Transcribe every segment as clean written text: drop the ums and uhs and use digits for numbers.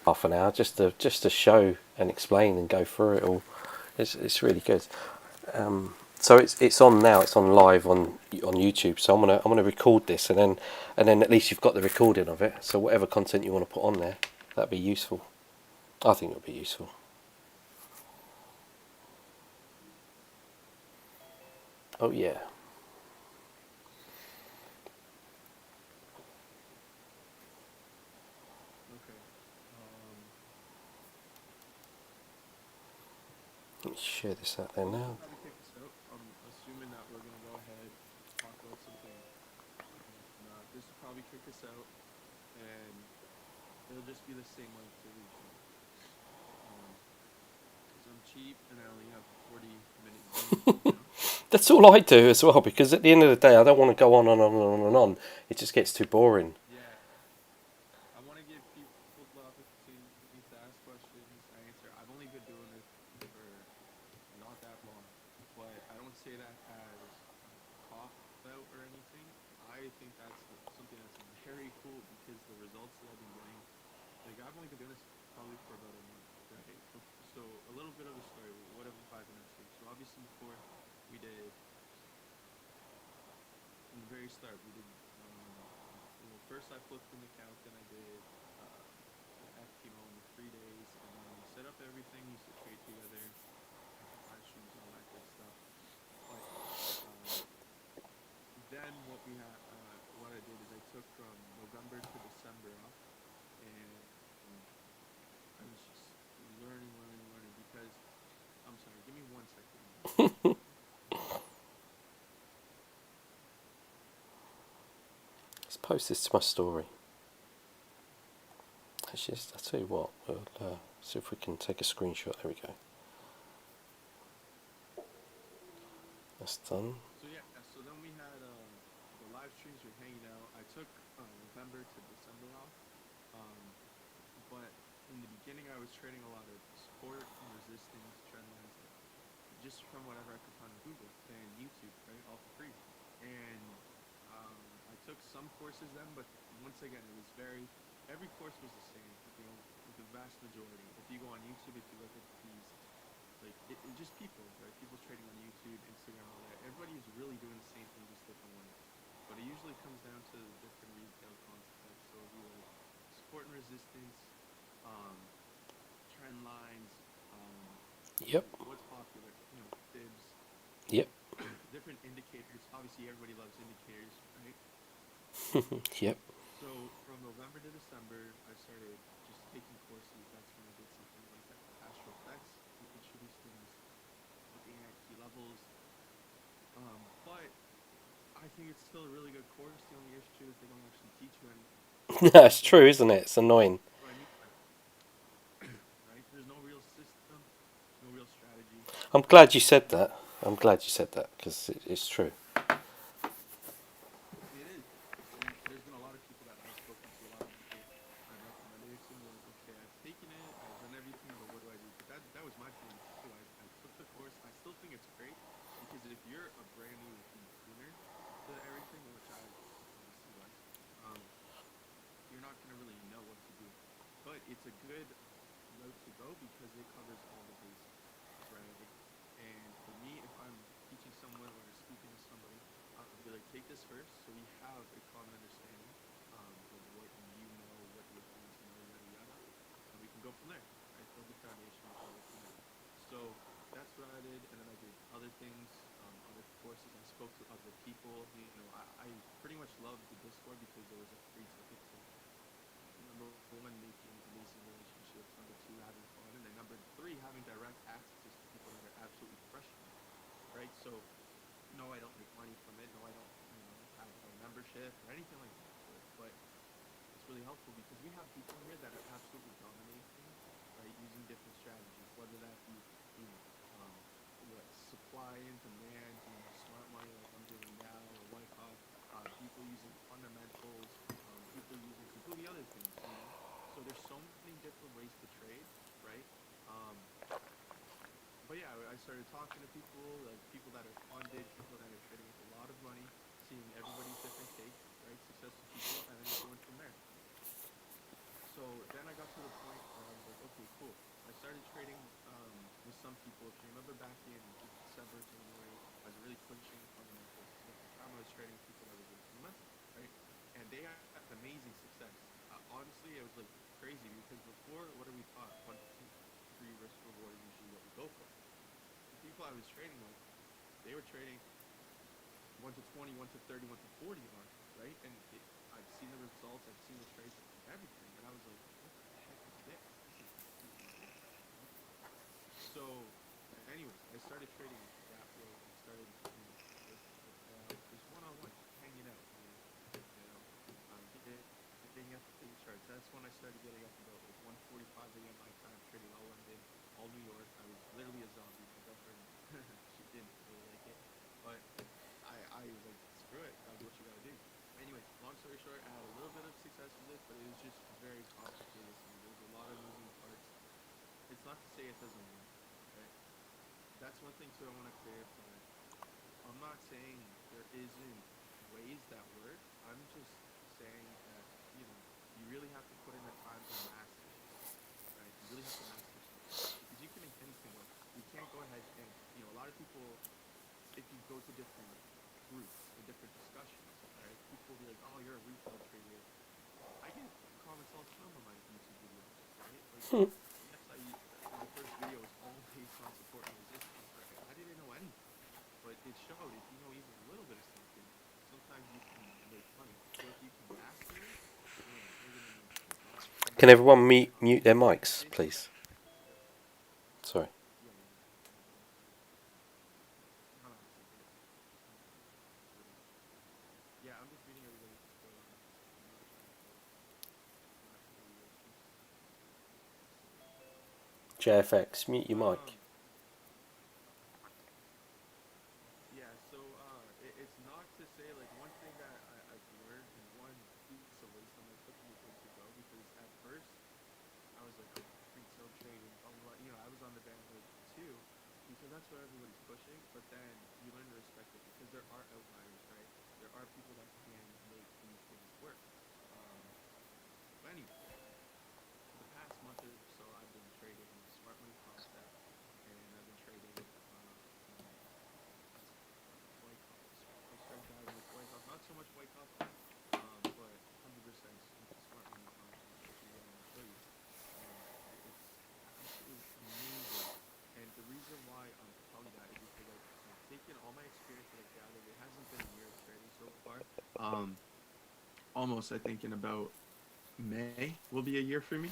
half an hour just to show and explain and go through it all. It's really good. So it's on now. It's on live on YouTube. So I'm gonna record this, and then at least you've got the recording of it. So whatever content you want to put on there, that'd be useful. I think it'll be useful. Oh yeah. Okay. Let me share this out there Well, we should now. probably kick this out. I'm assuming that we're gonna go ahead, talk about something. This will probably kick us out, and it'll just be the same length as each one. Because I'm cheap and I only have 40-minute Zooms right now. That's all I do as well, because at the end of the day, I don't want to go on and on and on and on. It just gets too boring. Yeah, I want to give people the opportunity to ask questions, answer. I've only been doing it for not that long, but I don't say that as a cop out or anything. I think that's something that's very cool because the results that I've been getting, like I've only been doing this probably for about a month, right? So a little bit of a story. What have I been up to? So obviously before we did, from the very start, we did. First I flipped an account, then I did the FTMO in the 3 days, and then we set up everything, used to trade together, live streams, all that good stuff. But then what I did is I took from November to December off, and I was just learning because, I'm sorry, give me 1 second. Let's post this to my story. Actually, I'll tell you what. We'll see if we can take a screenshot. There we go. That's done. So yeah, so then we had the live streams were hanging out. I took November to December off, but in the beginning I was trading a lot of support and resistance trend lines, just from whatever I could find on Google and YouTube, right, all for free. And I took some courses then, but once again, it was every course was the same, the vast majority. If you go on YouTube, if you look at these, like, just people, right, people trading on YouTube, Instagram, all that, everybody is really doing the same thing, just different ways. But it usually comes down to different retail concepts. So it'll be like support and resistance, trend lines, Yep. like what's popular, fibs, Yep. different indicators. Obviously, everybody loves indicators, right? Yep. So from November to December, I started just taking courses. That's when I did something like that, Astro Effects, introduced things, looking at key levels. But I think it's still a really good course. The only issue is they don't actually teach you anything. That's What true, isn't it? It's annoying. I mean by right? There's no real system, no real strategy. I'm glad you said that. I'm glad you said that because it's true. It is. And there's been a lot of people that I've spoken to, a lot of people I've recommended it to, and they're like, okay, I've taken it, I've done everything, but what do I do? But that was my feeling too. I took the course. I still think it's great because if you're a brand new beginner to everything, which I obviously was, you're not going to really know what to do. But it's a good route to go because it covers all the basics, right? And for me, if I'm teaching someone or speaking to somebody, I'll be like, take this first, so we have a common understanding of what you know, what you're going to know, yada yada, and we can go from there, right? Build the foundation, we can go from there. So that's what I did, and then I did other things, other courses. I spoke to other people. I pretty much loved the Discord because there was a free ticket to number one, making amazing relationships. Number two, having fun, and then number three, having direct access to people that are absolutely crushing it, right? So no, I don't make money from it. No, I don't, have a membership or anything like that for it. But it's really helpful because we have people in here that are absolutely dominating, right? Using different strategies, whether that be, you know, um, what supply and demand, smart money like I'm doing now, or Wyckoff. People using fundamentals, people using completely other things. So there's so many different ways to trade, right? Um, but yeah, I started talking to people, like people that are funded, people that are trading with a lot of money, seeing everybody's different takes, right? Successful people, and then going from there. So then I got to the point where pushing fundamentals. So at the time, I was trading people that were doing fundamental, right? And they had amazing success. Honestly, it was like crazy because before, what are we taught? 1, 2, 3 risk reward is usually what we go for. The people I was trading with, they were trading 1 to 20, 1 to 30, 1 to 40 on, right? And I've seen the results, I've seen the trades and everything, and I was like, what the heck is this? This is completely ridiculous, you know? So, anyways, I started trading that way. I started, just one-on-one, just hanging out, you know, getting at the charts. That's when I started getting up about like 1:45 a.m. my time, trading all London, all New York. I was literally a zombie. My girlfriend, she didn't really like it, but I was like, screw it, gotta do what you gotta do. Anyways, long story short, I had a little bit of success with it, but it was just very complicated to me. There was a lot of moving parts. It's not to say it doesn't work, right? That's one thing too I want to clarify. I'm not saying there isn't ways that work. I'm just saying that, you really have to put in the time to master stuff, right? You really have to master stuff because you can make anything work. You can't go ahead and, a lot of people, if you go to different groups and different discussions, right, people will be like, oh, you're a retail trader. I get comments all the time on my YouTube videos, right? Like, yes, my first video was all based on support and resistance, right? I didn't know anything, but it showed if you know even a little bit of something, sometimes you can make money. So if you can master it, man, you're gonna make money. And Can everyone mute their the mics, same thing that, please? Sorry. yeah, yeah, yeah. No, no, it's okay. Just mute them. Just reading. Yeah, I'm just reading everybody's spoilers. I'm not trying to cause any issues. So, JFX, mute your mic. um, yeah, so it's not to say like one thing that I've learned and one piece of wisdom that took me a bit to go because at first I was like, oh, retail trading, blah blah blah. I was on the bandwagon too because that's what everybody's pushing. But then you learn to respect it because there are outliers, right? There are people that can make these things work. Um, but anyways, for the past month or so, I've been trading smart money concept, and I've been trading Wyckoff. I started diving into Wyckoff, not so much Wyckoff, but 100% into smart money concept, which is what I'm going to show you. It's absolutely amazing, and the reason why I'm telling you that is because I've taken all my experience that I've gathered. It hasn't been a year of trading so far. Um, Almost, I think in about May will be a year for me,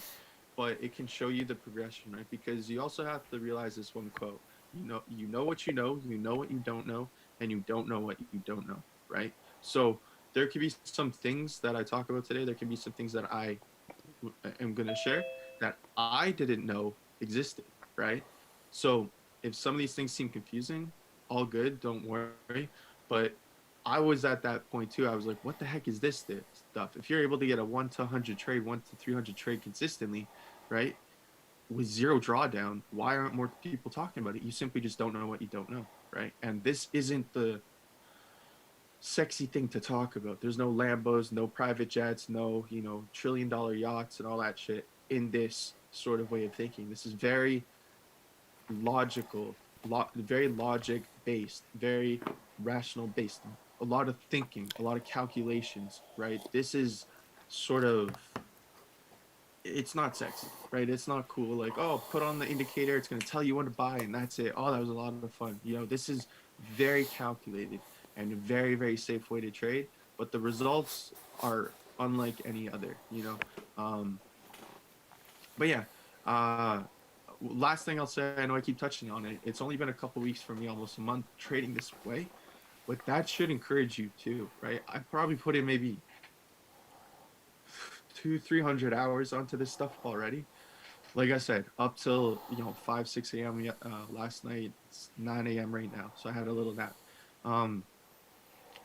but it can show you the progression, right? Because you also have to realize this one quote. You know what you know what you don't know, and you don't know what you don't know, right? So there could be some things that I talk about today. There can be some things that I am going to share that I didn't know existed, right? So if some of these things seem confusing, all good, don't worry. But I was at that point too. I was like, what the heck is this stuff? If you're able to get a 1 to 100 trade, 1 to 300 trade consistently, right? With zero drawdown, why aren't more people talking about it? You simply just don't know what you don't know, right? And this isn't the sexy thing to talk about. There's no Lambos, no private jets, no, $1 trillion yachts and all that shit in this sort of way of thinking. This is very logical, very logic based, very rational based. A lot of thinking, a lot of calculations, right? This is sort of it's not sexy, right? It's not cool. Like, oh, put on the indicator. It's going to tell you when to buy, and that's it. Oh, that was a lot of fun. This is very calculated and a very, very safe way to trade. But the results are unlike any other. But yeah. Last thing I'll say, I know I keep touching on it. It's only been a couple weeks for me, almost a month trading this way, but that should encourage you too, right? I probably put in maybe 300 hours onto this stuff already. Like I said, up till 5 6 a.m. Last night. It's 9 a.m. right now, so I had a little nap. Um,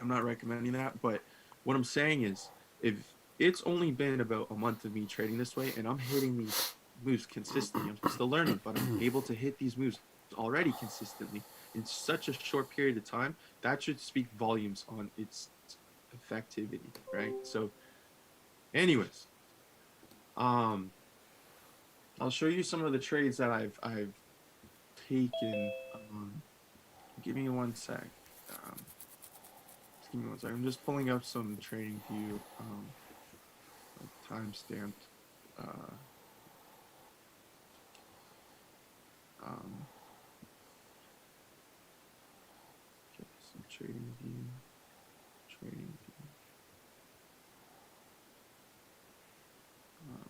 I'm not recommending that, but what I'm saying is, if it's only been about a month of me trading this way, and I'm hitting these moves consistently, I'm still learning, but I'm able to hit these moves already consistently in such a short period of time. That should speak volumes on its effectivity, right? So, anyways, um, I'll show you some of the trades that I've taken. Give me one sec. Just give me 1 second. I'm just pulling up some trading view, like time stamped. Uh, um, okay, some trading view, trading view. Um,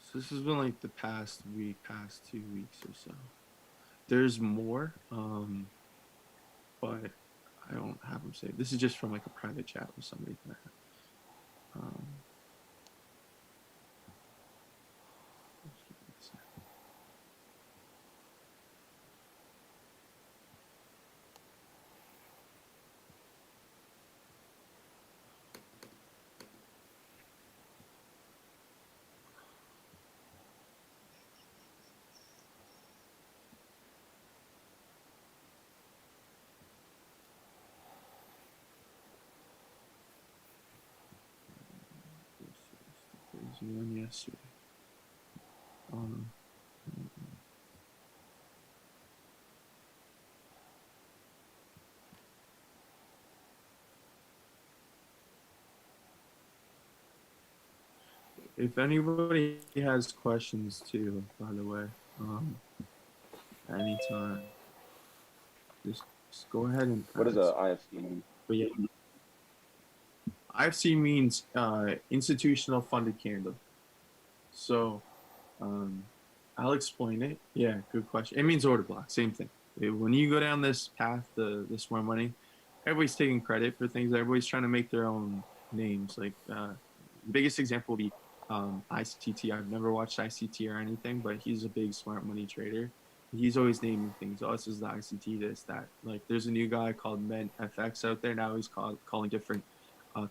so this has been like the past week, past 2 weeks or so. There's more, but I don't have them saved. This is just from like a private chat with somebody that I have. Just give me a sec. There's one yesterday. Um, if anybody has questions too, by the way, anytime, just go ahead and What does ask. a IFC mean? But yeah, IFC means institutional funded candle. So I'll explain it. Yeah, good question. It means order block, same thing. When you go down this path, the smart money, everybody's taking credit for things. Everybody's trying to make their own names. Like biggest example will be ICT. I've never watched ICT or anything, but he's a big smart money trader. He's always naming things. Oh, this is the ICT, this, that. Like there's a new guy called Mint FX out there now. He's calling different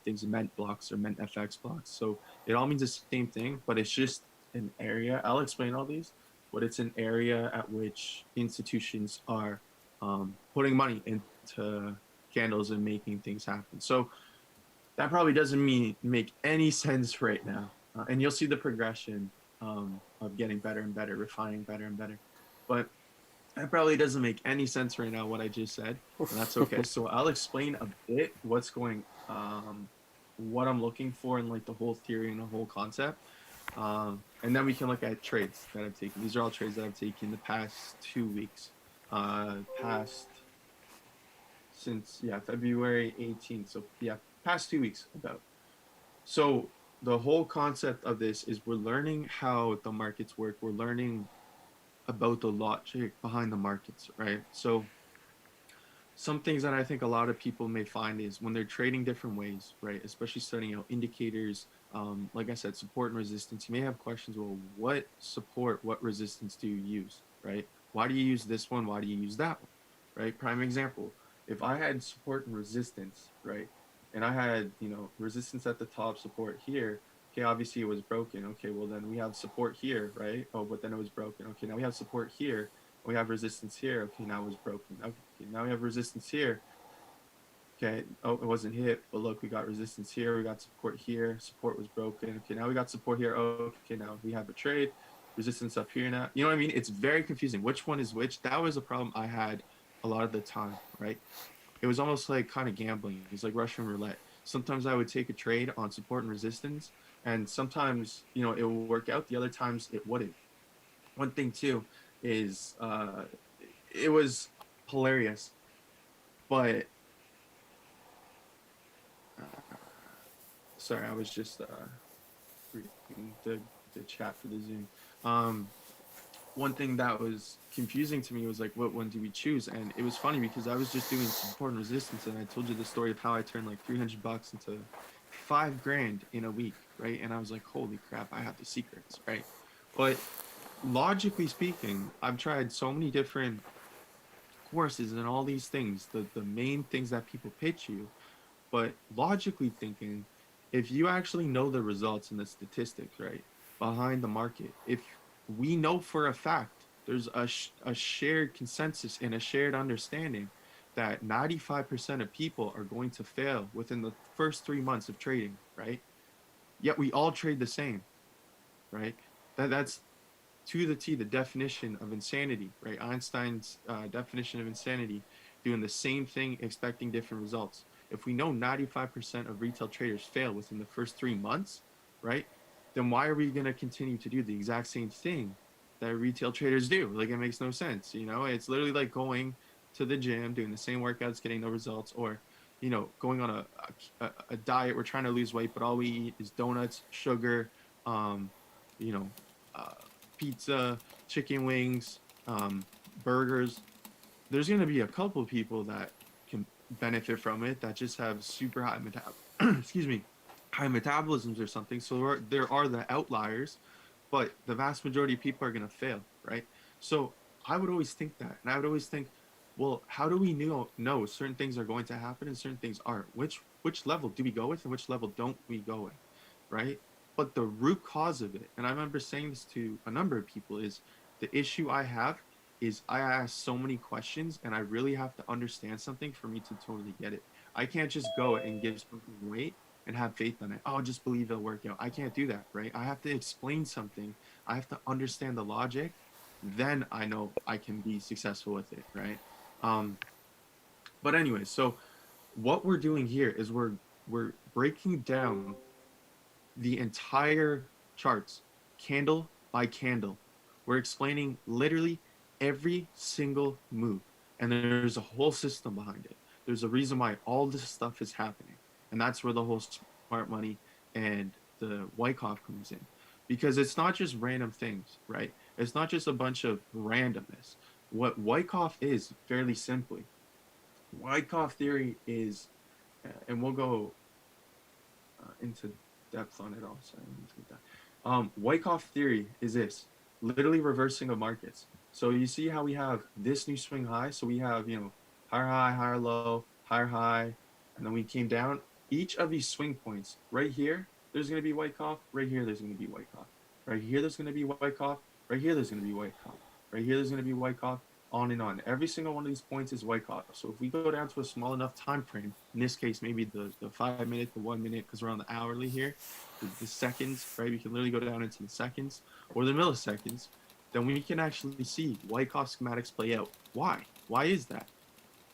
things Mint blocks or Mint FX blocks. So it all means the same thing, but it's just an area. I'll explain all these, but it's an area at which institutions are putting money into candles and making things happen. So that probably doesn't make any sense right now. And you'll see the progression of getting better and better, refining better and better. But that probably doesn't make any sense right now, what I just said. And that's okay. So I'll explain a bit what I'm looking for in like the whole theory and the whole concept. And then we can look at trades that I've taken. These are all trades that I've taken the past 2 weeks. Past since February 18th. So yeah, past 2 weeks about. So the whole concept of this is we're learning how the markets work. We're learning about the logic behind the markets, right? So some things that I think a lot of people may find is when they're trading different ways, right? Especially studying out indicators, like I said, support and resistance. You may have questions. Well, what support, what resistance do you use, right? Why do you use this one? Why do you use that one, right? Prime example. If I had support and resistance, right, and I had resistance at the top, support here. Okay, obviously it was broken. Okay, well then we have support here, right? Oh, but then it was broken. Okay, now we have support here. We have resistance here. Okay, now it was broken. Okay, now we have resistance here. Okay, oh, it wasn't hit, but look, we got resistance here. We got support here. Support was broken. Okay, now we got support here. Oh, okay, now we have a trade. Resistance up here now. You know what I mean? It's very confusing. Which one is which? That was a problem I had a lot of the time, right? It was almost like kind of gambling. It's like Russian roulette. Sometimes I would take a trade on support and resistance, and sometimes it would work out. The other times it wouldn't. One thing too is it was hilarious, but uh, sorry, I was just reading the chat for the Zoom. Um, One thing that was confusing to me was like, what one do we choose? And it was funny because I was just doing support and resistance, and I told you the story of how I turned like $300 into 5 grand in a week, right? And I was like, holy crap, I have the secrets, right? But logically speaking, I've tried so many different courses and all these things, the main things that people pitch you. But logically thinking, if you actually know the results and the statistics, right, behind the market, if we know for a fact there's a shared consensus and a shared understanding that 95% of people are going to fail within the first 3 months of trading, right? Yet we all trade the same, right? That's to the T the definition of insanity, right? Einstein's definition of insanity, doing the same thing, expecting different results. If we know 95% of retail traders fail within the first 3 months, right? Then why are we going to continue to do the exact same thing that retail traders do? Like, it makes no sense. You know, it's literally like going to the gym, doing the same workouts, getting no results, or, you know, going on a diet. We're trying to lose weight, but all we eat is donuts, sugar, um, you know, uh, pizza, chicken wings, burgers. There's going to be a couple of people that can benefit from it that just have super high excuse me, high metabolisms or something. So there are the outliers, but the vast majority of people are going to fail, right? So I would always think that, and I would always think, well, how do we know certain things are going to happen and certain things aren't? Which level do we go with and which level don't we go with, right? But the root cause of it, and I remember saying this to a number of people, is the issue I have is I ask so many questions and I really have to understand something for me to totally get it. I can't just go and give something weight and have faith on it. Oh, just believe it'll work out. I can't do that, right? I have to explain something. I have to understand the logic. Then I know I can be successful with it, right? Um, but anyway, so what we're doing here is we're breaking down the entire charts, candle by candle. We're explaining literally every single move. And there's a whole system behind it. There's a reason why all this stuff is happening. And that's where the whole smart money and the Wyckoff comes in. Because it's not just random things, right? It's not just a bunch of randomness. What Wyckoff is, fairly simply, Wyckoff theory is, and we'll go into depth on it all. Sorry, let me take that. Wyckoff theory is this: literally reversing of markets. So you see how we have this new swing high. So we have, you know, higher low, higher high, and then we came down. Each of these swing points right here, there's going to be Wyckoff. Right here, there's going to be Wyckoff. Right here, there's going to be Wyckoff. Right here, there's going to be Wyckoff. Right here, there's going to be Wyckoff. On and on. Every single one of these points is Wyckoff. So if we go down to a small enough time frame, in this case, maybe the 5 minute, the 1 minute, because we're on the hourly here, the seconds, right? We can literally go down into the seconds or the milliseconds. Then we can actually see Wyckoff schematics play out. Why? Why is that?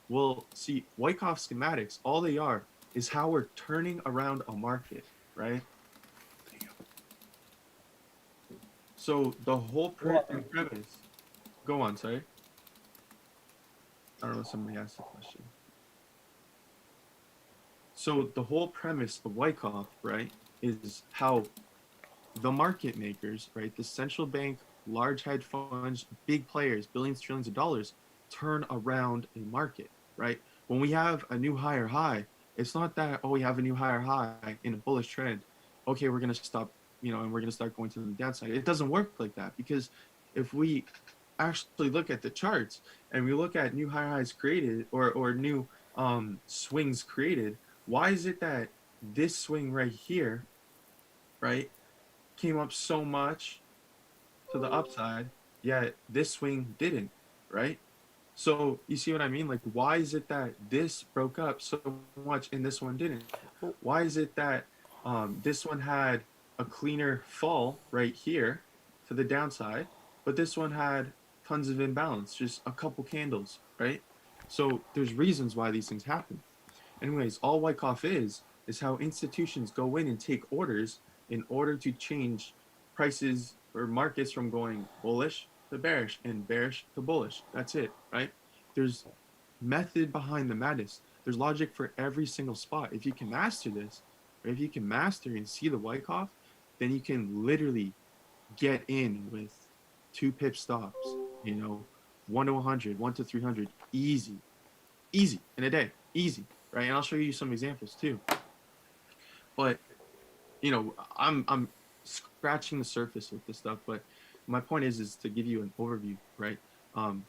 Well, see, Wyckoff schematics, all they are is how we're turning around a market, right? So the whole premise, go on, sorry. I don't know if somebody asked a question. So the whole premise of Wyckoff, right, is how the market makers, right, the central bank, large hedge funds, big players, billions, trillions of dollars, turn around a market, right? When we have a new higher high, it's not that, oh, we have a new higher high in a bullish trend. Okay, we're going to stop, you know, and we're going to start going to the downside. It doesn't work like that, because if we actually look at the charts and we look at new high highs created, or new swings created, why is it that this swing right here, right, came up so much to the upside, yet this swing didn't, right? So you see what I mean? Like, why is it that this broke up so much and this one didn't? Why is it that this one had a cleaner fall right here to the downside, but this one had tons of imbalance, just a couple candles, right? So there's reasons why these things happen. Anyways, all Wyckoff is how institutions go in and take orders in order to change prices or markets from going bullish to bearish and bearish to bullish. That's it, right? There's method behind the madness. There's logic for every single spot. If you can master this, or if you can master and see the Wyckoff, then you can literally get in with 2 pip stops, you know, 1 to 100, 1 to 300, easy in a day, easy, right? And I'll show you some examples too. But you know, I'm scratching the surface with this stuff, but my point is to give you an overview, right? Um,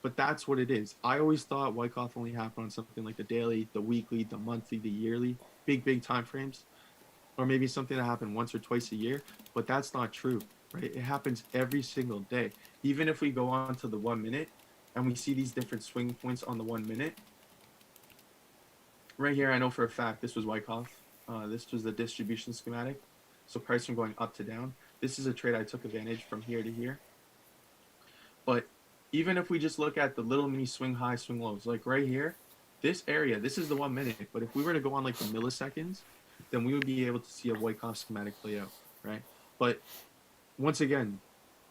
but that's what it is. I always thought Wyckoff only happened on something like the daily, the weekly, the monthly, the yearly, big time frames, or maybe something that happened once or twice a year. But that's not true, right? It happens every single day. Even if we go on to the 1 minute and we see these different swing points on the 1 minute, right here, I know for a fact this was Wyckoff. This was the distribution schematic. So price from going up to down. This is a trade I took advantage from here to here. But even if we just look at the little mini swing high, swing lows, like right here, this area, this is the 1 minute. But if we were to go on like the milliseconds, then we would be able to see a Wyckoff schematic play out, right? But once again,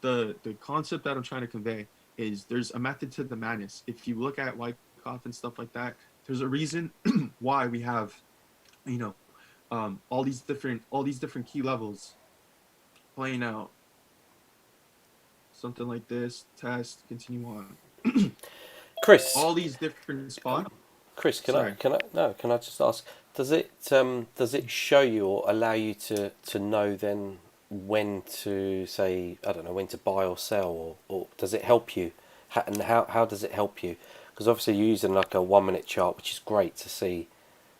the concept that I'm trying to convey is there's a method to the madness. If you look at Wyckoff and stuff like that, there's a reason why we have, you know, all these different key levels playing out. Something like this, test, continue on. Chris, All these different spots. Chris, Sorry. can I just ask? Does it show you or allow you to know then when to say, I don't know, when to buy or sell, or does it help you? And how does it help you? Because obviously you're using like a 1 minute chart, which is great to see,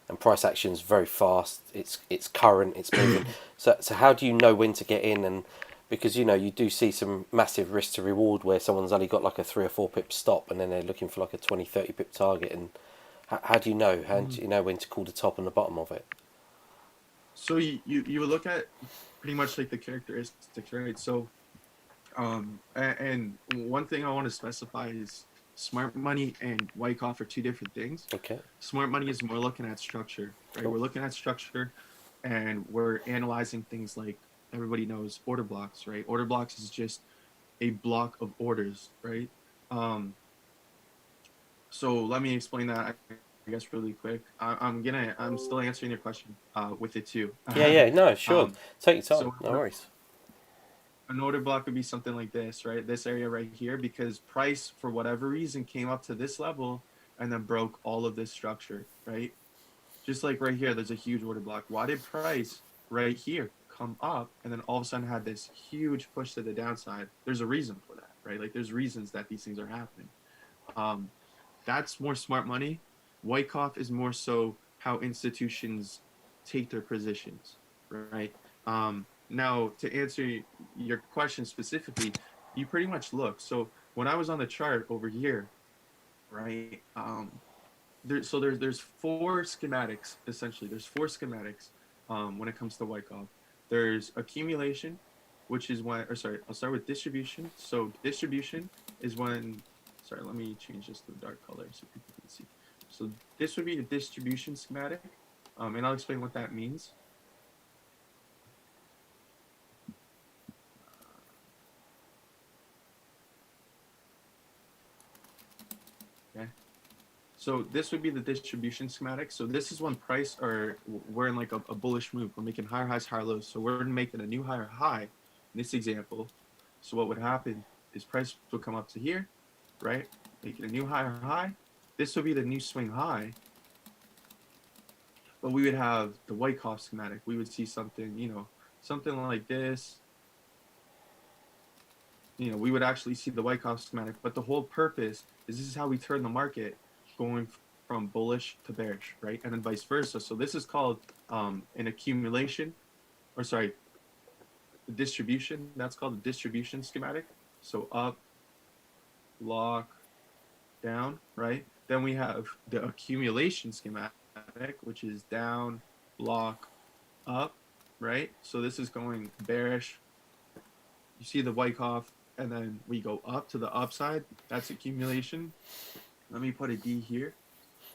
and price action is very fast. It's current. It's moving. So how do you know when to get in? And because you do see some massive risk to reward where someone's only got like a 3 or 4 pip stop, and then they're looking for like a 20, 30 pip target. And how do you know? How do Mhm. you know when to call the top and the bottom of it? So you would look at pretty much like the characteristics, right? So and one thing I want to specify is smart money and Wyckoff are two different things. Okay, Smart money is more looking at structure, right? cool. We're looking at structure and we're analyzing things like everybody knows order blocks, right? Order blocks is just a block of orders, right? Um, so let me explain that, I guess, really quick. I'm still answering your question with it too. Yeah, yeah. No, sure. um, Take your time. so No worries. an order block would be something like this, right? This area right here, because price for whatever reason came up to this level and then broke all of this structure, right? Just like right here, there's a huge order block. Why did price right here come up and then all of a sudden had this huge push to the downside? There's a reason for that, right? Like there's reasons that these things are happening. Um, that's more smart money. Wyckoff is more so how institutions take their positions, right? Now, to answer your question specifically, you pretty much look. So when I was on the chart over here, right? There's four schematics essentially. There's four schematics when it comes to Wyckoff. There's accumulation, which is when, or sorry, I'll start with distribution. So distribution is when, sorry, let me change this to a dark color so people can see. So this would be the distribution schematic, and I'll explain what that means. Okay. So this would be the distribution schematic. So this is when price, or we're in like a bullish move. We're making higher highs, higher lows. So we're making a new higher high in this example. So what would happen is price would come up to here, right? Making a new higher high. This would be the new swing high. But we would have the Wyckoff schematic. We would see something, something like this. We would actually see the Wyckoff schematic. But the whole purpose is this is how we turn the market going from bullish to bearish, right? And then vice versa. So this is called an accumulation, or sorry, the distribution. That's called the distribution schematic. So up, lock, down, right? Then we have the accumulation schematic, which is down, block, up, right? So this is going bearish. You see the Wyckoff, and then we go up to the upside. That's accumulation. Let me put a D here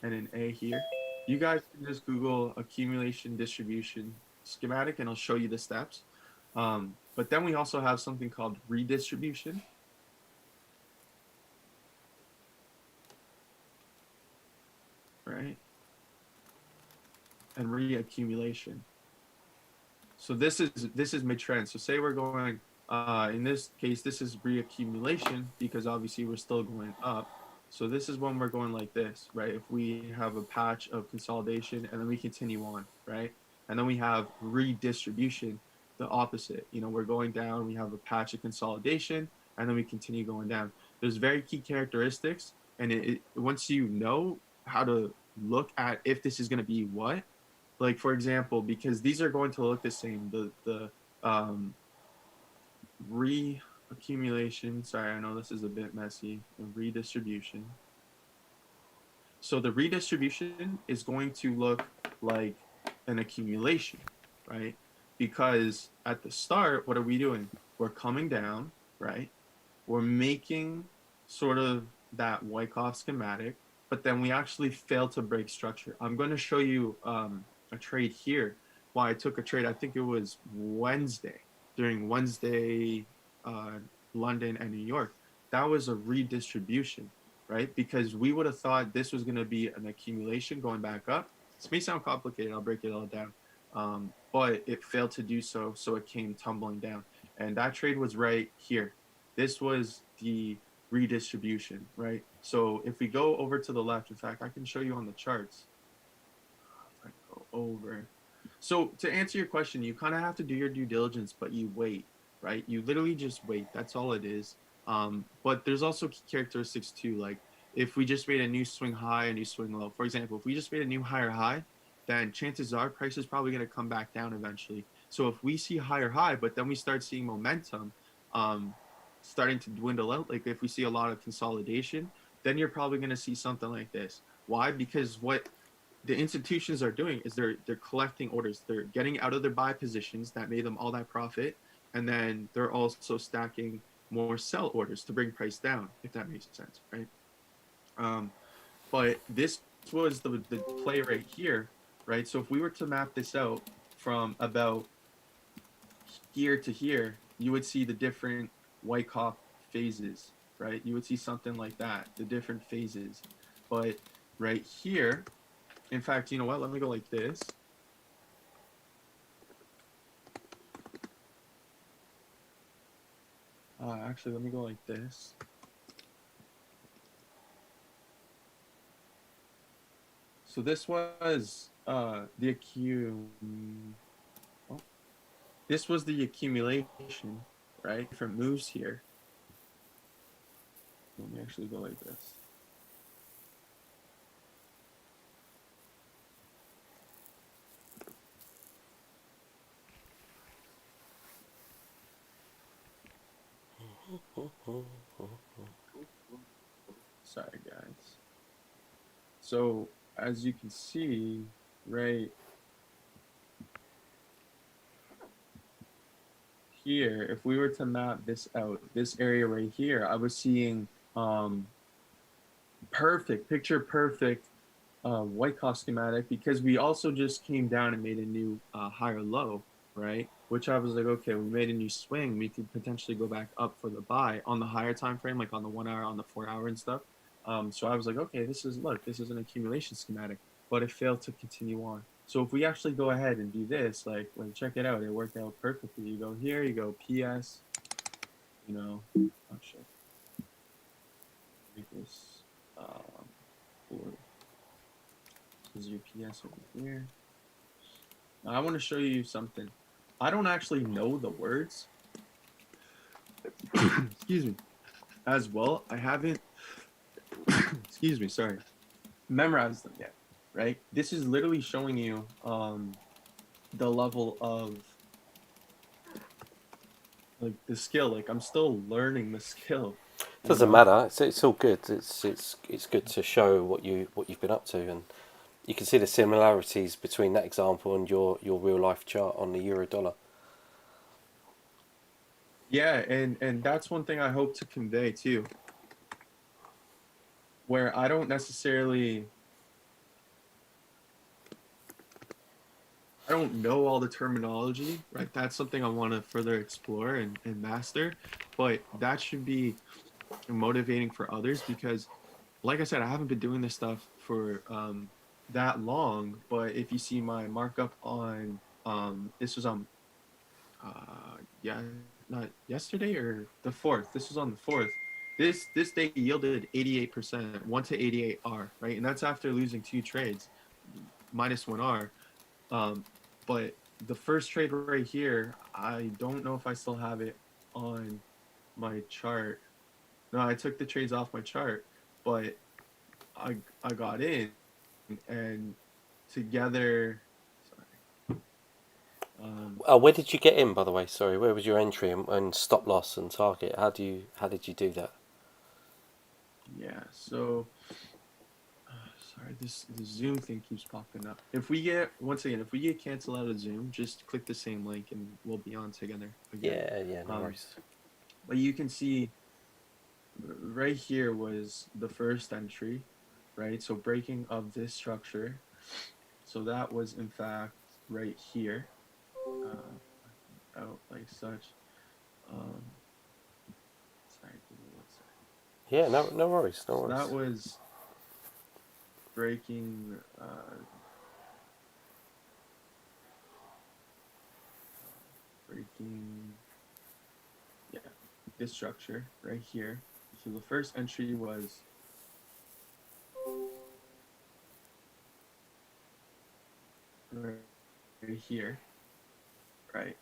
and an A here. You guys can just Google accumulation distribution schematic, and I'll show you the steps. But then we also have something called redistribution, right? And reaccumulation. So this is mid-trend. So say we're going, in this case, this is reaccumulation because obviously we're still going up. So this is when we're going like this, right? If we have a patch of consolidation and then we continue on, right? And then we have redistribution, the opposite. We're going down, we have a patch of consolidation, and then we continue going down. There's very key characteristics, and once you know how to look at if this is going to be what, like for example, because these are going to look the same. The reaccumulation. Sorry, I know this is a bit messy. The redistribution. So the redistribution is going to look like an accumulation, right? Because at the start, what are we doing? We're coming down, right? we're making sort of that Wyckoff schematic, but then we actually fail to break structure. I'm going to show you a trade here. Why I took a trade, I think it was Wednesday, during Wednesday, uh, London and New York. That was a redistribution, right? Because we would have thought this was going to be an accumulation going back up. This may sound complicated. I'll break it all down. But it failed to do so, so it came tumbling down. And that trade was right here. This was the redistribution, right? So if we go over to the left, in fact, I can show you on the charts. If I go over. So to answer your question, you kind of have to do your due diligence, but you wait, right? You literally just wait. That's all it is. But there's also characteristics too. Like if we just made a new swing high, a new swing low. For example, if we just made a new higher high, then chances are price is probably going to come back down eventually. So if we see higher high, but then we start seeing momentum, um, starting to dwindle out, like if we see a lot of consolidation, then you're probably going to see something like this. Why? Because what the institutions are doing is they're collecting orders. They're getting out of their buy positions that made them all that profit, and then they're also stacking more sell orders to bring price down, if that makes sense, right? Um, but this was the play right here, right? So if we were to map this out from about here to here, you would see the different Wyckoff phases, right? You would see something like that, the different phases. But right here, in fact, you know what? Let me go like this. Actually, let me go like this. So this was oh, this was the accumulation, right? Different moves here. Let me actually go like this. Sorry, guys. So as you can see, right here, if we were to map this out, this area right here, I was seeing perfect, picture perfect Wyckoff schematic, because we also just came down and made a new higher low, right? Which I was like, okay, we made a new swing. We could potentially go back up for the buy on the higher time frame, like on the 1 hour, on the 4 hour and stuff. So I was like, okay, this is an accumulation schematic, but it failed to continue on. So if we actually go ahead and do this, like check it out, it worked out perfectly. You go here, you go PS, oh shit, make this for is your PS over here. Now, I want to show you something. I don't actually know the words. Excuse me. As well, I haven't. Excuse me. Sorry. Memorized them yet. Right. This is literally showing you the level of like the skill. Like I'm still learning the skill. Doesn't matter. It's all good. It's good to show what you've been up to, and you can see the similarities between that example and your real life chart on the euro dollar. Yeah, and that's one thing I hope to convey too, where I don't necessarily I don't know all the terminology, right? That's something I want to further explore and master, but that should be motivating for others because, like I said, I haven't been doing this stuff for that long. But if you see my markup on this was on yeah, not yesterday or the 4th. This was on the 4th. This day yielded 88%, 1 to 88 R, right? And that's after losing 2 trades, minus 1 R. Um, but the first trade right here, I don't know if I still have it on my chart. No, I took the trades off my chart, but I got in and together. Sorry. Where did you get in, by the way? Sorry, where was your entry and stop loss and target? How did you do that? Yeah. So sorry, the Zoom thing keeps popping up. If we get once again, if we get canceled out of Zoom, just click the same link and we'll be on together again. Yeah, no worries. But you can see right here was the first entry, right? So breaking of this structure. So that was in fact right here, out like such. Um, sorry, give me one second. Yeah, no worries, no So that worries. was breaking, breaking, yeah, this structure right here. So the first entry was right here, right?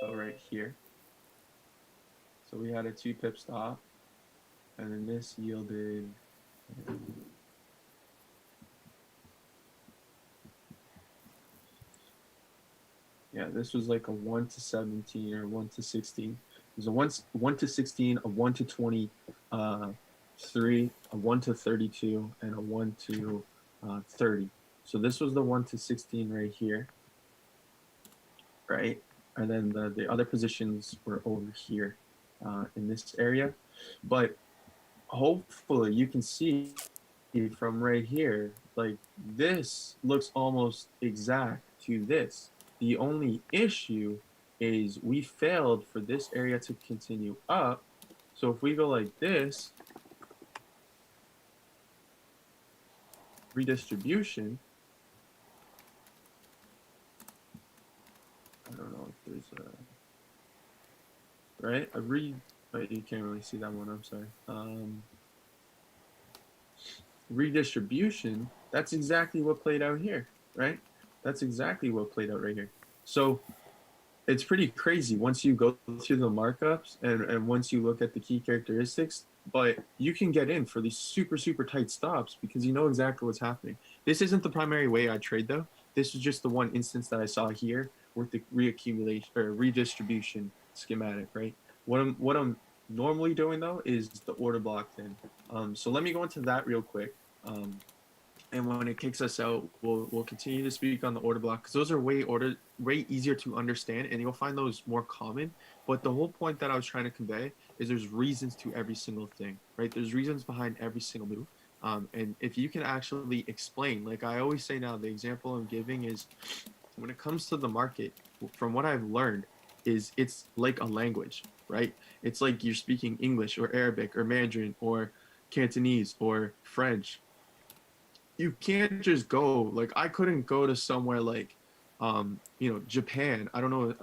So right here. So we had a 2 pip stop, and then this yielded. Yeah, this was like a 1 to 17 or 1 to 16. There's a one to 16, a 1 to 20, 3, a 1 to 32, and a 1 to 30. So this was the 1 to 16 right here, right? And then the other positions were over here, in this area. But hopefully you can see from right here, like this looks almost exact to this. The only issue is we failed for this area to continue up. So if we go like this, redistribution, I don't know if there's right? But you can't really see that one, I'm sorry. Redistribution, that's exactly what played out here, right? That's exactly what played out right here. So it's pretty crazy once you go through the markups and once you look at the key characteristics, but you can get in for these super, super tight stops because you know exactly what's happening. This isn't the primary way I trade though. This is just the one instance that I saw here with the reaccumulation or redistribution schematic, right? What I'm normally doing though is the order block thing. So let me go into that real quick. Um, and when it kicks us out, we'll continue to speak on the order block because those are way easier to understand, and you'll find those more common. But the whole point that I was trying to convey is there's reasons to every single thing, right? There's reasons behind every single move, and if you can actually explain, like I always say now, the example I'm giving is when it comes to the market, from what I've learned, is it's like a language, right? It's like you're speaking English or Arabic or Mandarin or Cantonese or French. You can't just go, like I couldn't go to somewhere like Japan. I don't know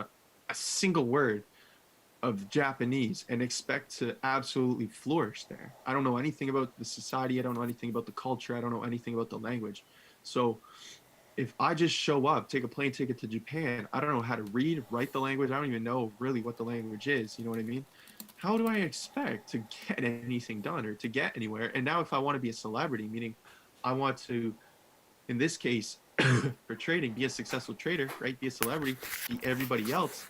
a single word of Japanese and expect to absolutely flourish there. I don't know anything about the society, I don't know anything about the culture, I don't know anything about the language. So if I just show up, take a plane ticket to Japan, I don't know how to read, write the language, I don't even know really what the language is, you know what I mean? How do I expect to get anything done or to get anywhere? And now if I want to be a celebrity, meaning I want to, in this case, for trading, be a successful trader, right? Be a celebrity, be everybody else.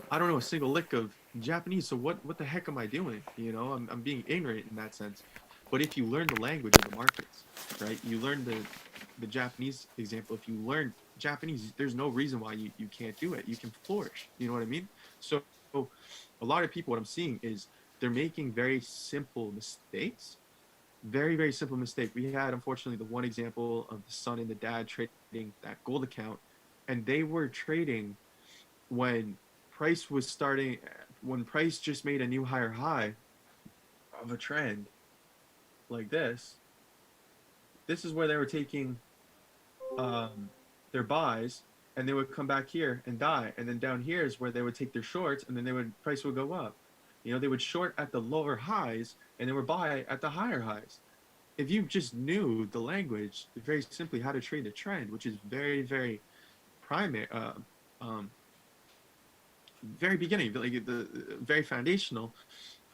I don't know a single lick of Japanese, so what the heck am I doing? I'm being ignorant in that sense. But if you learn the language of the markets, right? You learn the Japanese example. If you learn Japanese, there's no reason why you can't do it. You can flourish. You know what I mean? So a lot of people, what I'm seeing is they're making very simple mistakes, very, very simple mistake. We had, unfortunately, the one example of the son and the dad trading that gold account, and they were trading when price was starting, when price just made a new higher high of a trend like this. This is where they were taking um, their buys, and they would come back here and die. And then down here is where they would take their shorts, and then price would go up. They would short at the lower highs, and they would buy at the higher highs. If you just knew the language, very simply how to trade a trend, which is very, very primary, um, very beginning, like the very foundational,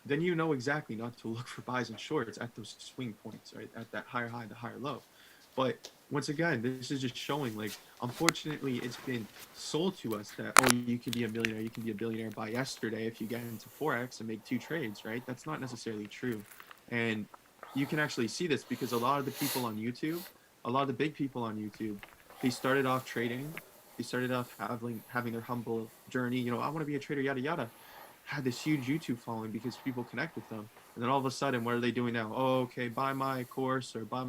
then you know exactly not to look for buys and shorts at those swing points, right? At that higher high, the higher low. But once again, this is just showing, like, unfortunately, it's been sold to us that, oh, you can be a millionaire, you can be a billionaire by yesterday if you get into Forex and make 2 trades, right? That's not necessarily true. And you can actually see this because a lot of the people on YouTube, a lot of the big people on YouTube, they started off trading. They started off having their humble journey. I want to be a trader, yada yada. had this huge YouTube following because people connect with them. And then all of a sudden, what are they doing now? Oh, okay, buy my course or buy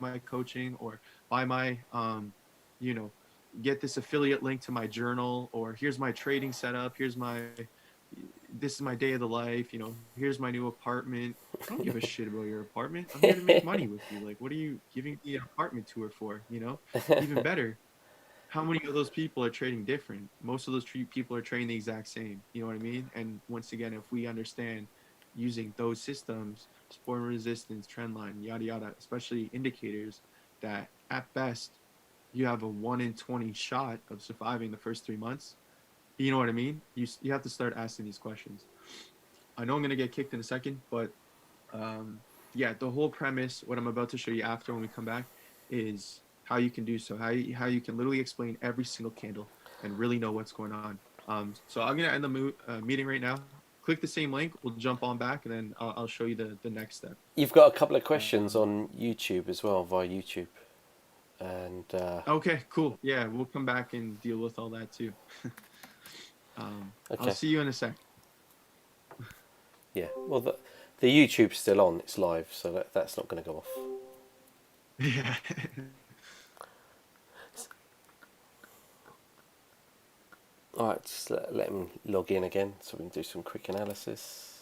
my coaching or buy my, you know, get this affiliate link to my journal, or here's my trading setup. This is my day of the life. You know, here's my new apartment. I don't give a shit about your apartment. I'm here to make money with you. Like, what are you giving me an apartment tour for? You know, even better, how many of those people are trading different? Most of those people are trading the exact same. You know what I mean? And once again, if we understand using those systems, support and resistance, trend line, yada yada, especially indicators, that at best you have a 1 in 20 shot of surviving the first 3 months. You know what I mean? You have to start asking these questions. I know I'm gonna get kicked in a second, but um, yeah, the whole premise, what I'm about to show you after when we come back, is how you can do so. How you can literally explain every single candle and really know what's going on. So I'm gonna end the meeting right now. Click the same link. We'll jump on back, and then I'll show you the next step. You've got a couple of questions Um, on YouTube as well, via YouTube. And okay, cool. Yeah, we'll come back and deal with all that too. I'll okay, see you in a sec. yeah. Well, the YouTube's still on; it's live, so that's not going to go off. Yeah. All right, just let him log in again, so we can do some quick analysis.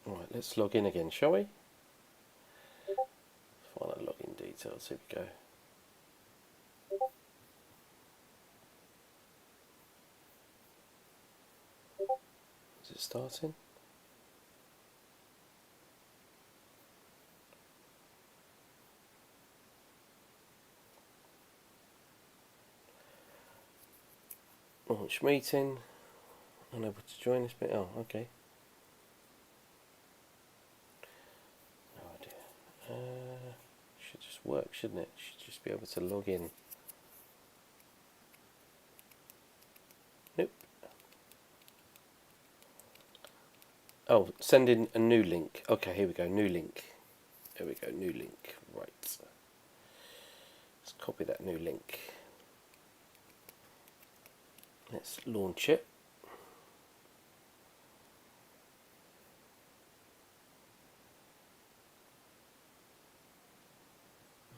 All right, let's log in again, shall we? Find our login details. Here we go. Is it starting? Launch meeting. Unable to join this bit. Oh, okay. No idea. Should just work, shouldn't it? Should just be able to log in. Nope. Oh, send in a new link. Okay, here we go. New link. There we go. New link. Right. Let's copy that new link. Let's launch it.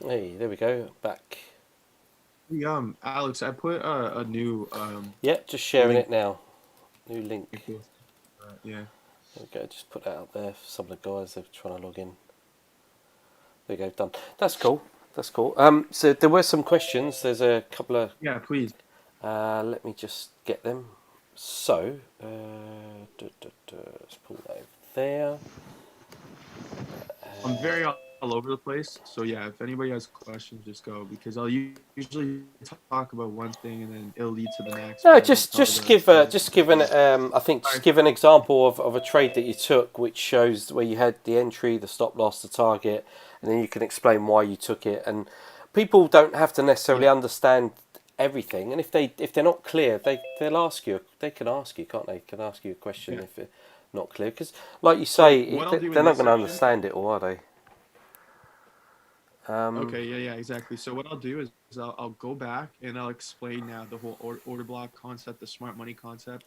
Hey, there we go. Back. Alex, I put a new Yeah, just sharing link. it now. New link. Yeah. There we go. Just put that out there for some of the guys that are trying to log in. There you go. Done. That's cool. That's cool. So there were some questions. There's a couple of. Yeah, please. Let me just get them. So, let's pull that over there. I'm very all over the place. So yeah, if anybody has questions, just go, because I'll usually talk about one thing and then it'll lead to the next, No, but I won't just cover just give just give an I think All just right. give an example of a trade that you took, which shows where you had the entry, the stop loss, the target, and then you can explain why you took it. And people don't have to necessarily Yeah. understand everything. And if they're not clear, they'll ask you. They can ask you, can't they? Can ask you a question Yeah. if they're not clear. Because, like you So say, what I'll do they're in not this going to section. understand it, all are they? Okay, yeah, exactly. So what I'll do is I'll go back and I'll explain now the whole order block concept, the smart money concept,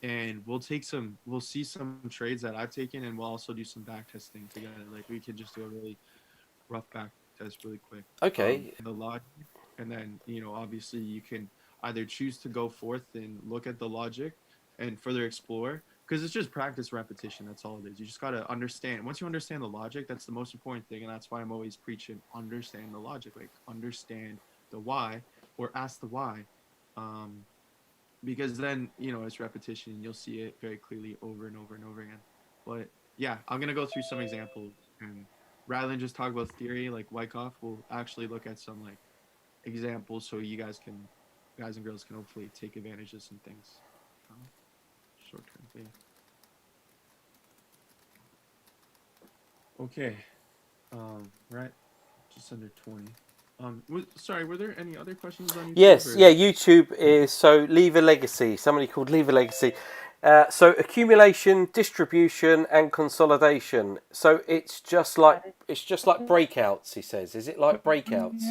and we'll see some trades that I've taken, and we'll also do some back testing together. Like, we could just do a really rough back test really quick. Okay. The logic, and then, obviously you can either choose to go forth and look at the logic and further explore, because it's just practice repetition. That's all it is. You just got to understand. Once you understand the logic, that's the most important thing, and that's why I'm always preaching understand the logic. Like, understand the why, or ask the why. um, because then, it's repetition and you'll see it very clearly over and over and over again. But yeah, I'm gonna go through some examples, and rather than just talk about theory like Wyckoff, we'll actually look at some like examples, so you guys and girls can hopefully take advantage of some things. Um, short-term phase. Okay. Right, just under 20. Sorry, were there any other questions on YouTube Yes, or? yeah, YouTube is so leave a legacy. Somebody called leave a legacy. So accumulation, distribution, and consolidation. So it's just like breakouts. He says, is it like breakouts?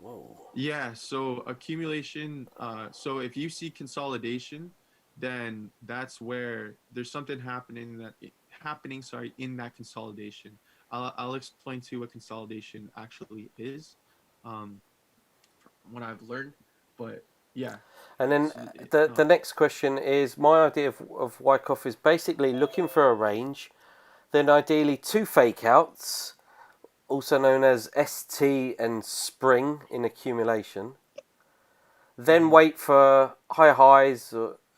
Whoa. Yeah, so accumulation, so if you see consolidation, then that's where there's something happening, sorry, in that consolidation. I'll explain to you what consolidation actually is, um, from what I've learned, but yeah, And then it's it, the next question is my idea of Wyckoff is basically looking for a range, then ideally two fake outs, also known as ST and spring in accumulation. Then mhm. wait for high highs,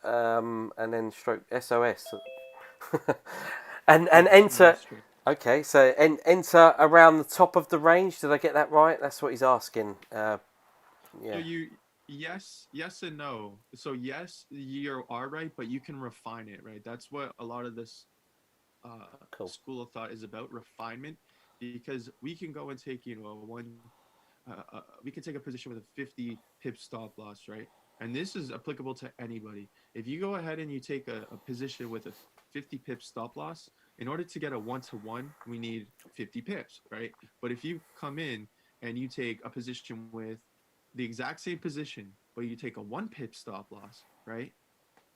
and then stroke SOS, and Yeah, enter. SOS trade. Okay, so enter around the top of the range. Did I get that right? That's what he's asking. So Yeah, yes and no. So yes, you are right, but you can refine it, right? That's what a lot of this cool. school of thought is about, refinement, because we can go and take we can take a position with a 50 pip stop loss, right? And this is applicable to anybody. If you go ahead and you take a position with a 50 pip stop loss, in order to get a 1-to-1, we need 50 pips, right? But if you come in and you take a position with the exact same position, but you take a 1 pip stop loss, right?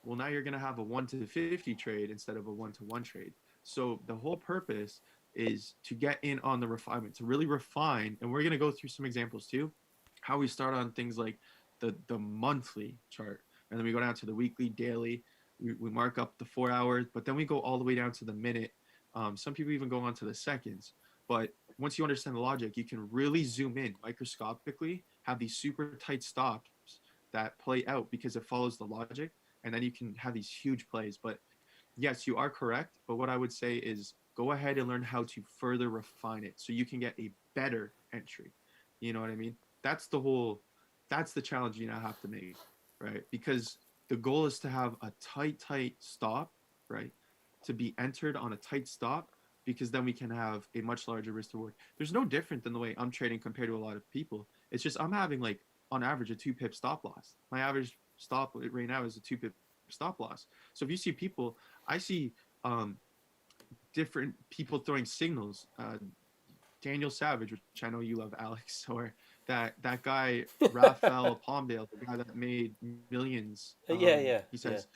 Well, now you're going to have a 1-to-50 trade instead of a 1-to-1 trade. So the whole purpose is to get in on the refinement, to really refine. And we're going to go through some examples too, how we start on things like the monthly chart, and then we go down to the weekly, daily. We mark up the 4 hours, but then we go all the way down to the minute. Some people even go on to the seconds. But once you understand the logic, you can really zoom in microscopically, have these super tight stops that play out because it follows the logic, and then you can have these huge plays. But yes, you are correct. But what I would say is go ahead and learn how to further refine it so you can get a better entry. You know what I mean? That's the whole, that's the challenge you now have to make, right? Because the goal is to have a tight stop, right? To be entered on a tight stop, because then we can have a much larger risk to reward. There's no different than the way I'm trading compared to a lot of people. It's just I'm having like on average a 2 pip stop loss. My average stop right now is a 2 pip stop loss. So if you see people, I see different people throwing signals. Daniel Savage, which I know you love, Alex, or that guy Raphael Palmdale, the guy that made millions. Yeah, yeah, He yeah. says,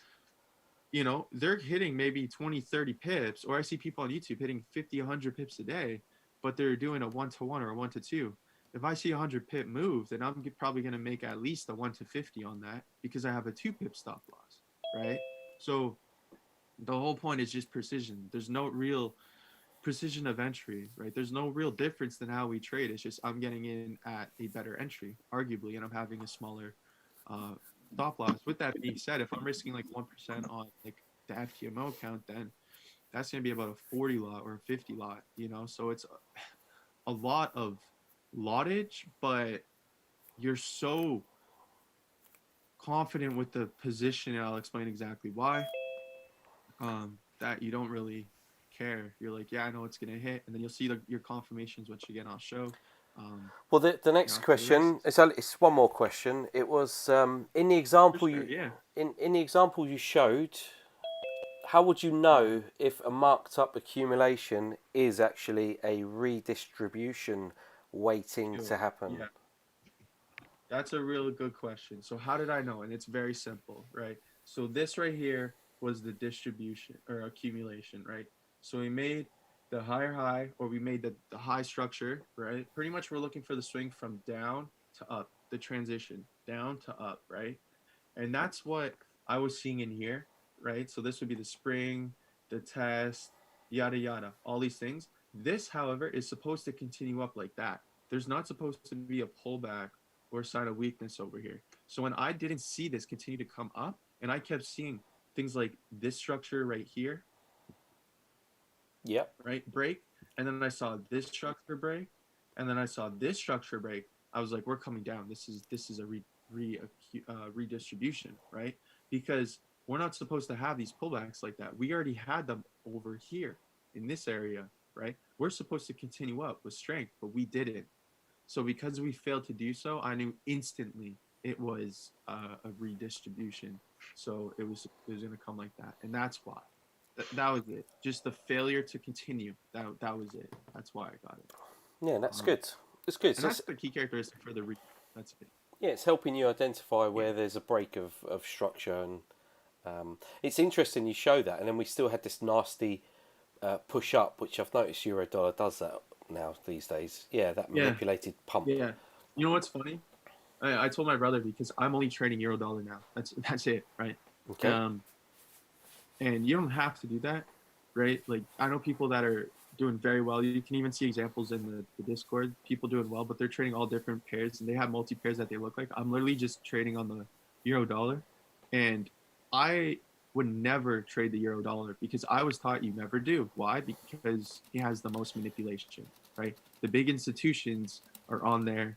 they're hitting maybe 20, 30 pips, or I see people on YouTube hitting 50, 100 pips a day, but they're doing a 1-to-1 or a 1-to-2. If I see a 100 pip move, then I'm probably going to make at least a 1-to-50 on that because I have a 2 pip stop loss, right? So the whole point is just precision. There's no real precision of entry, right? There's no real difference than how we trade. It's just I'm getting in at a better entry, arguably, and I'm having a smaller uh, stop loss. With that being said, if I'm risking like 1% on like the FTMO account, then that's going to be about a 40 lot or a 50 lot. So it's a lot of lottage, but you're so confident with the position, and I'll explain exactly why, that you don't really care. You're like, yeah, I know it's gonna hit, and then you'll see your confirmations once you get on show. Um, Well, the next for the rest, question it's one more question. It was in the for example sure, you yeah, in the example you showed. How would you yeah, know if a marked up accumulation is actually a redistribution waiting to happen? yeah. That's a really good question. So how did I know? And it's very simple, right? So this right here was the distribution or accumulation, right? So we made the higher high, or we made the high structure, right? Pretty much we're looking for the swing from down to up, the transition down to up, right? And that's what I was seeing in here, right? So this would be the spring, the test, yada yada, all these things. This, however, is supposed to continue up like that. There's not supposed to be a pullback or a sign of weakness over here. So when I didn't see this continue to come up, and I kept seeing things like this structure right here, Yep. right, break, and then I saw this structure break, and then I saw this structure break. I was like, we're coming down. This is a redistribution, right? Because we're not supposed to have these pullbacks like that. We already had them over here in this area, right? We're supposed to continue up with strength, but we didn't. So because we failed to do so, I knew instantly it was a redistribution. So it was going to come like that, and that's why. That was it. Just the failure to continue. That was it. That's why I got it. Yeah, that's good. It's good. And So that's the key characteristic for the that's it. yeah, it's helping you identify Yeah. where there's a break of structure, and it's interesting you show that. And then we still had this nasty push up, which I've noticed Eurodollar does that now these days. Yeah, that Yeah. manipulated pump. Yeah. You know what's funny? I told my brother because I'm only trading Eurodollar now. That's it, right? Okay. Um, and you don't have to do that, right? Like I know people that are doing very well. You can even see examples in the Discord, people doing well, but they're trading all different pairs and they have multi pairs that they look like. I'm literally just trading on the euro dollar, and I would never trade the euro dollar because I was taught you never do. Why? Because it has the most manipulation, right? The big institutions are on there.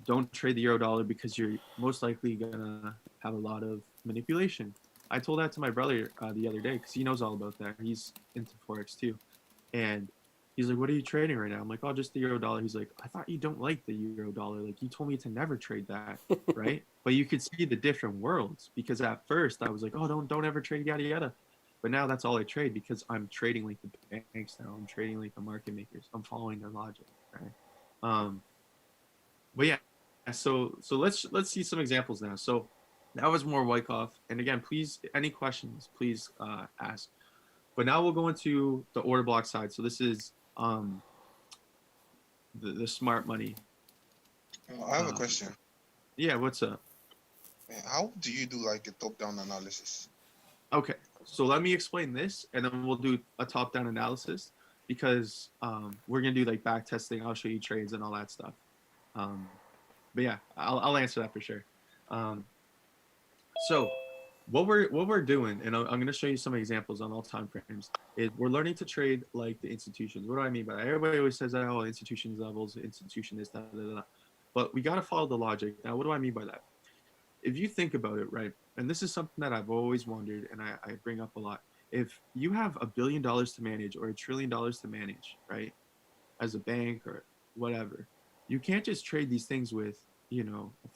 Don't trade the euro dollar because you're most likely gonna have a lot of manipulation. I told that to my brother the other day because he knows all about that. He's into forex too, and he's like, "What are you trading right now?" I'm like, "Oh, just the euro dollar." He's like, "I thought you don't like the euro dollar. Like you told me to never trade that, right?" But you could see the different worlds because at first I was like, "Oh, don't ever trade yada yada," but now that's all I trade because I'm trading like the banks now. I'm trading like the market makers. I'm following their logic, right? Um, but yeah, so let's see some examples now. So that was more Wyckoff. And again, please, any questions, please ask. But now we'll go into the order block side. So this is the smart money. I have a Uh, question. yeah, what's up? How do you do like a top-down analysis? Okay, so let me explain this, and then we'll do a top-down analysis because we're gonna do like back testing. I'll show you trades and all that stuff. Um, but yeah, I'll answer that for sure. Um, So what we're doing, and I'm going to show you some examples on all time frames, is we're learning to trade like the institutions. What do I mean by that? Everybody always says that, oh, institutions levels, institution is da, da, da, da. But we got to follow the logic. Now, what do I mean by that? If you think about it, right, and this is something that I've always wondered and I bring up a lot. If you have $1 billion to manage or $1 trillion to manage, right, as a bank or whatever, you can't just trade these things with, a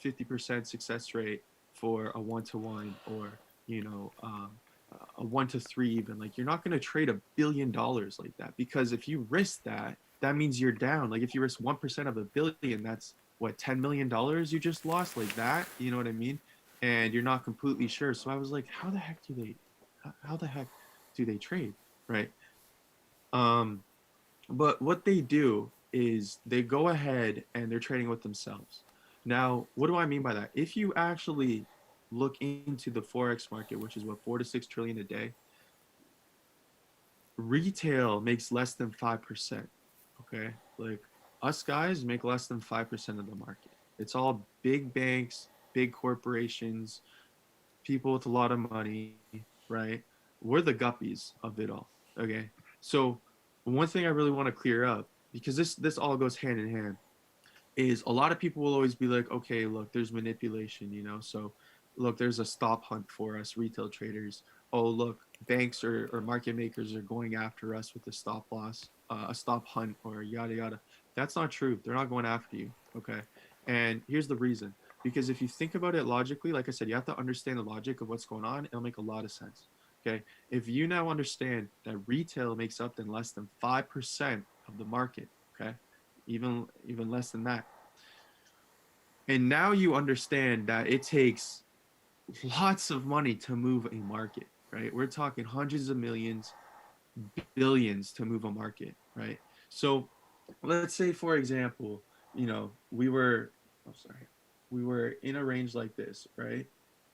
50% success rate for a 1-to-1 or, a 1-to-3 even. Like, you're not going to trade $1 billion like that because if you risk that, that means you're down. Like, if you risk 1% of $1 billion, that's what, $10 million you just lost like that. You know what I mean? And you're not completely sure. So I was like, how the heck do they trade? Right. Um, but what they do is they go ahead and they're trading with themselves. Now, what do I mean by that? If you actually look into the forex market, which is what 4 to 6 trillion a day, retail makes less than 5%. Okay, like us guys make less than 5% of the market. It's all big banks, big corporations, people with a lot of money, right? We're the guppies of it all. Okay. So one thing I really want to clear up, because this all goes hand in hand, is a lot of people will always be like, okay, look, there's manipulation, so look, there's a stop hunt for us retail traders. Oh, look, banks or market makers are going after us with a stop loss, a stop hunt, or yada yada. That's not true. They're not going after you. Okay. And here's the reason. Because if you think about it logically, like I said, you have to understand the logic of what's going on. It'll make a lot of sense. Okay. If you now understand that retail makes up than less than 5% of the market, okay, even less than that, and now you understand that it takes lots of money to move a market, right? We're talking hundreds of millions, billions to move a market, right? So let's say, for example, we were in a range like this, right?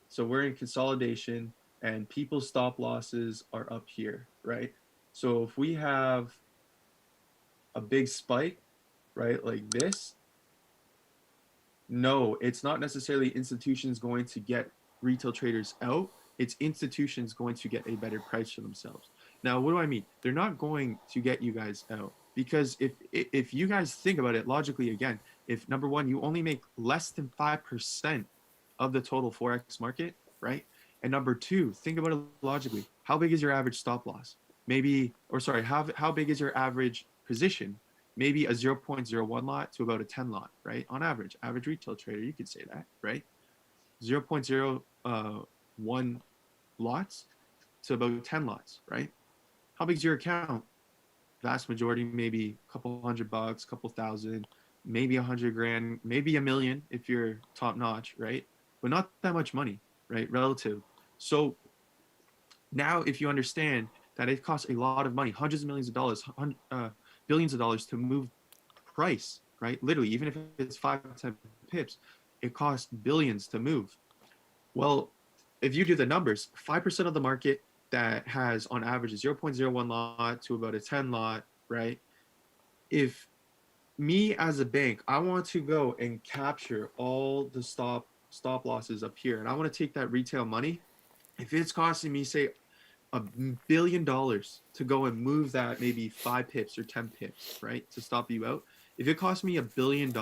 So we're in consolidation and people's stop losses are up here, right? So if we have a big spike, right, like this, no, it's not necessarily institutions going to get retail traders out. It's institutions going to get a better price for themselves. Now, what do I mean? They're not going to get you guys out because if you guys think about it logically again, if number one, you only make less than 5% of the total forex market, right? And number two, think about it logically. How big is your average stop loss? Maybe, or sorry, how big is your average position? Maybe a 0.01 lot to about a 10 lot, right? On average retail trader, you could say that, right? 0.01 lots to about 10 lots, right? How big's your account? Vast majority, maybe a couple $100, couple thousand, maybe 100 grand, maybe a million if you're top notch, right? But not that much money, right? Relative. So now, if you understand that it costs a lot of money, hundreds of millions of dollars, billions of dollars to move price, right? Literally, even if it's 5 to 10 pips, it costs billions to move. Well, if you do the numbers, 5% of the market that has on average a 0.01 lot to about a 10 lot, right? If me as a bank, I want to go and capture all the stop losses up here, and I want to take that retail money. If it's costing me, say, $1 billion to go and move that maybe 5 pips or 10 pips, right, to stop you out. If it costs me $1 billion,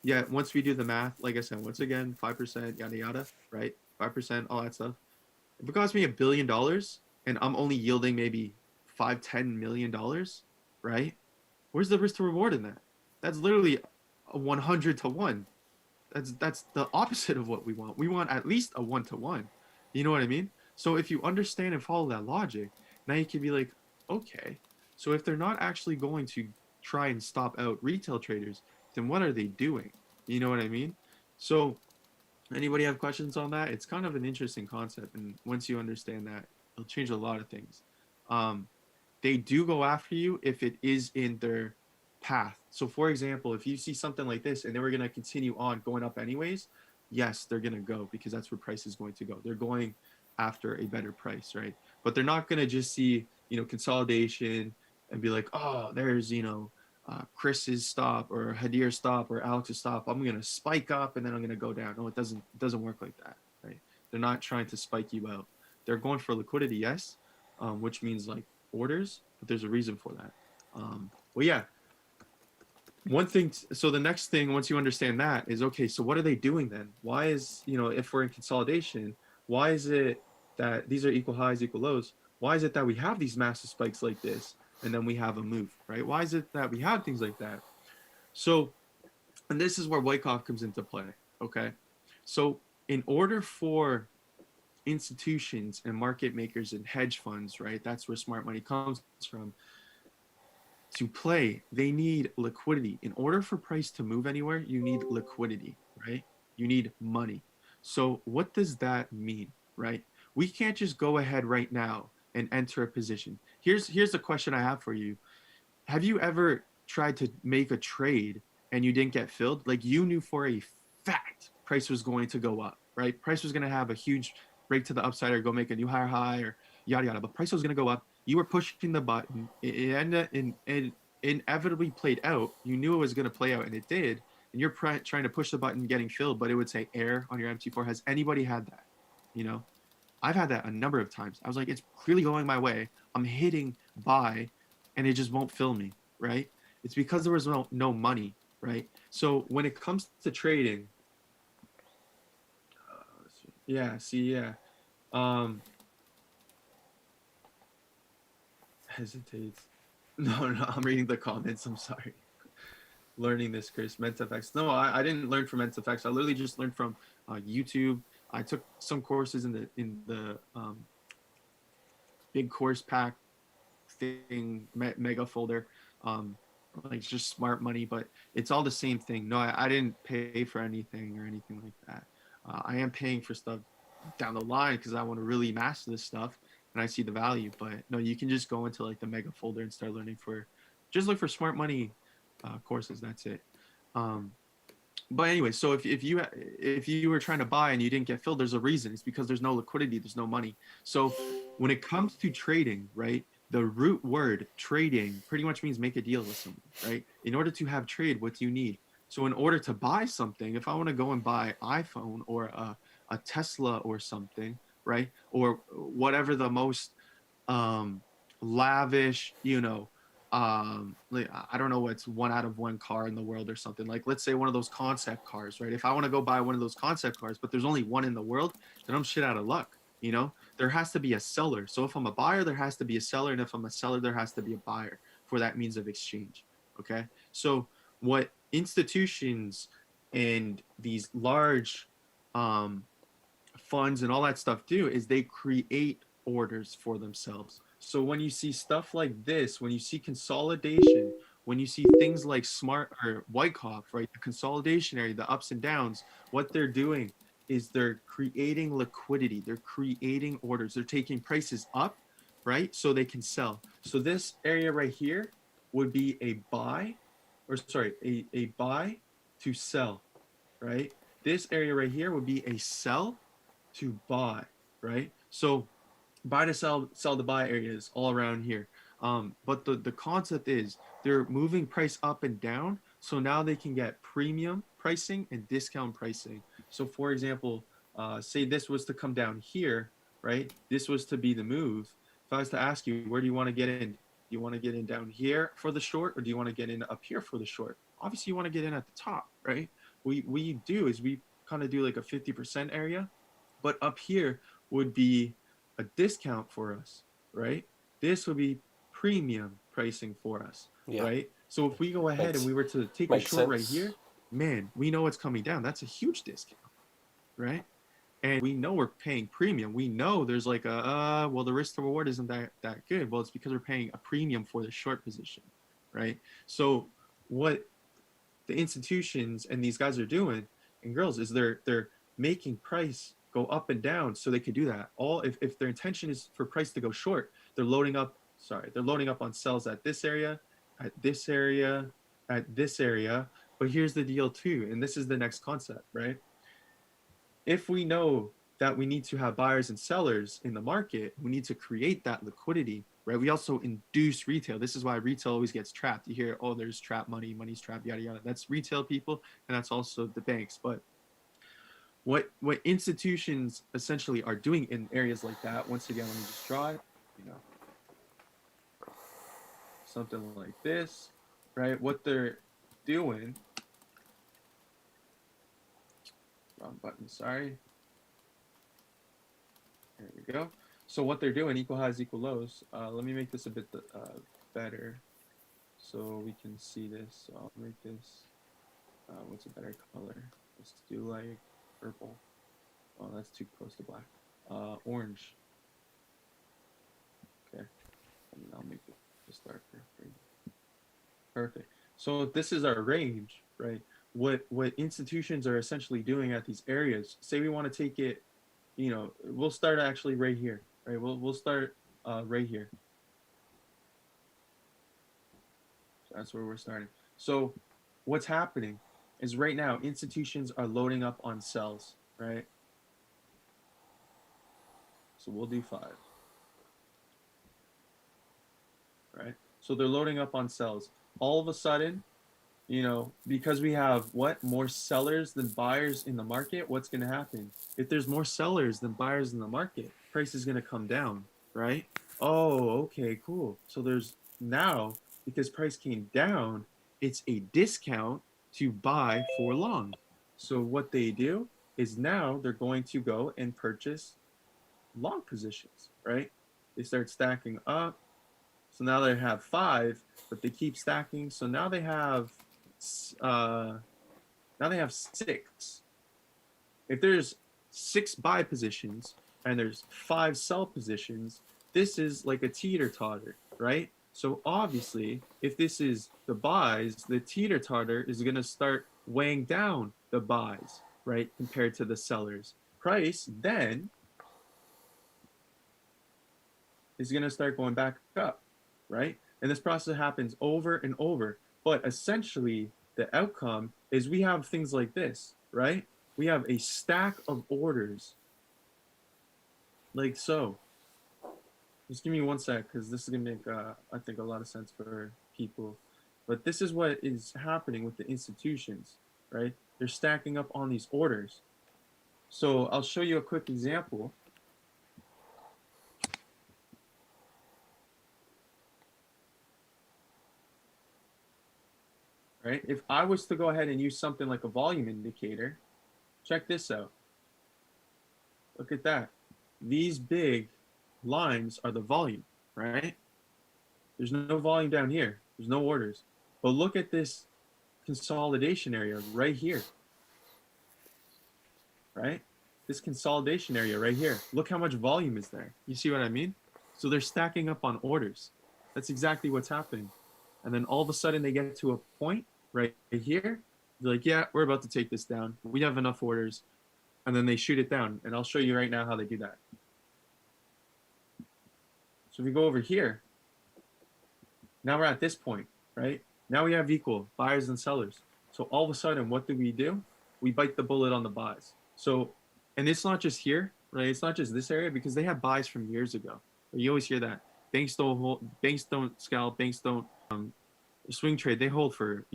yeah, once we do the math, like I said, once again, 5%, yada yada, right, 5%, all that stuff. If it costs me $1 billion and I'm only yielding maybe 5, $10 million, right? Where's the risk to reward in that? That's literally a 100 to 1. That's the opposite of what we want. We want at least a 1 to 1. You know what I mean? So if you understand and follow that logic, now you can be like, okay, so if they're not actually going to try and stop out retail traders, then what are they doing? You know what I mean? So anybody have questions on that? It's kind of an interesting concept, and once you understand that, it'll change a lot of things. Um, they do go after you if it is in their path. So, for example, if you see something like this and they were going to continue on going up anyways, yes, they're going to go because that's where price is going to go. They're going after a better price, right? But they're not going to just see, consolidation and be like, oh, there's, Chris's stop or Hadir's stop or Alex's stop. I'm going to spike up and then I'm going to go down. No, it doesn't work like that, right? They're not trying to spike you out. They're going for liquidity, yes, which means like orders, but there's a reason for that. Well, yeah, one thing. So the next thing, once you understand that, is okay. So what are they doing then? Why is if we're in consolidation, why is it that these are equal highs, equal lows? Why is it that we have these massive spikes like this, and then we have a move, right? Why is it that we have things like that? So, and this is where Wyckoff comes into play. Okay, so in order for institutions and market makers and hedge funds, right? That's where smart money comes from. To play, they need liquidity. In order for price to move anywhere, you need liquidity, right? You need money. So, what does that mean, right? We can't just go ahead right now and enter a position. Here's the question I have for you. Have you ever tried to make a trade and you didn't get filled? Like you knew for a fact price was going to go up, right? Price was going to have a huge break to the upside or go make a new higher high or yada yada. But price was going to go up. You were pushing the button. It inevitably played out. You knew it was going to play out, and it did. And you're trying to push the button, getting filled, but it would say error on your MT4. Has anybody had that? You know, I've had that a number of times. I was like, it's clearly going my way. I'm hitting buy, and it just won't fill me, right? It's because there was no money, right? So when it comes to trading, yeah, see, yeah, um, hesitates. No, I'm reading the comments. I'm sorry. Learning this, Chris. Mentafx. No, I didn't learn from Mentafx. I literally just learned from YouTube. I took some courses in the big course pack thing, mega folder, like just smart money, but it's all the same thing. No, I didn't pay for anything or anything like that. I am paying for stuff down the line because I want to really master this stuff and I see the value. But no, you can just go into like the mega folder and start learning just look for smart money courses. That's it. Um, but anyway, so if you were trying to buy and you didn't get filled, there's a reason. It's because there's no liquidity, there's no money. So when it comes to trading, right, the root word trading pretty much means make a deal with someone, right? In order to have trade, what do you need? So in order to buy something, if I want to go and buy iPhone or a Tesla or something, right, or whatever the most lavish, like, I don't know what's one out of one car in the world or something. Like, let's say one of those concept cars, right? If I want to go buy one of those concept cars, but there's only one in the world, then I'm shit out of luck, You know, there has to be a seller. So if I'm a buyer, there has to be a seller. And if I'm a seller, there has to be a buyer for that means of exchange. Okay. So what institutions and these large um, funds and all that stuff do is they create orders for themselves. So when you see stuff like this, when you see consolidation, when you see things like smart or Wyckoff, right, the consolidation area, the ups and downs, what they're doing is they're creating liquidity, they're creating orders, they're taking prices up, right, so they can sell. So this area right here would be a buy, or sorry, a buy to sell, right? This area right here would be a sell to buy, right? So buy to sell to buy areas all around here. But the concept is they're moving price up and down, so now they can get premium pricing and discount pricing. So for example, say this was to come down here, right? This was to be the move. If I was to ask you, where do you want to get in? Do you want to get in down here for the short, or do you want to get in up here for the short? Obviously, you want to get in at the top, right? We do is we kind of do like a 50% area, but up here would be a discount for us, right? This would be premium pricing for us, Yeah. right? So if we go ahead and Makes we were to take a makes short right sense. here, man, we know it's coming down. That's a huge discount, right? And we know we're paying premium. We know there's like a well, the risk to reward isn't that good. Well, it's because we're paying a premium for the short position, right? So what the institutions and these guys are doing and girls is they're making price go up and down so they could do that. All if their intention is for price to go short, they're loading up on sells at this area, at this area, at this area. But here's the deal too, and this is the next concept, right? If we know that we need to have buyers and sellers in the market, we need to create that liquidity, right? We also induce retail. This is why retail always gets trapped. You hear, oh, there's trap money, money's trapped, yada yada. That's retail people, and that's also the banks. But what institutions essentially are doing in areas like that, once again, let me just draw it, you know, something like this, right? What they're doing, wrong button, sorry. There we go. So what they're doing, equal highs, equal lows. Let me make this a bit better so we can see this. So I'll make this, what's a better color? Let's do like purple. Oh, that's too close to black. Orange. Okay. And I'll make it just darker. Perfect. So this is our range, right? What institutions are essentially doing at these areas. Say we want to take it, you know, we'll start actually right here, right? We'll start right here. So that's where we're starting. So what's happening is right now institutions are loading up on cells, right? So we'll do 5, right? So they're loading up on cells. All of a sudden, you know, because we have what, more sellers than buyers in the market, what's going to happen? If there's more sellers than buyers in the market, price is going to come down, right? Oh, okay, cool. So there's now, because price came down, it's a discount to buy for long. So what they do is now they're going to go and purchase long positions, right? They start stacking up. So now they have 5, but they keep stacking. So uh, now they have 6. If there's 6 buy positions and there's 5 sell positions, this is like a teeter totter, right? So obviously, if this is the buys, the teeter totter is going to start weighing down the buys, right, compared to the sellers. Price then is going to start going back up, right? And this process happens over and over. But essentially, the outcome is we have things like this, right? We have a stack of orders like so. Just give me one sec because this is going to make, I think, a lot of sense for people. But this is what is happening with the institutions, right? They're stacking up on these orders. So I'll show you a quick example. Right? If I was to go ahead and use something like a volume indicator, check this out. Look at that. these big lines are the volume, right? There's no volume down here. There's no orders. But look at this consolidation area right here, right? This consolidation area right here. Look how much volume is there. You see what I mean? So they're stacking up on orders. That's exactly what's happening. And then all of a sudden they get to a point right here. They're like, yeah, we're about to take this down. We have enough orders. And then they shoot it down. And I'll show you right now how they do that. So if we go over here, now we're at this point, right? Now we have equal buyers and sellers. So all of a sudden, what do? We bite the bullet on the buys. So, and it's not just here, right? It's not just this area because they have buys from years ago. You always hear that banks don't hold, banks don't scalp, banks don't swing trade. They hold for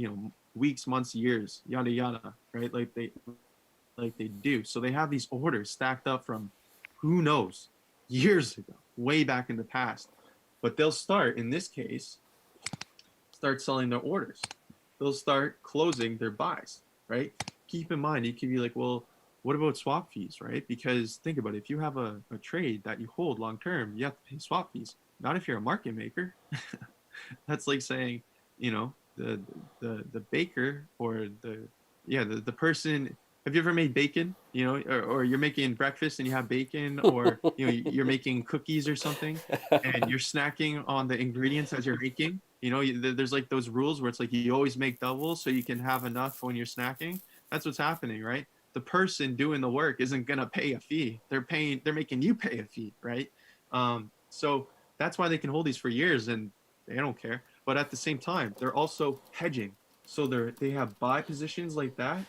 weeks, months, years, yada yada, right? Like they do. So they have these orders stacked up from who knows years ago, way back in the past. But they'll start in this case, start selling their orders. They'll start closing their buys, right? Keep in mind, you can be like, well, what about swap fees, right? Because think about it, if you have a trade that you hold long term, you have to pay swap fees. Not if you're a market maker. That's like saying, the baker or the person. Have you ever made bacon? Or you're making breakfast and you have bacon, or you're making cookies or something, and you're snacking on the ingredients as you're making. There's like those rules where it's like you always make doubles so you can have enough when you're snacking. That's what's happening, right? The person doing the work isn't gonna pay a fee. They're making you pay a fee, right? So that's why they can hold these for years and they don't care. But at the same time, they're also hedging. So they have buy positions like that,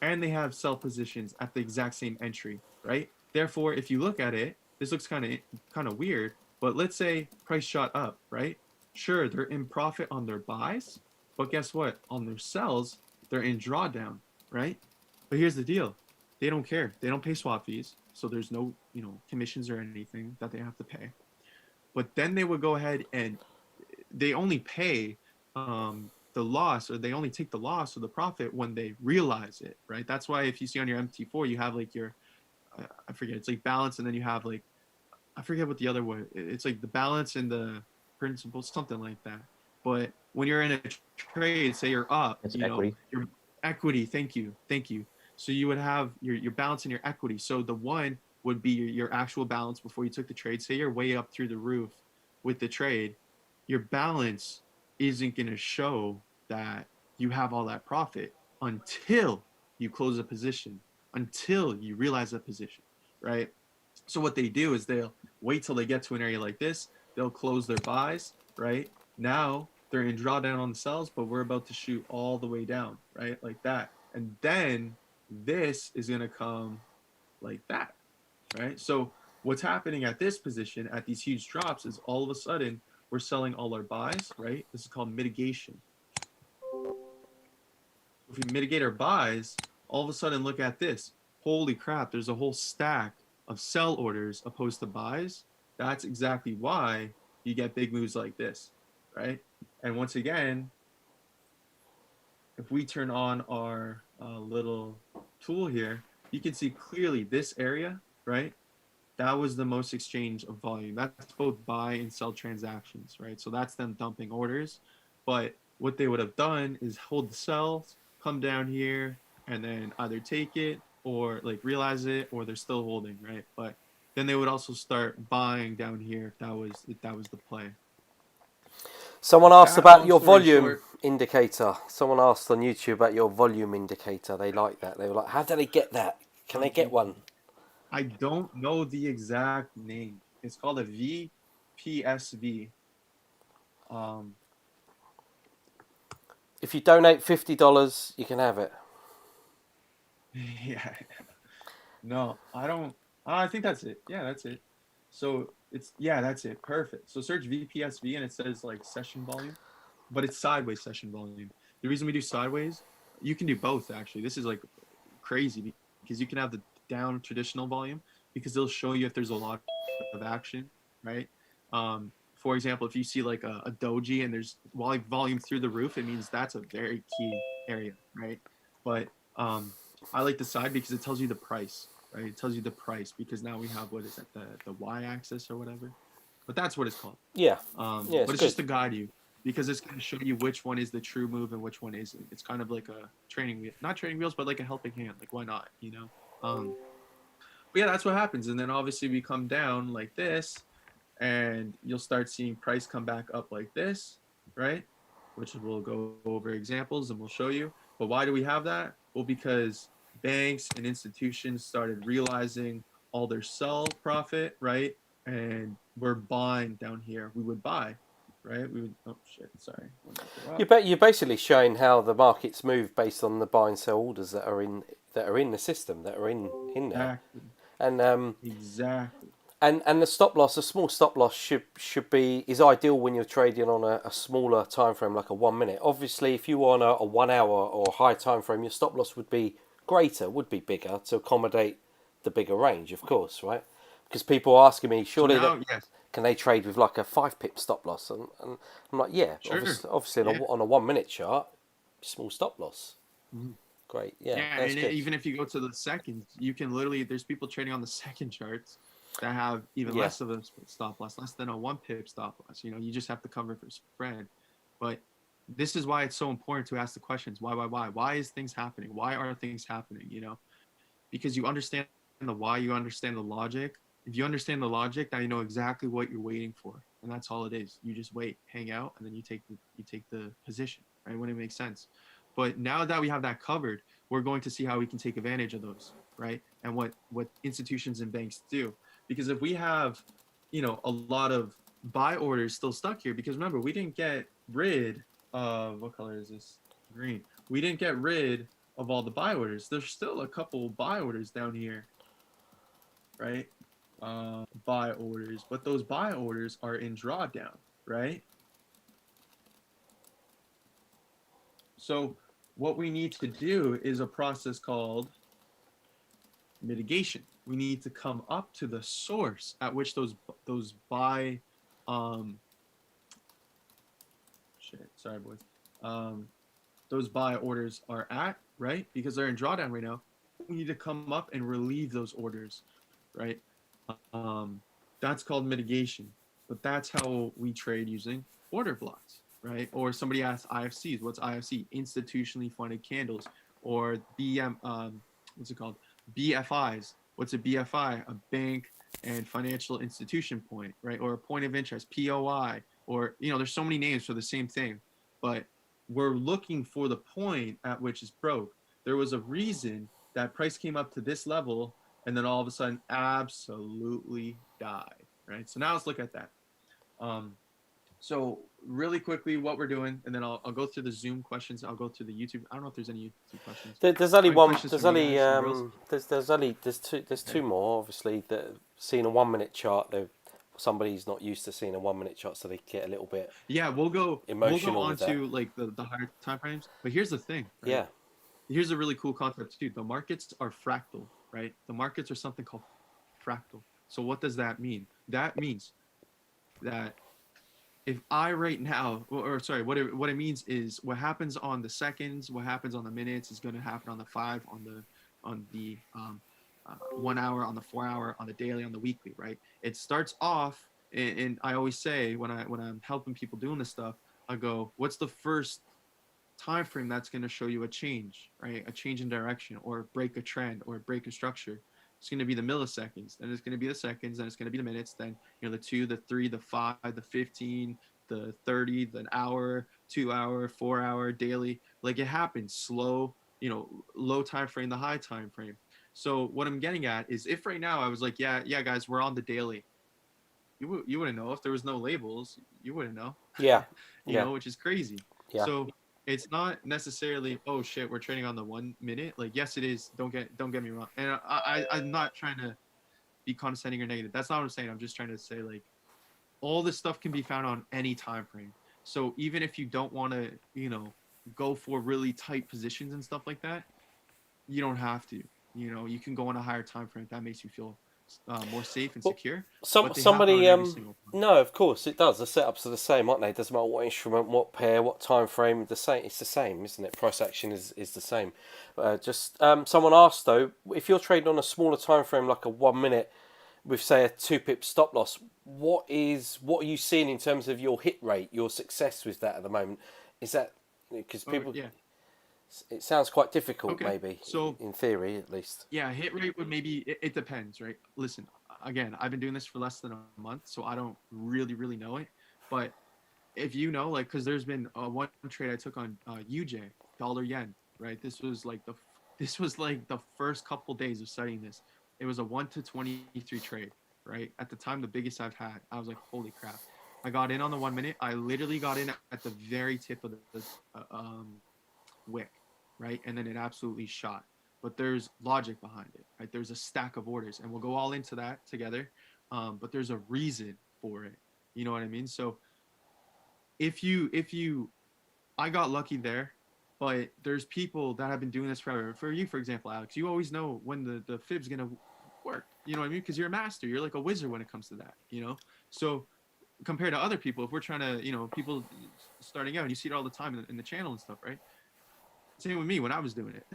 and they have sell positions at the exact same entry, right? Therefore, if you look at it, this looks kind of weird. But let's say price shot up, right? Sure, they're in profit on their buys, but guess what? On their sells, they're in drawdown, right? But here's the deal: they don't care. They don't pay swap fees, so there's no commissions or anything that they have to pay. But then they would go ahead and they only pay the loss, or they only take the loss or the profit when they realize it, right? That's why if you see on your MT4, you have like your I forget, it's like balance, and then you have like I forget what the other one. It's like the balance and the principal, something like that. But when you're in a trade, say you're up, It's equity. Your equity. Thank you. So you would have your balance and your equity. So the one would be your actual balance before you took the trade. Say you're way up through the roof with the trade, your balance isn't going to show that you have all that profit until you close a position, until you realize a position, right? So what they do is they'll wait till they get to an area like this. They'll close their buys, right? Now they're in drawdown on the sells, but we're about to shoot all the way down, right? Like that. And then this is going to come like that, right? So what's happening at this position at these huge drops is all of a sudden we're selling all our buys, right? This is called mitigation. If we mitigate our buys, all of a sudden look at this. Holy crap, there's a whole stack of sell orders opposed to buys. That's exactly why you get big moves like this, right? And once again, if we turn on our little tool here, you can see clearly this area, right? That was the most exchange of volume. That's both buy and sell transactions, right? So that's them dumping orders. But what they would have done is hold the sells, come down here, and then either take it or like realize it, or they're still holding, right? But then they would also start buying down here if that was the play. Someone asked about Long your story volume short, indicator. Someone asked on YouTube about your volume indicator. They like that. They were like, how do they get that? Can they get one? I don't know the exact name. It's called a VPSV. If you donate $50, you can have it. Yeah. No, I don't. I think that's it. Yeah, that's it. So that's it. Perfect. So search VPSV and it says like session volume, but it's sideways session volume. The reason we do sideways, you can do both actually. This is like crazy because you can have the down traditional volume because they'll show you if there's a lot of action, right? For example, if you see like a doji and there's volume through the roof, it means that's a very key area, right? But I like the side because it tells you the price. right? It tells you the price because now we have, what is that, the y-axis or whatever, but that's what it's called. Yeah, yeah, But it's it's just good. to guide you because it's going to show you which one is the true move and which one isn't. It's kind of like a training wheel, not training wheels, but like a helping hand. Like, why not, you know? But yeah, that's what happens. And then obviously we come down like this, and you'll start seeing price come back up like this, right? Which we'll go over examples and we'll show you. But why do we have that? Well, because banks and institutions started realizing all their sell profit, right? And we're buying down here. We would buy, right? We would. Oh shit! Sorry. You're basically showing how the markets move based on the buy and sell orders that are in the system, that are in there, Exactly. and Exactly. and the stop loss, a small stop loss is ideal when you're trading on a smaller time frame, like a 1 minute. Obviously, if you were on a 1 hour or high time frame, your stop loss would be greater, would be bigger to accommodate the bigger range, of course, right? Because people are asking me, So surely that now, yes, can they trade with like a 5 pip stop loss? And I'm like, yeah, sure. obviously Yeah. on a 1 minute chart, small stop loss, Mhm. great, yeah, Yeah, that's and good. even if you go to the seconds, you can literally, there's people trading on the second charts that have even Yeah, less of a stop loss, less than a 1 pip stop loss. You know, you just have to cover for spread. But this is why it's so important to ask the questions. Why? Why is things happening? Why are things happening? You know, because you understand the why, you understand the logic. If you understand the logic, now you know exactly what you're waiting for, and that's all it is. You just wait, hang out, and then you take the position, right, when it makes sense. But now that we have that covered, we're going to see how we can take advantage of those, right? And what institutions and banks do, because if we have, a lot of buy orders still stuck here, because remember, we didn't get rid of, what color is this? Green. We didn't get rid of all the buy orders. There's still a couple buy orders down here, right? Buy orders, but those buy orders are in drawdown, right? So what we need to do is a process called mitigation. We need to come up to the source at which those buy, um, shit, sorry boys, um, those buy orders are at, right? Because they're in drawdown right now. We need to come up and relieve those orders, right? Um, that's called mitigation. But that's how we trade using order blocks, right? Or somebody asks IFCs. What's IFC? Institutionally funded candles, or BM. What's it called? BFIs. What's a BFI? A bank and financial institution point, right? Or a point of interest, POI, or there's so many names for the same thing, but we're looking for the point at which it's broke. There was a reason that price came up to this level and then all of a sudden absolutely died, right? So now let's look at that. Um, so really quickly, what we're doing, and then I'll go through the Zoom questions. I'll go through the YouTube. I don't know if there's any YouTube questions. There's only Any one. questions There's from you only guys, girls? there's Okay. two more. Obviously, that seeing a 1 minute chart. Somebody's not used to seeing a 1 minute chart, so they get a little bit Yeah, we'll go emotional on with that. to like the higher time frames. But here's the thing, right? Yeah, Here's a really cool concept too. The markets are fractal, right? The markets are something called fractal. So what does that mean? That means that if I right now, or sorry, what it means is what happens on the seconds, what happens on the minutes is going to happen on the 5, on the 1 hour, on the 4 hour, on the daily, on the weekly, right? It starts off, and I always say when I'm helping people doing this stuff, I go, what's the first time frame that's going to show you a change, right? A change in direction, or break a trend, or break a structure. It's going to be the milliseconds, then it's going to be the seconds, then it's going to be the minutes, then the 2, the 3, the 5, the 15, the 30, the hour, 2 hour, 4 hour, daily. Like, it happens slow, low time frame, the high time frame. So what I'm getting at is, if right now I was like, yeah, guys, we're on the daily, you wouldn't know if there was no labels. You wouldn't know, yeah, yeah, which is crazy. yeah, So it's not necessarily, oh shit, we're trading on the 1 minute. Like, yes, it is. Don't get me wrong. And I'm not trying to be condescending or negative. That's not what I'm saying. I'm just trying to say, like, all this stuff can be found on any time frame. So even if you don't want to, go for really tight positions and stuff like that, you don't have to. You can go on a higher time frame if that makes you feel more safe and well, secure. some But they happen on somebody every single No, of course it does. The setups are the same, aren't they? It doesn't matter what instrument, what pair, what time frame. The same. It's the same, isn't it? Price action is the same. Just someone asked though, if you're trading on a smaller time frame, like a 1 minute, with say a 2 pip stop loss, what are you seeing in terms of your hit rate, your success with that at the moment? Is that because Oh people? yeah. It sounds quite difficult, Okay. maybe So in theory at least. yeah, hit rate would maybe it depends, right? Listen, again, I've been doing this for less than a month, so I don't really know it. But if you know, like, because there's been one trade I took on UJ dollar yen, right? This was like the first couple days of studying this. It was a 1 to 23 trade, right? At the time, the biggest I've had. I was like, holy crap! I got in on the 1 minute. I literally got in at the very tip of the wick, right? And then it absolutely shot. But there's logic behind it, right? There's a stack of orders, and we'll go all into that together. But there's a reason for it. You know what I mean? So if you I got lucky there, but there's people that have been doing this forever. For you, for example, Alex, you always know when the fib's gonna work. You know what I mean? Because you're a master. You're like a wizard when it comes to that. You know. So compared to other people, if we're trying to, people starting out, and you see it all the time in the channel and stuff, right? Same with me when I was doing it.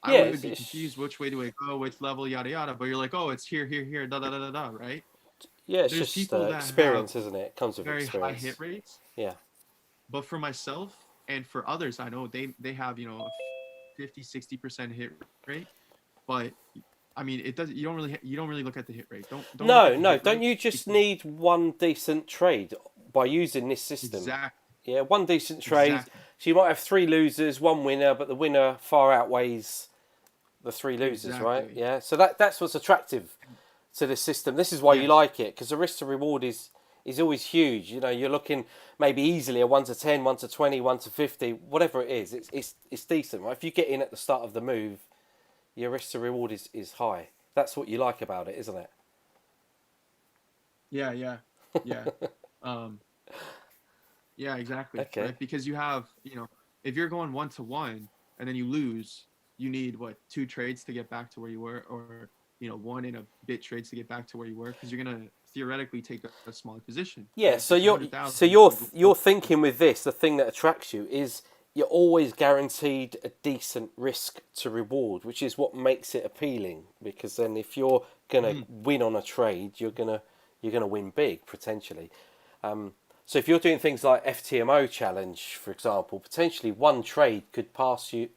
I Yeah, would be confused which way do I go, which level, yada yada. But you're like, oh, it's here, da da da da da, right? yeah. It's There's just people that have experience, isn't it? It comes with very high hit experience. rates, Yeah. but for myself and for others, I know they have a 50-60% hit rate, but I mean it doesn't. You don't really look at the hit rate. Don't look No, at the no. hit Don't rate you just because need one decent trade by using this system? exact Yeah, one decent trade. exactly So you might have three losers, one winner, but the winner far outweighs the three losers, right? exactly. Yeah. So that's what's attractive to this system. This is why you Yes. like it, because the risk to reward is always huge. You know, you're looking maybe easily a 1 to 10, 1 to 20, 1 to 50, whatever it is. It's decent, right? If you get in at the start of the move, your risk to reward is high. That's what you like about it, isn't it? Yeah. Yeah. Yeah. Um. Yeah. Exactly. Okay. Right. Because you have if you're going 1 to 1 and then you lose, you need what, two trades to get back to where you were, or one in a bit trades to get back to where you were, because you're gonna theoretically take a smaller position, Yeah, right? If so it's a you're hundred so thousand, you're you go you're thinking with this, the thing that attracts you is you're always guaranteed a decent risk to reward, which is what makes it appealing. Because then, if you're gonna Mhm. win on a trade, you're gonna win big potentially. So if you're doing things like FTMO challenge, for example, potentially one trade could help you.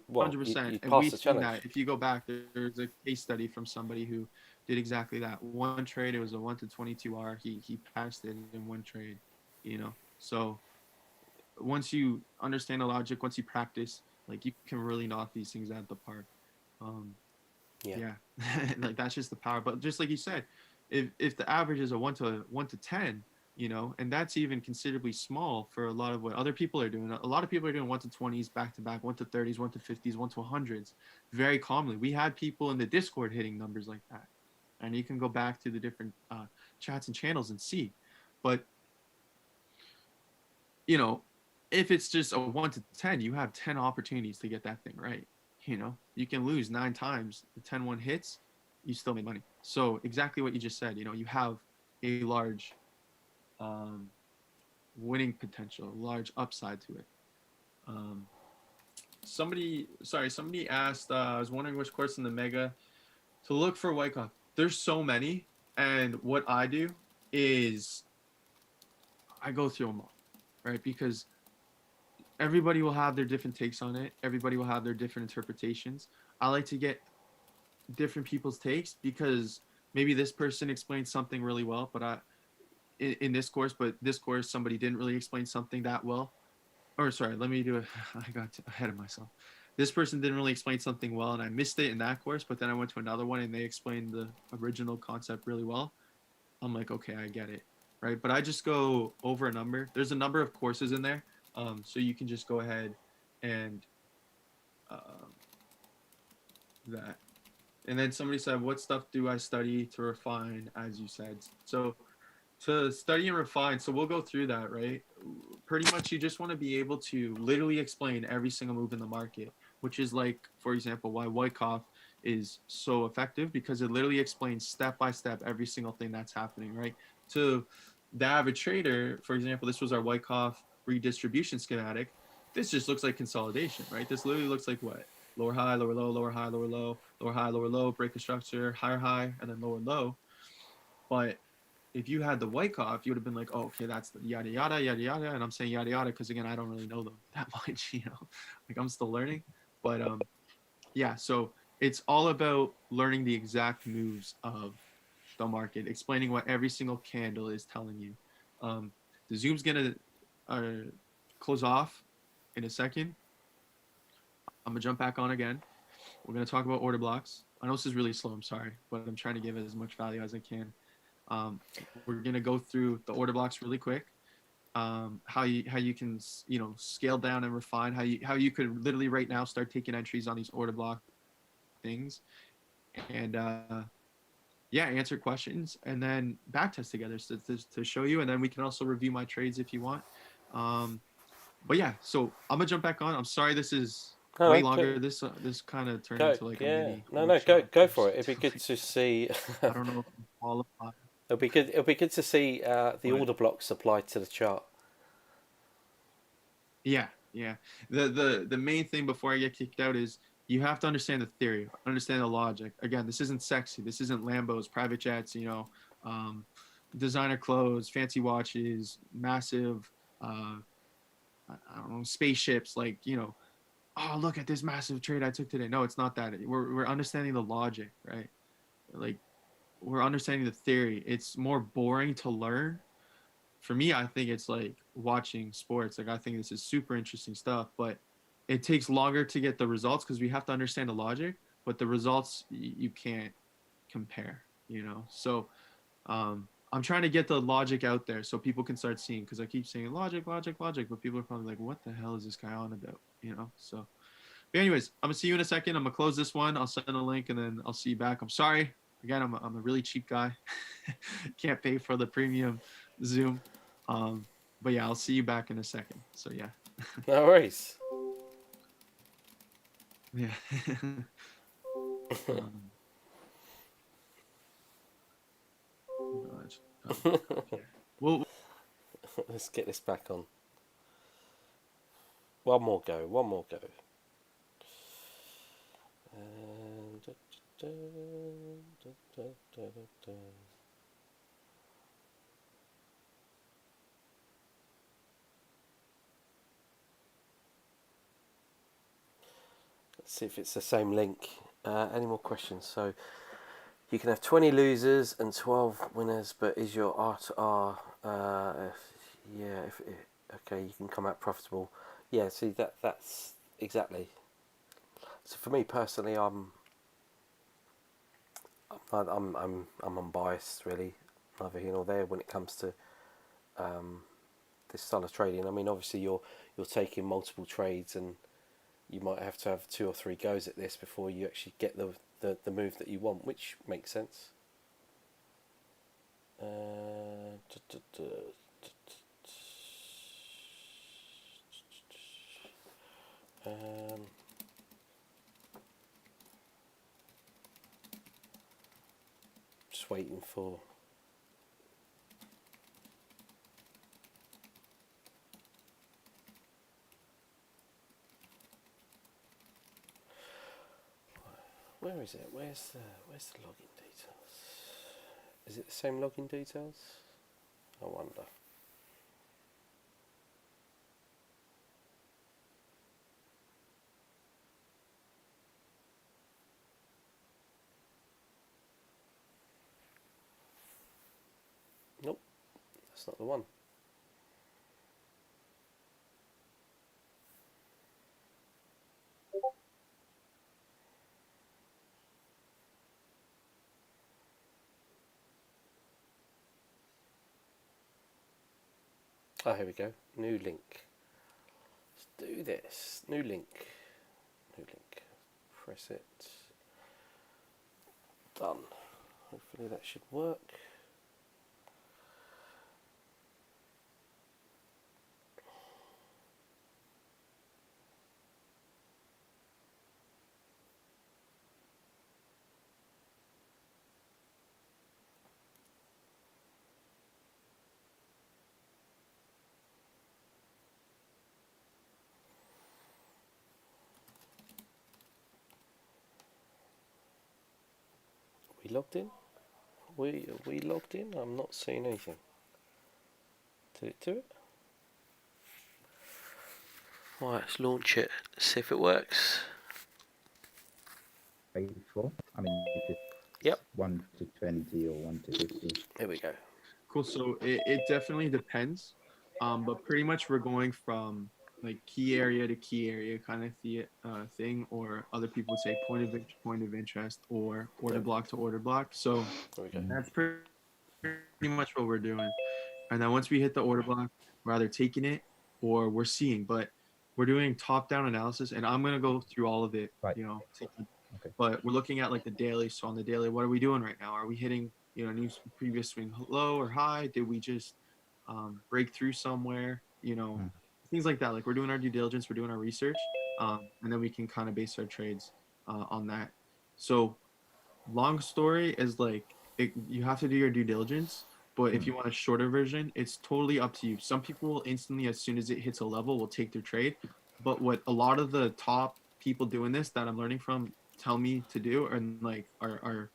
Well, 100%. you'd And pass we've the seen challenge. that. If you go back, there's a case study from somebody who did exactly that. One trade, it was a 1 to 22 R. He passed it in one trade. So once you understand the logic, once you practice, like, you can really knock these things out of the park. Um, Yeah. yeah, like, that's just the power. But just like you said, if the average is a 1 to 10, and that's even considerably small for a lot of what other people are doing. A lot of people are doing 1 to 20s back to back, 1 to 30s, 1 to 50s, 1 to 100s, very commonly. We had people in the Discord hitting numbers like that, and you can go back to the different chats and channels and see. But you know, if it's just a 1 to 10, you have 10 opportunities to get that thing right. You can lose 9 times. The 10-1 hits, you still made money. So exactly what you just said. You have a large um, winning potential, large upside to it. Um, somebody asked. I was wondering which course in the mega to look for Wyckoff. There's so many, and what I do is I go through them all, right? Because everybody will have their different takes on it. Everybody will have their different interpretations. I like to get different people's takes because maybe this person explained something really well, but in this course, somebody didn't really explain something that well. Or sorry, let me do it. I got ahead of myself. This person didn't really explain something well, and I missed it in that course. But then I went to another one, and they explained the original concept really well. I'm like, okay, I get it, right? But I just go over a number. There's a number of courses in there, so you can just go ahead and um, that. And then somebody said, "What stuff do I study to refine?" As you said, so to study and refine. So we'll go through that, right? Pretty much, you just want to be able to literally explain every single move in the market, which is like, for example, why Wyckoff is so effective because it literally explains step by step every single thing that's happening, right? To the average trader, for example, this was our Wyckoff redistribution schematic. This just looks like consolidation, right? This literally looks like what? Lower high, lower low, lower high, lower low, lower high, lower low, break a structure, higher high, and then lower low. But if you had the Wyckoff, you would have been like, oh, okay, that's the yada yada yada yada. And I'm saying yada yada because again, I don't really know them that much, like I'm still learning. But yeah, so it's all about learning the exact moves of the market, explaining what every single candle is telling you. The Zoom's gonna close off in a second. I'm gonna jump back on again. We're gonna talk about order blocks. I know this is really slow. I'm sorry, but I'm trying to give as much value as I can. We're gonna go through the order blocks really quick. How you can scale down and refine how you could literally right now start taking entries on these order block things, and yeah, answer questions and then backtest together to show you, and then we can also review my trades if you want. But yeah, so I'm gonna jump back on. I'm sorry this is No, way no, longer. This kind of turned go, into like a yeah. mini No, workshop go or for it. It'd be good something. to see. I don't know if I'm qualified, It'll be good. It'll be good to see the but order blocks applied to the chart. yeah, yeah. The main thing before I get kicked out is you have to understand the theory, understand the logic. Again, this isn't sexy. This isn't Lambos, private jets, um, designer clothes, fancy watches, massive, I don't know, spaceships. Like, oh, look at this massive trade I took today. No, it's not that. We're understanding the logic, right? Like, we're understanding the theory. It's more boring to learn. For me, I think it's like watching sports. Like, I think this is super interesting stuff, but it takes longer to get the results because we have to understand the logic, but the results you can't compare, So I'm trying to get the logic out there so people can start seeing, because I keep saying logic, logic, logic, but people are probably like, what the hell is this guy on about? So but anyways, I'm gonna see you in a second. I'm gonna close this one. I'll send a link and then I'll see you back. I'm sorry. Again, I'm a really cheap guy. Can't pay for the premium Zoom. But yeah, I'll see you back in a second. So yeah. No worries. Yeah. um, back up here. Well, Let's get this back on. One more go. One more go. And let's see if it's the same link. Any more questions? So you can have 20 losers and 12 winners, but is your R to R? Yeah. Okay, you can come out profitable. Yeah. See that's exactly. So for me personally, I'm unbiased really, neither here nor there when it comes to this style of trading. I mean, obviously you're taking multiple trades, and you might have to have 2 or 3 goes at this before you actually get the move that you want, which makes sense. Just waiting for. Where is it? Where's the login details? Is it the same login details? I wonder. Nope, that's not the one. Oh, here we go. New link. Let's do this. New link. New link. Press it. Done. Hopefully that should work. logged in? Are we logged in? I'm not seeing anything. Did it do it? Right, let's launch it. See if it works. Faithful. I mean, if it's Yep. 1 to 20 or 1 to 50. Here we go. Cool. So it definitely depends. But pretty much we're going from like key area to key area kind of thing, or other people would say point of interest, or order block to order block. So There we go. that's pretty much what we're doing. And then once we hit the order block, we're either taking it or we're seeing. But we're doing top-down analysis, and I'm gonna go through all of it. Right. Okay. But we're looking at like the daily. So on the daily, what are we doing right now? Are we hitting new previous swing low or high? Did we just break through somewhere? Things like that. Like we're doing our due diligence, we're doing our research, and then we can kind of base our trades on that. So long story is like you have to do your due diligence, but if you want a shorter version, it's totally up to you. Some people will instantly, as soon as it hits a level, will take their trade. But what a lot of the top people doing this that I'm learning from tell me to do, and like are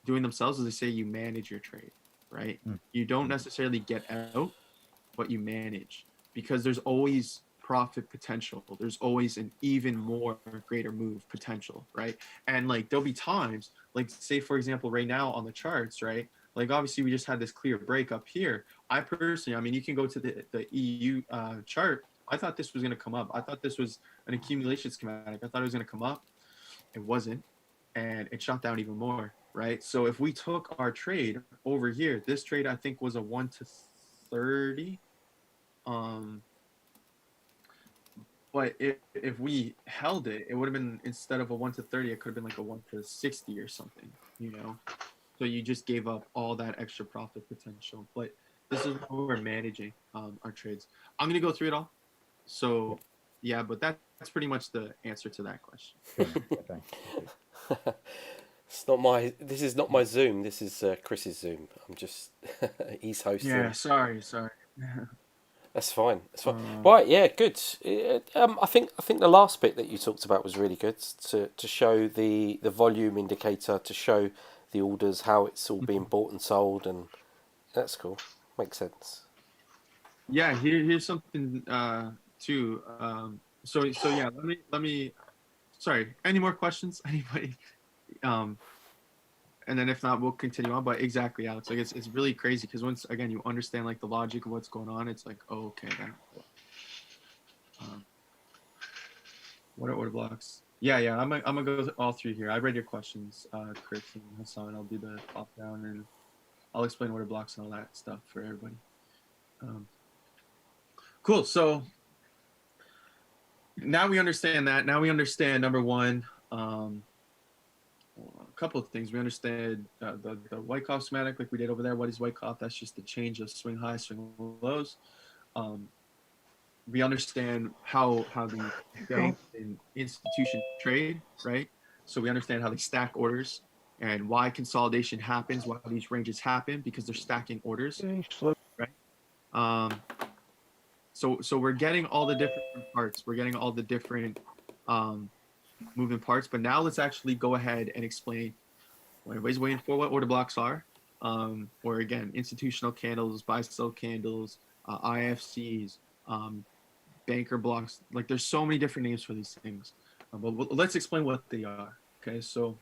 doing themselves, is they say you manage your trade, right? You don't necessarily get out, but you manage, because there's always profit potential. There's always an even more greater move potential, right? And like there'll be times, like say for example, right now on the charts, right? Like obviously we just had this clear break up here. I personally, I mean, you can go to the EU chart. I thought this was going to come up. I thought this was an accumulation schematic. I thought it was going to come up. It wasn't, and it shot down even more, right? So if we took our trade over here, this trade I think was a 1 to 30. But if we held it, it would have been, instead of a 1 to 30, it could have been like a 1 to 60 or something, So you just gave up all that extra profit potential. But this is what we're managing our trades. I'm going to go through it all. So, yeah, but that's pretty much the answer to that question. Thanks. This is not my Zoom. This is Chris's Zoom. I'm just he's hosting. Yeah, sorry. That's fine. That's fine. Right, yeah, good. I think the last bit that you talked about was really good to show the volume indicator, to show the orders, how it's all being bought and sold, and that's cool. Makes sense. Yeah, here's something too. So yeah, let me. Sorry, any more questions? Anybody? And then if not, we'll continue on. But exactly, Alex. Like it's really crazy, because once again you understand like the logic of what's going on, it's like, oh, okay, then. What are order blocks? Yeah. I'm gonna go all through here. I read your questions, Chris and Hassan. I'll do the top down, and I'll explain order blocks and all that stuff for everybody. Cool. So now we understand that. Now we understand, number one, a couple of things. We understand the Wyckoff schematic, like we did over there. What is Wyckoff? That's just the change of swing highs, swing lows. We understand how the bank and institution trade, right? So we understand how they stack orders and why consolidation happens, why these ranges happen, because they're stacking orders, right? So we're getting all the different parts. We're getting all the different moving parts. But now let's actually go ahead and explain what everybody's waiting for, what order blocks are. Or again, institutional candles, buy-sell candles, IFCs, banker blocks. Like there's so many different names for these things. But let's explain what they are. Okay, so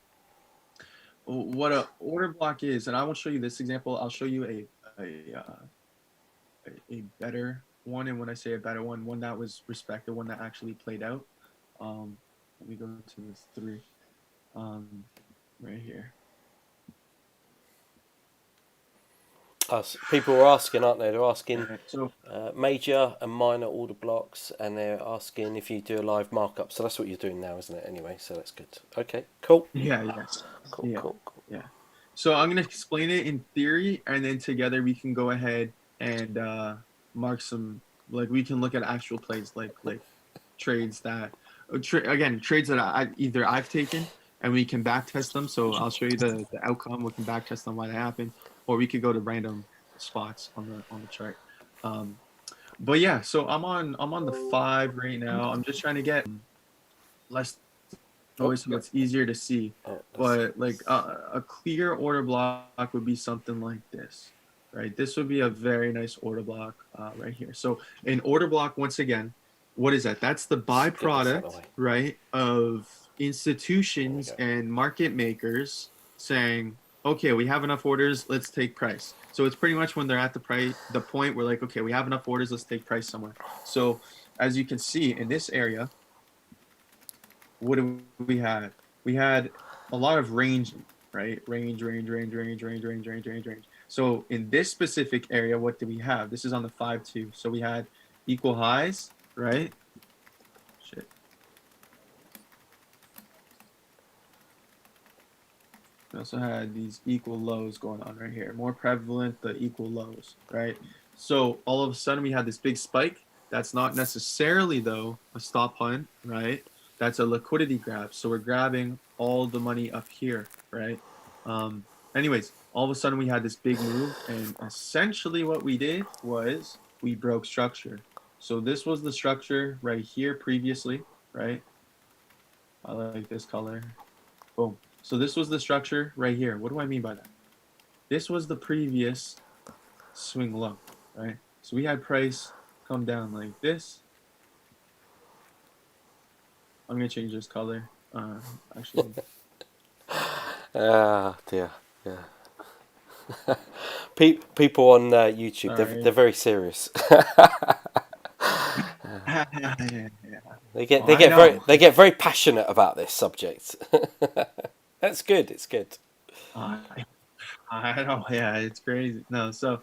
what a order block is, and I won't show you this example. I'll show you a better one. And when I say a better one that was respected, one that actually played out. Let me go to this 3 right here. People are asking, aren't they? They're asking So major and minor order blocks, and they're asking if you do a live markup. So that's what you're doing now, isn't it? Anyway, so that's good. Okay, cool. Cool. Yeah. So I'm gonna explain it in theory, and then together we can go ahead and mark some. Like we can look at actual plays, like trades that, trades that I've taken, and we can back test them. So I'll show you the outcome. We can back test them why they happen, or we could go to random spots on the chart. But yeah, so I'm on the 5 right now. I'm just trying to get less always so it's easier to see. Oh, But like a clear order block would be something like this, right? This would be a very nice order block right here. So an order block, once again, what is that? That's the get this out of the byproduct, way. right, of There institutions we go. and market makers saying, okay, we have enough orders, let's take price. So it's pretty much when they're at the point where like, okay, we have enough orders, let's take price somewhere. So as you can see in this area, what do we had? We had a lot of range, right? Range. So in this specific area, what do we have? This is on the 5-2. So we had equal highs, right? Shit. We also had these equal lows going on right here. More prevalent, the equal lows, right? So all of a sudden we had this big spike. That's not necessarily, though, a stop hunt, right? That's a liquidity grab. So we're grabbing all the money up here, right? Anyways, all of a sudden we had this big move. And essentially what we did was we broke structure. So this was the structure right here previously, right? I like this color. Boom. So this was the structure right here. What do I mean by that? This was the previous swing low, right? So we had price come down like this. I'm gonna change this color. Actually, Ah, dear. Yeah. People on YouTube, all they're right. very serious. Yeah. They Oh, I know. get very passionate about this subject. That's good. It's good. Uh, I know. Yeah, it's crazy. No, so,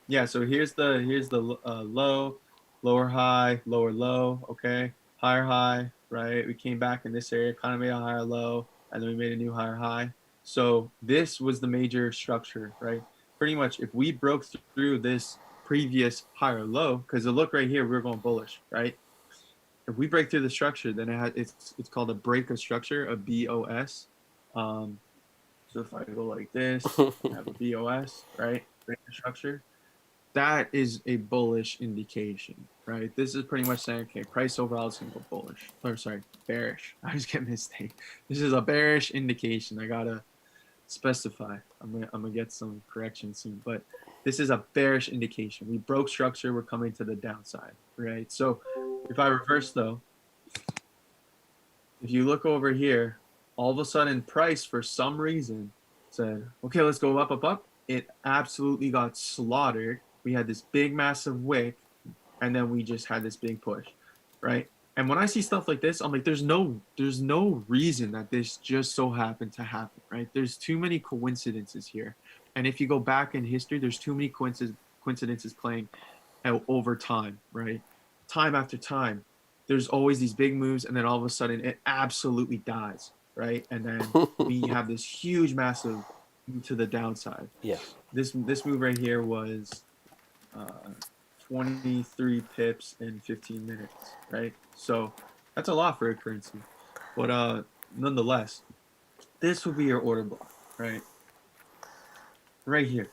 yeah. So here's the low, lower high, lower low. Okay, higher high. Right. We came back in this area, kind of made a higher low, and then we made a new higher high. So this was the major structure, right? Pretty much, if we broke through this previous higher low, because look right here, we're going bullish, right? If we break through the structure, then it's called a break of structure, a BOS. Um, so if I go like this, I have a BOS, right? Break of structure. That is a bullish indication, right? This is pretty much saying, okay, price overall is going to go bullish. Or sorry, bearish. I was getting mistake. This is a bearish indication. I gotta specify. I'm gonna get some correction soon, but this is a bearish indication. We broke structure. We're coming to the downside, right? So if I reverse though, if you look over here, all of a sudden price for some reason said, okay, let's go up, up, up. It absolutely got slaughtered. We had this big massive wick, and then we just had this big push, right? And when I see stuff like this, I'm like, there's no reason that this just so happened to happen, right? There's too many coincidences here. And if you go back in history, there's too many coincidences playing out over time, right? Time after time, there's always these big moves, and then all of a sudden it absolutely dies, right? And then we have this huge, massive move to the downside. Yeah. This move right here was 23 pips in 15 minutes, right? So that's a lot for a currency, but nonetheless, this would be your order block, right? Right here.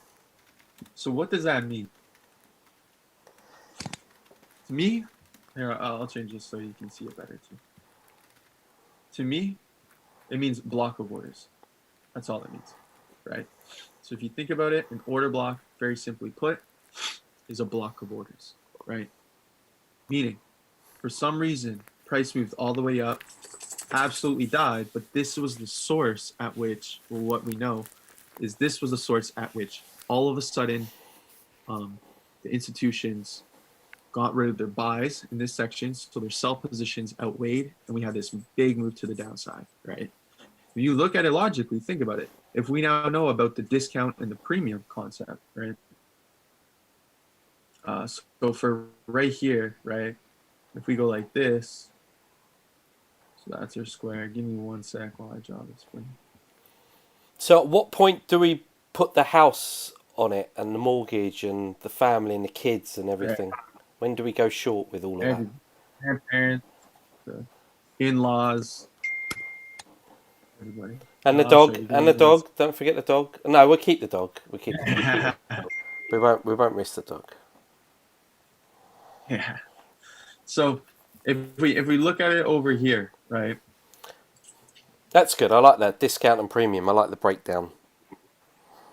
So what does that mean? To me, here I'll change this so you can see it better too. To me, it means block of orders. That's all it means, right? So if you think about it, an order block, very simply put, is a block of orders, right? Meaning, for some reason, price moved all the way up, absolutely died, but this was the source at which, well, what we know is this was the source at which all of a sudden the institutions got rid of their buys in this section, so their sell positions outweighed, and we had this big move to the downside, right? If you look at it logically, think about it. If we now know about the discount and the premium concept, right? So for right here, right? If we go like this, so that's our square. Give me 1 sec while I draw this for you. So at what point do we put the house on it and the mortgage and the family and the kids and everything? When do we go short with all of that? Grandparents, the in-laws, everybody. And the I'll show dog, you. and the dog. Don't forget the dog. No, we'll keep the dog. We'll keep. Yeah. We won't risk the dog. Yeah. So if we look at it over here, right? That's good. I like that discount and premium. I like the breakdown.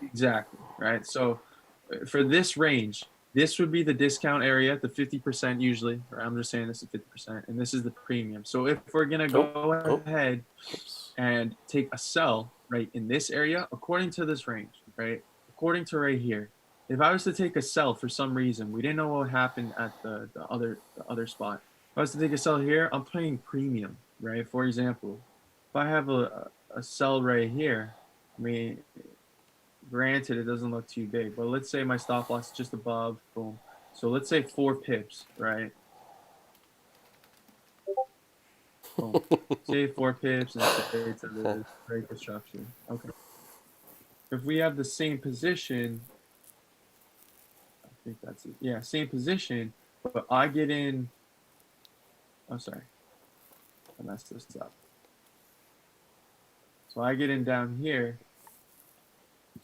Exactly, right? So for this range, this would be the discount area, the 50% usually, or I'm just saying this is 50%, and this is the premium. So if we're gonna Oh, go oh, ahead oops. and take a sell right in this area, according to this range, right? According to right here, if I was to take a sell for some reason, we didn't know what happened at the other spot. If I was to take a sell here, I'm playing premium, right? For example, if I have a sell right here, I mean, granted, it doesn't look too big, but let's say my stop loss is just above, boom. So let's say 4 pips, right? Boom. Say 4 pips and say it's a break the structure. Okay. If we have the same position, I think that's it. Yeah, same position, but I get in. I'm sorry, I messed this up. So I get in down here.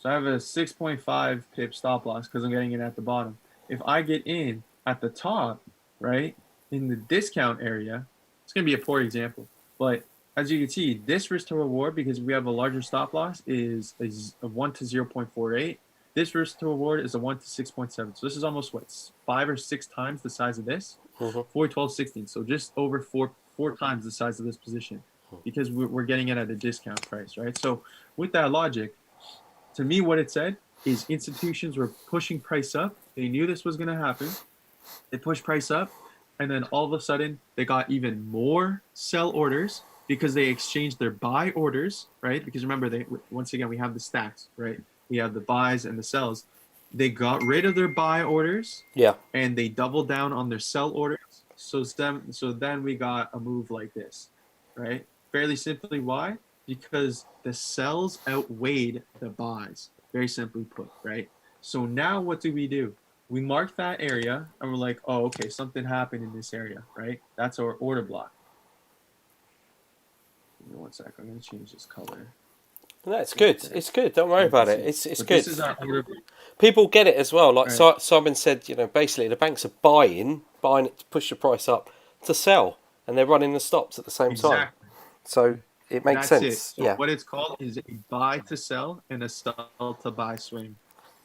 So I have a 6.5 pip stop loss because I'm getting in at the bottom. If I get in at the top, right, in the discount area, it's going to be a poor example. But as you can see, this risk to reward, because we have a larger stop loss, is a 1 to 0.48. This risk to reward is a 1 to 6.7. So this is almost, what, 5 or 6 times the size of this? 4, 12, 16. So just over four times the size of this position because we're getting it at a discount price, right? So with that logic, to me, what it said is institutions were pushing price up. They knew this was going to happen. They pushed price up, and then all of a sudden, they got even more sell orders because they exchanged their buy orders, right? Because remember, they once again we have the stacks, right? We have the buys and the sells. They got rid of their buy orders Yeah. and they doubled down on their sell orders. So then we got a move like this, right? Fairly simply, why? Because the sells outweighed the buys. Very simply put, right? So now what do? We mark that area and we're like, oh, okay, something happened in this area, right? That's our order block. Give me one sec. I'm gonna change this color. No, it's good. It's good. Don't worry about it. It's But good. this is our order block. People get it as well. Like Right. Simon said, basically the banks are buying it to push the price up to sell, and they're running the stops at the same time. Exactly. So it makes That's it. sense. So Yeah. what it's called is a buy to sell and a sell to buy swing.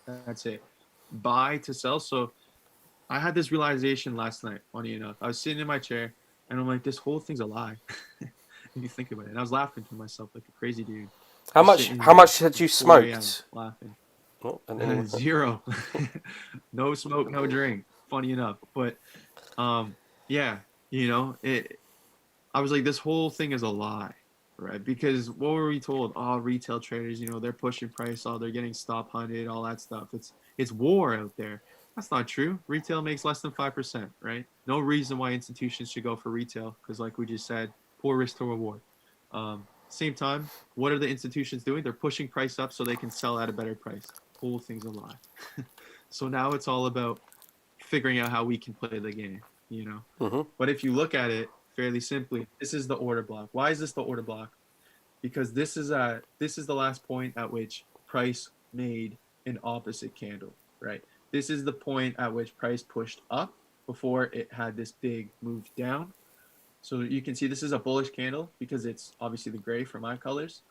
That's it. Buy to sell. So I had this realization last night, funny enough. I was sitting in my chair and I'm like, this whole thing's a lie. If you think about it. And I was laughing to myself like a crazy dude. How Just much? sitting How here much had at you 4 a.m. smoked? laughing. Oh, and then Zero. No smoke, no drink. Funny enough. But yeah, I was like, this whole thing is a lie, right? Because what were we told? Oh, retail traders, they're pushing price, oh, they're getting stop hunted, all that stuff. It's war out there. That's not true. Retail makes less than 5%, right? No reason why institutions should go for retail, because like we just said, poor risk to reward. Same time, what are the institutions doing? They're pushing price up so they can sell at a better price. Whole thing's a lie. So now it's all about figuring out how we can play the game. But if you look at it fairly simply, this is the order block. Why is this the order block? Because this is the last point at which price made an opposite candle, right? This is the point at which price pushed up before it had this big move down. So you can see this is a bullish candle because it's obviously the gray for my colors,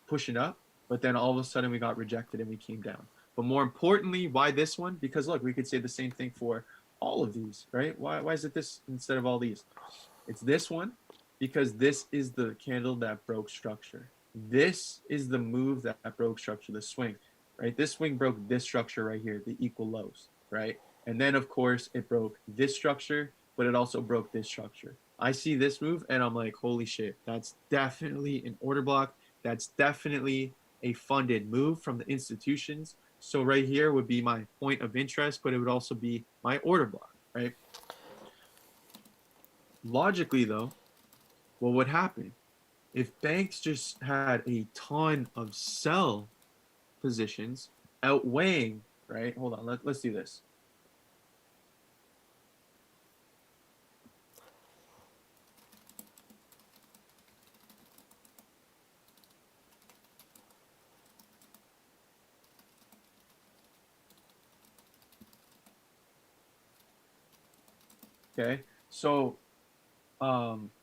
pushing up. But then all of a sudden we got rejected and we came down. But more importantly, why this one? Because look, we could say the same thing for all of these, right? Why is it this instead of all these? It's this one because this is the candle that broke structure. This is the move that broke structure, the swing, right? This swing broke this structure right here, the equal lows, right? And then, of course, it broke this structure, but it also broke this structure. I see this move and I'm like, holy shit, that's definitely an order block. That's definitely a funded move from the institutions. So right here would be my point of interest, but it would also be my order block, right? Logically, though, what would happen if banks just had a ton of sell positions outweighing, right? Hold on, let's do this. Okay, so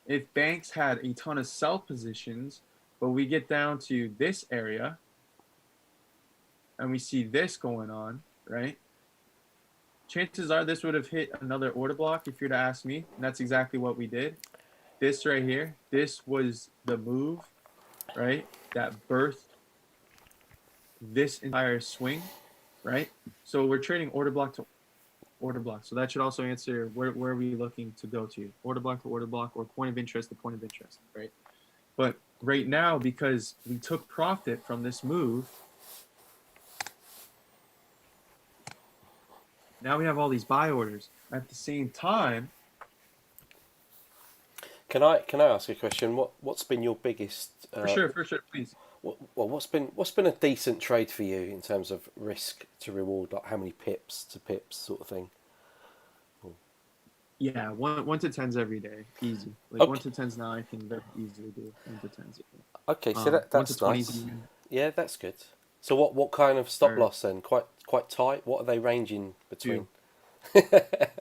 if banks had a ton of sell positions but we get down to this area and we see this going on, right? Chances are this would have hit another order block if you're to ask me. And that's exactly what we did. This right here, this was the move, right? That birthed this entire swing, right? So we're trading order block to order block. So that should also answer where are we looking to go to? Order block to order block, or point of interest to point of interest, right? But right now, because we took profit from this move, now we have all these buy orders. At the same time, Can I ask a question? What's been your biggest? for sure, please. What's been a decent trade for you in terms of risk to reward, like how many pips to pips sort of thing? Yeah, one to tens every day, easy. Like Okay. 1 to 10s now, I can very easily do 1 to 10s. Okay, so 1 that's to 20s nice. even. Yeah, that's good. So what kind of stop Or loss then? Quite tight. What are they ranging between?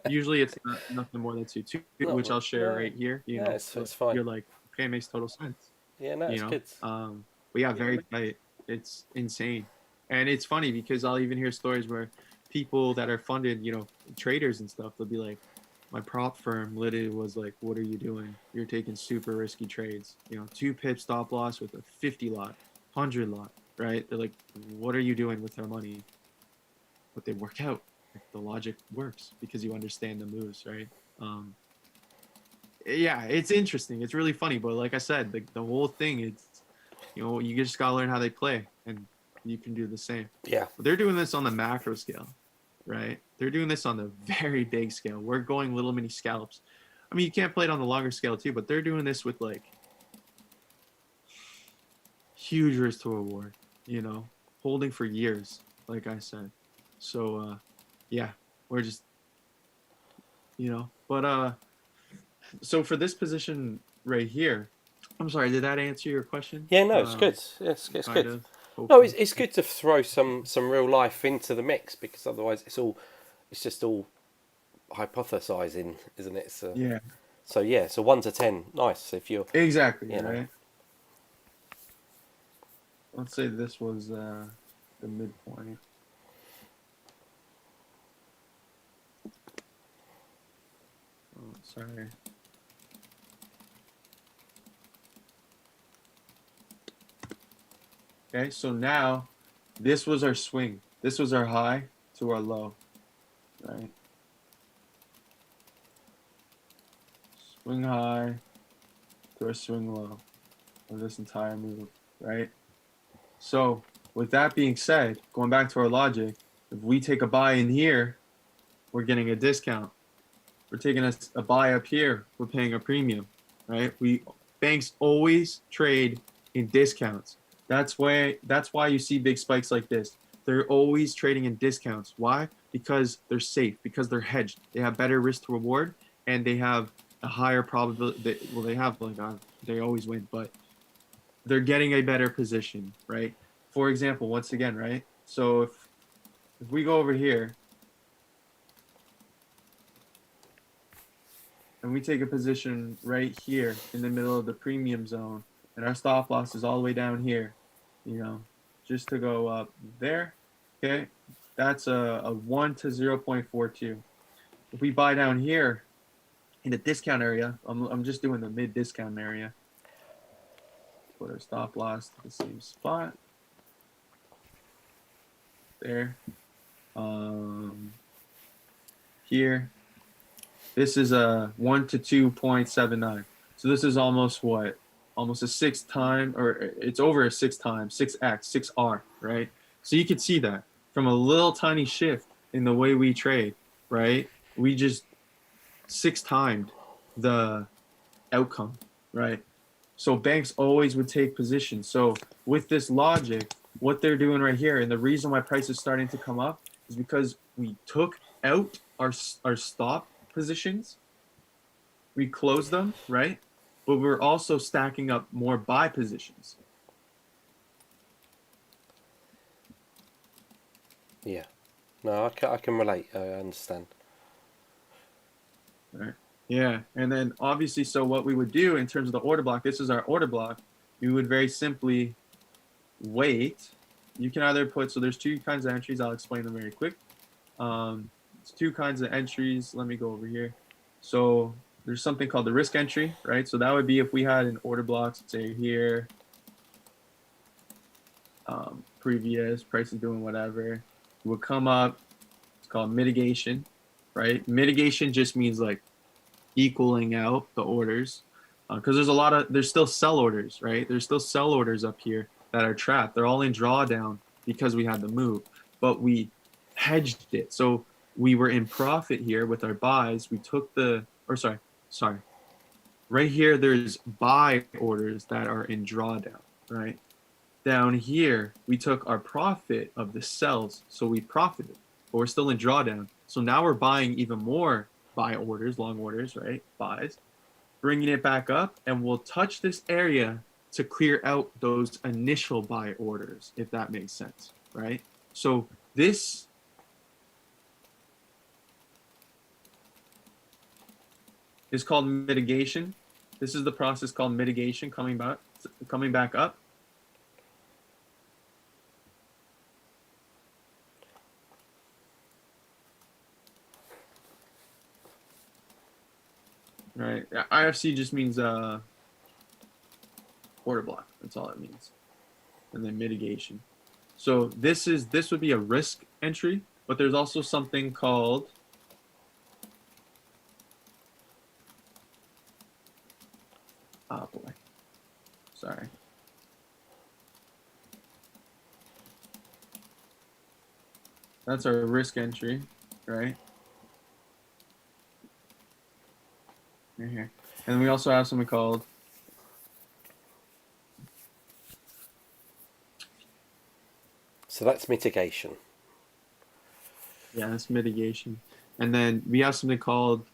Usually it's nothing more than two, No, which I'll share no, right here. You yeah, know, it's so fine. you're like, okay, it makes total sense. Yeah, no, You it's know, good. but yeah, very tight. It's insane, and it's funny because I'll even hear stories where people that are funded, you know, traders and stuff, they'll be like, my prop firm literally was like, what are you doing? You're taking super risky trades. You know, 2 pip stop loss with a 50 lot, 100 lot, right? They're like, what are you doing with our money? But they work out. Like, the logic works because you understand the moves, right? Yeah, it's interesting. It's really funny, but like I said, the whole thing, it's, you know, you just gotta learn how they play, and you can do the same. Yeah, But they're doing this on the macro scale, right? They're doing this on the very big scale. We're going little mini scalps. I mean, you can't play it on the longer scale too, but they're doing this with like huge risk to reward, you know, holding for years, like I said. So, yeah, we're just, you know, but so for this position right here, I'm sorry, did that answer your question? yeah, no, it's good. Yes, it's Kind good. of. No, Hopefully. it's good to throw some real life into the mix, because otherwise it's just all hypothesizing, isn't it? Yeah, So yeah, so 1 to 10, nice. If you're, exactly, you know, right? Let's say this was the midpoint. Oh, sorry. Okay, so now this was our swing. This was our high to our low, right? Swing high to our swing low of this entire move, right? So with that being said, going back to our logic, if we take a buy in here, we're getting a discount. We're taking a buy up here, we're paying a premium, right? Banks always trade in discounts. That's why you see big spikes like this. They're always trading in discounts. Why? Because they're safe, because they're hedged. They have better risk to reward, and they have a higher probability. They have like they always win, but they're getting a better position, right? For example, once again, right? So if we go over here and we take a position right here in the middle of the premium zone, and our stop loss is all the way down here, you know, just to go up there, okay, that's a 1 to 0.42. If we buy down here in the discount area, I'm just doing the mid discount area, put our stop loss to the same spot there. Here, this is a 1 to 2.79. So this is almost what? Almost a 6 time, or it's over a 6 time, 6x, 6R, right? So you can see that from a little tiny shift in the way we trade, right? We just 6 timed the outcome, right? So banks always would take positions. So with this logic, what they're doing right here, and the reason why price is starting to come up is because we took out our stop positions, we closed them, right? But we're also stacking up more buy positions. yeah. No, I can relate. I understand. Right. Yeah. And then obviously, so what we would do in terms of the order block, this is our order block. you would very simply wait. You can either put, so there's two kinds of entries. I'll explain them very quick. It's two kinds of entries. Let me go over here. So there's something called the risk entry, right? So that would be if we had an order block, say here, previous price is doing whatever, would come up. It's called mitigation, right? Mitigation just means like equaling out the orders, because there's still sell orders, right? There's still sell orders up here that are trapped. They're all in drawdown because we had the move, but we hedged it. So we were in profit here with our buys. We took sorry. Right here, there's buy orders that are in drawdown, right? Down here, we took our profit of the sells, so we profited, but we're still in drawdown. So now we're buying even more buy orders, long orders, right? Buys, bringing it back up, and we'll touch this area to clear out those initial buy orders, if that makes sense, right? So this is called mitigation. This is the process called mitigation, coming back up. Right. IFC just means order block. That's all it means. And then mitigation. So this would be a risk entry, but there's also something called boy. Sorry. That's our risk entry, right? Right here. And we also have something called So that's mitigation. yeah, that's mitigation. And then we have something called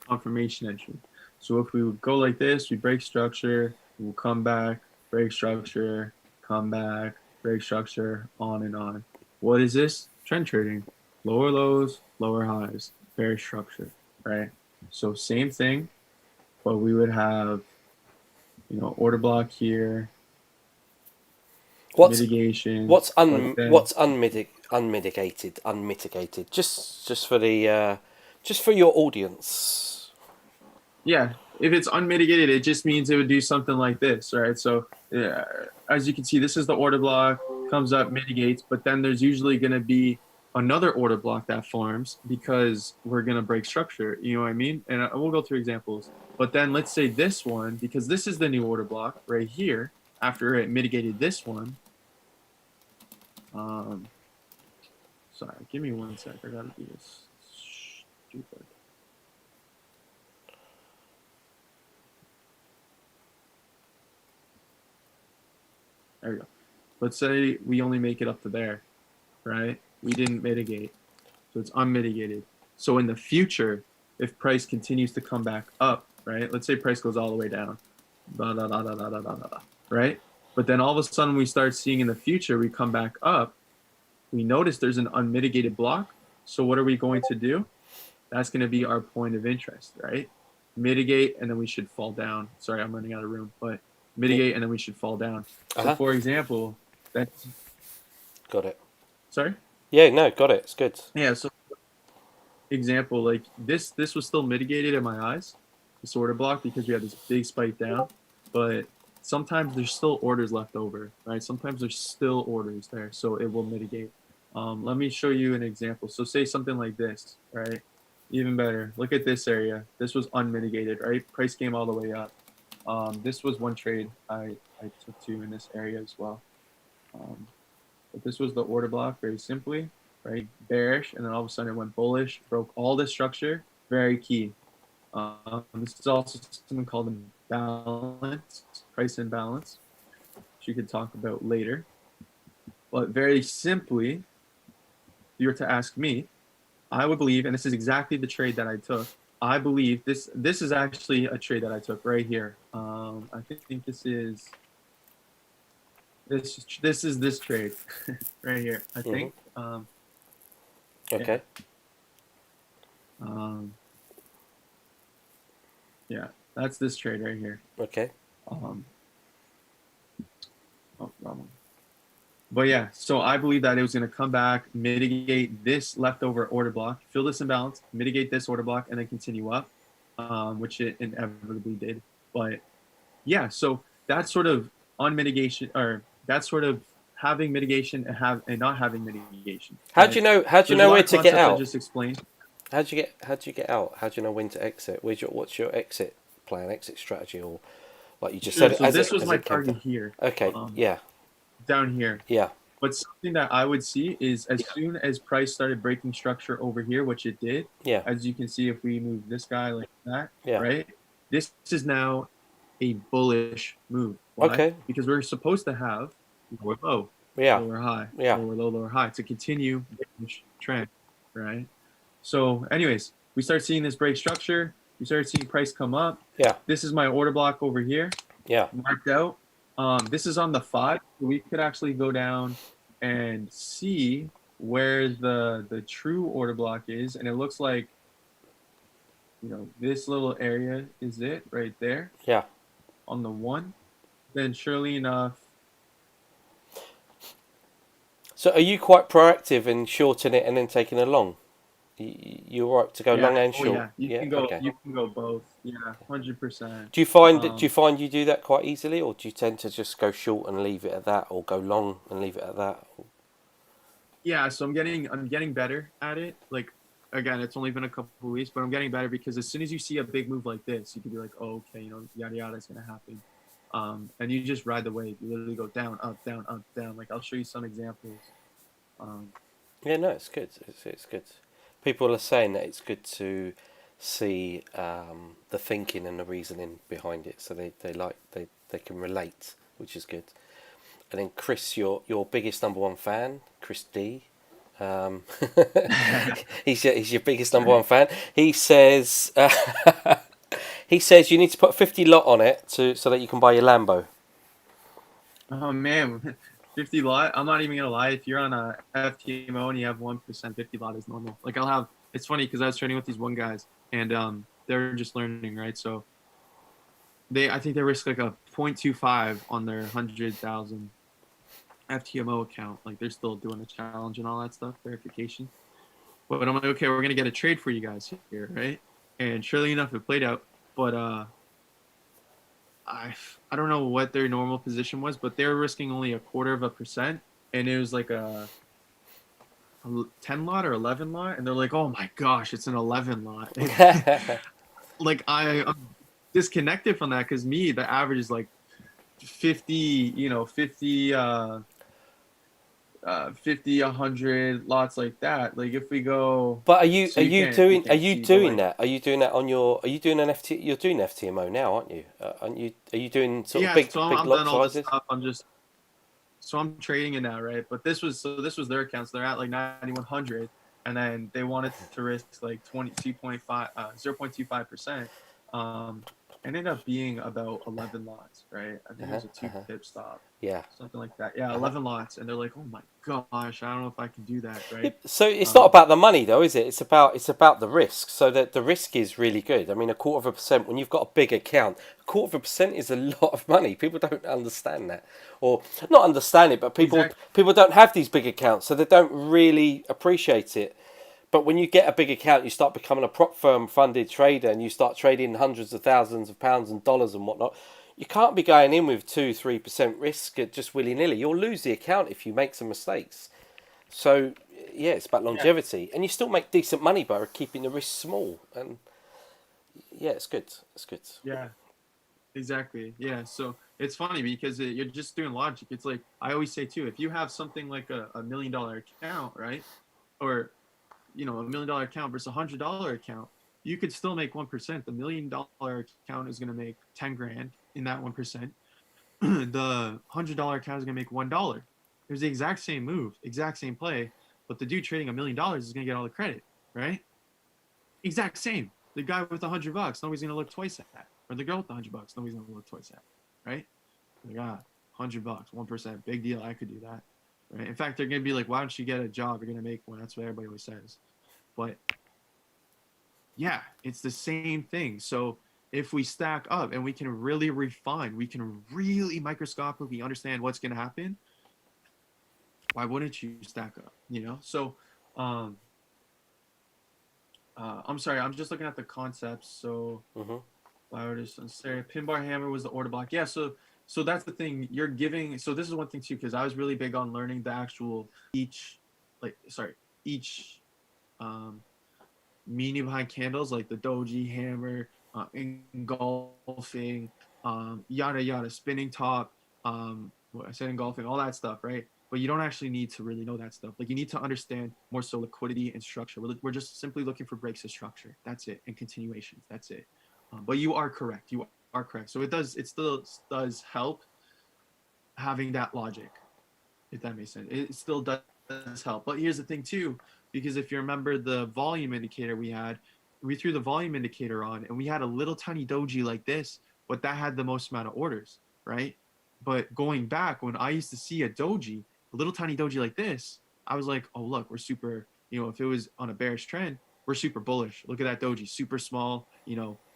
confirmation entry. So if we would go like this, we break structure, we'll come back, break structure, come back, break structure, on and on. What is this? Trend trading. Lower lows, lower highs, bearish structure, right? So same thing, but we would have, order block here, What's mitigation. unmitigated? Just for the just for your audience. Yeah, if it's unmitigated, it just means it would do something like this, right? So as you can see, this is the order block, comes up, mitigates, but then there's usually going to be another order block that forms because we're going to break structure, you know what I mean? And we'll go through examples. But then let's say this one, because this is the new order block right here, after it mitigated this one. Sorry, give me 1 sec. I gotta do this. Stupid. There we go. Let's say we only make it up to there, right? We didn't mitigate, so it's unmitigated. So in the future, if price continues to come back up, right? Let's say price goes all the way down, right? But then all of a sudden we start seeing in the future, we come back up, we notice there's an unmitigated block. So what are we going to do? That's going to be our point of interest, right? Mitigate, and then we should fall down. Sorry, I'm running out of room, but mitigate, and then we should fall down. So for example, that's... Got it. Sorry? Yeah, no, got it. It's good. Yeah, so example, like this was still mitigated in my eyes, this order block, because we had this big spike down, but sometimes there's still orders left over, right? Sometimes there's still orders there, so it will mitigate. Let me show you an example. So say something like this, right? Even better. Look at this area. This was unmitigated, right? Price came all the way up. This was one trade I took to in this area as well. But this was the order block, very simply, right? Bearish, and then all of a sudden it went bullish, broke all this structure. Very key. This is also something called imbalance, price imbalance, which you could talk about later. But very simply, if you were to ask me, I would believe, and this is exactly the trade that I took. I believe this is actually a trade that I took right here. I think this is this trade right here. I think. Okay. Yeah, that's this trade right here. Okay. Oh, wrong one. But yeah, so I believe that it was going to come back, mitigate this leftover order block, fill this imbalance, mitigate this order block, and then continue up, which it inevitably did. But yeah, so that's sort of on mitigation, or that's sort of having mitigation and not having mitigation. How do Right? you know? How do you There's a know lot where of to get concepts I out? just explained. How do you get? How do you get out? How do you know when to exit? What's your exit plan, exit strategy, or like you just Sure. said, So this was as my it came target down? here, Okay, yeah, down here. yeah, But something that I would see is as soon as price started breaking structure over here, which it did, yeah, as you can see, if we move this guy like that, yeah. right? This is now a bullish move. Why? Okay, Because we're supposed to have lower low, yeah, lower high, yeah, lower low, lower high to continue bullish trend, right? So, anyways, we start seeing this break structure. We start seeing price come up. yeah, This is my order block over here yeah. marked out. This is on the 5. We could actually go down and see where the true order block is, and it looks like this little area is it right there Yeah. on the 1. Then surely enough, So are you quite proactive in shorting it and then taking a long? You're right to go yeah, long and oh short. yeah, you Yeah. can go Okay. you can go both, yeah, 100%. Do you find you do that quite easily, or do you tend to just go short and leave it at that, or go long and leave it at that? Yeah, so I'm getting better at it. Like again, it's only been a couple of weeks, but I'm getting better because as soon as you see a big move like this, you can be like, oh, okay, yada yada is gonna happen. And you just ride the wave. You literally go down, up, down, up, down. Like I'll show you some examples. Um, Yeah, no, it's good. It's good. People are saying that it's good to see the thinking and the reasoning behind it, so they can relate, which is good. And then Chris, your biggest number one fan, Chris D. Um, he's your biggest number one fan. He says he says you need to put 50 lot on it so that you can buy your Lambo. oh man, 50 lot. I'm not even gonna lie. If you're on a FTMO and you have 1%, 50 lot is normal. Like I'll have. It's funny because I was training with these one guys and they're just learning, right? So I think they risk like a 0.25 on their 100,000 FTMO account. Like they're still doing the challenge and all that stuff, verification. But I'm like, okay, we're gonna get a trade for you guys here, right? And surely enough, it played out. But I don't know what their normal position was, but they were risking only 1/4%, and it was like a 10 lot or 11 lot, and they're like, oh my gosh, it's an 11 lot. Like I'm disconnected from that because me, the average is like 50, 50, 100 lots like that. Like if we go, But so you are can't you see, but doing like, that? Are you doing that on your? Are you doing an FT? You're doing FTMO now, aren't you? Aren't you? Are you doing sort of yeah. So big I'm lot done all this sizes? stuff. So I'm trading it now, right? But this was their accounts. They're at like 9,100, and then they wanted to risk like 22.5, 0.25%. Um, ended up being about 11 lots, right? I think it was a two pip stop, Yeah. something like that. Yeah, 11 lots, and they're like, oh my gosh, I don't know if I can do that, right? Yep. So it's not Um, about the money though, is it? It's about the risk. So that the risk is really good. I mean, 1/4% when you've got a big account, 1/4% is a lot of money. People don't understand that, or not understand it, but exactly. people don't have these big accounts, so they don't really appreciate it. But when you get a big account, you start becoming a prop firm funded trader, and you start trading hundreds of thousands of pounds and dollars and whatnot. You can't be going in with 2-3% risk just willy nilly. You'll lose the account if you make some mistakes. So yeah, it's about Yeah, longevity, and you still make decent money by keeping the risk small. And yeah, it's good. It's good. yeah. Exactly. Yeah. So it's funny because you're just doing logic. It's like I always say too, if you have something like a $1 million account, right? Or $1 million account versus $100 account, you could still make 1%. The $1 million account is gonna make 10 grand in that 1%. The $100 account is gonna make $1. There's the exact same move, exact same play, but the dude trading $1 million is gonna get all the credit, right? Exact same. The guy with $100, nobody's gonna look twice at. Or the girl with $100, nobody's gonna look twice at. Right? Like, $100, 1%, big deal. I could do that. Right? In fact, they're gonna be like, why don't you get a job? You're gonna make one. That's what everybody always says. But yeah, it's the same thing. So if we stack up and we can really refine, we can really microscopically understand what's going to happen, why wouldn't you stack up? So um I'm sorry, I'm just looking at the concepts. So Mm-hmm. why would it say pin bar hammer was the order block? Yeah, so that's the thing you're giving. So this is one thing too, because I was really big on learning the actual each um meaning behind candles, like the doji, hammer, engulfing, yada yada, spinning top, what I said engulfing, all that stuff, right? But you don't actually need to really know that stuff. Like, you need to understand more so liquidity and structure. We're just simply looking for breaks of structure. That's it, and continuations. That's it. But you are correct. You are correct. So it still does help having that logic, if that makes sense. It still does help. But here's the thing too, because if you remember the volume indicator we threw the volume indicator on and we had a little tiny doji like this, but that had the most amount of orders, right? But going back, when I used to see a little tiny doji like this, I was like, oh look, we're super, if it was on a bearish trend, we're super bullish. Look at that doji, super small,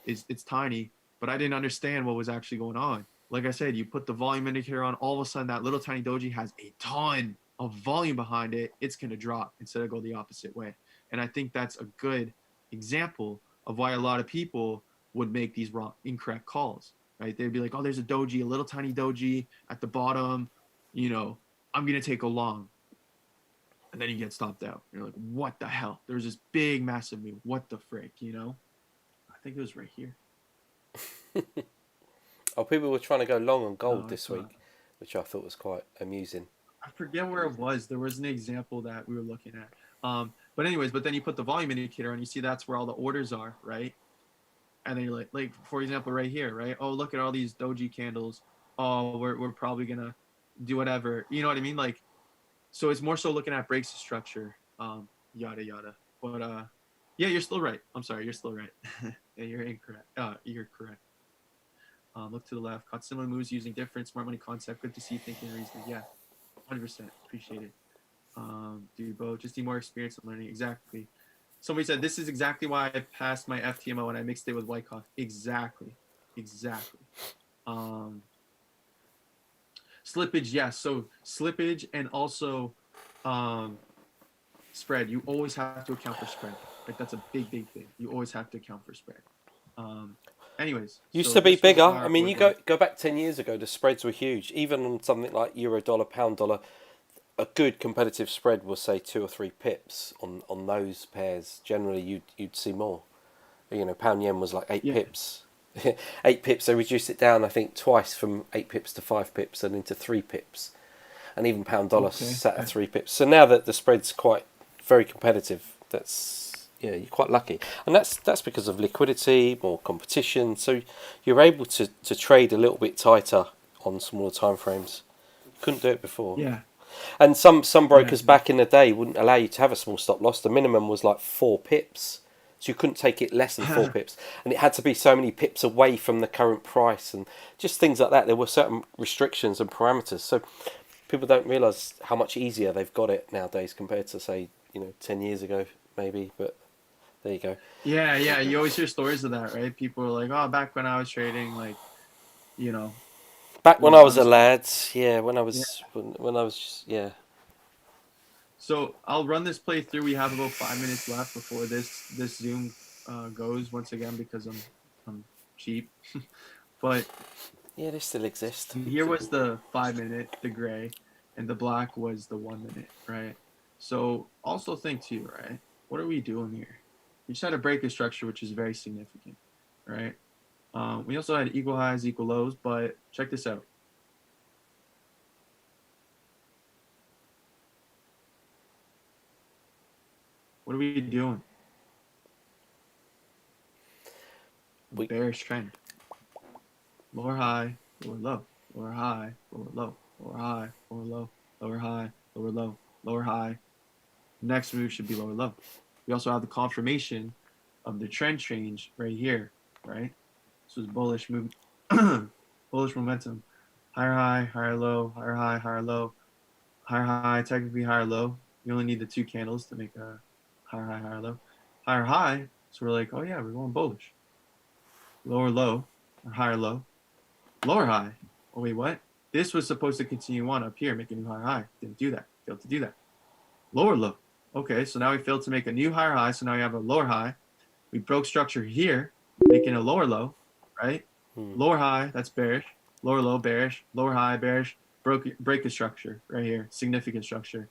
it's tiny, but I didn't understand what was actually going on. Like I said, you put the volume indicator on, all of a sudden that little tiny doji has a ton of volume behind it. It's going to drop instead of go the opposite way. And I think that's a good example of why a lot of people would make these incorrect calls, right? They'd be like, oh, there's a doji, a little tiny doji at the bottom, I'm going to take a long. And then you get stopped out. You're like, what the hell? There's this big, massive move. What the frick, I think it was right here. Oh, people were trying to go long on gold No, this week, which I thought was quite amusing. I forget where it was. There was an example that we were looking at. But then you put the volume indicator on, you see that's where all the orders are, right? And then you're like for example, right here, right? Oh, look at all these doji candles. Oh, we're probably gonna do whatever. You know what I mean? Like, so it's more so looking at breaks of structure, yada yada. But yeah, you're still right. I'm sorry, you're still right. Yeah, you're incorrect. You're correct. Look to the left. Caught similar moves using different smart money concept. Good to see you thinking and reasoning. Yeah, 100%. Appreciate it. Do both. Just need more experience and learning. Exactly. Somebody said this is exactly why I passed my FTMO and I mixed it with Wyckoff. Exactly. Slippage, yes. So slippage and also spread. You always have to account for spread. Right? That's a big thing. You always have to account for spread. Anyways, Used so to be this was bigger. our I mean, you order go back 10 years ago, the spreads were huge. Even on something like euro dollar, pound dollar, a good competitive spread was say 2 or 3 pips on those pairs. Generally, you'd see more. Pound yen was like 8 pips. 8 pips. They reduced it down, I think, twice from 8 pips to 5 pips and into 3 pips. And even pound dollar sat at 3 pips. So now that the spread's quite very competitive, you're quite lucky. And that's because of liquidity, more competition. So you're able to trade a little bit tighter on smaller time frames. Couldn't do it before. Yeah. And some brokers back in the day wouldn't allow you to have a small stop loss. The minimum was like 4 pips. So you couldn't take it less than 4 pips. And it had to be so many pips away from the current price and just things like that. There were certain restrictions and parameters. So people don't realise how much easier they've got it nowadays compared to, say, 10 years ago, maybe. But there you go. Yeah, you always hear stories of that, right? People are like, oh, back when I was trading, like, you know, Back when well, I was a honestly, lad, yeah, yeah. when I was, yeah. So I'll run this playthrough. We have about 5 minutes left before this Zoom goes once again because I'm cheap. But Yeah, they still exist. here was the 5 minute, the gray, and the black was the 1 minute, right? So also think too, right? What are we doing here? We just had a break of structure, which is very significant, right? We also had equal highs, equal lows, but check this out. What are we doing? Bearish trend. Lower high, lower low, lower high, lower low, lower high, lower low, lower high, lower low, lower high. Next move should be lower low. We also have the confirmation of the trend change right here, right? This was bullish move, bullish momentum. Higher high, higher low, higher high, higher low, higher high, technically higher low. You only need the 2 candles to make a higher high, higher low. Higher high, so we're like, oh yeah, we're going bullish. lower low, or higher low, lower high. Oh wait, what? This was supposed to continue on up here, make a new higher high. Didn't do that. Failed to do that. Lower low. Okay, so now we failed to make a new higher high, so now we have a lower high. We broke structure here, making a lower low, right? Lower high, that's bearish. Lower low, bearish. Lower high, bearish. Break the structure right here. Significant structure.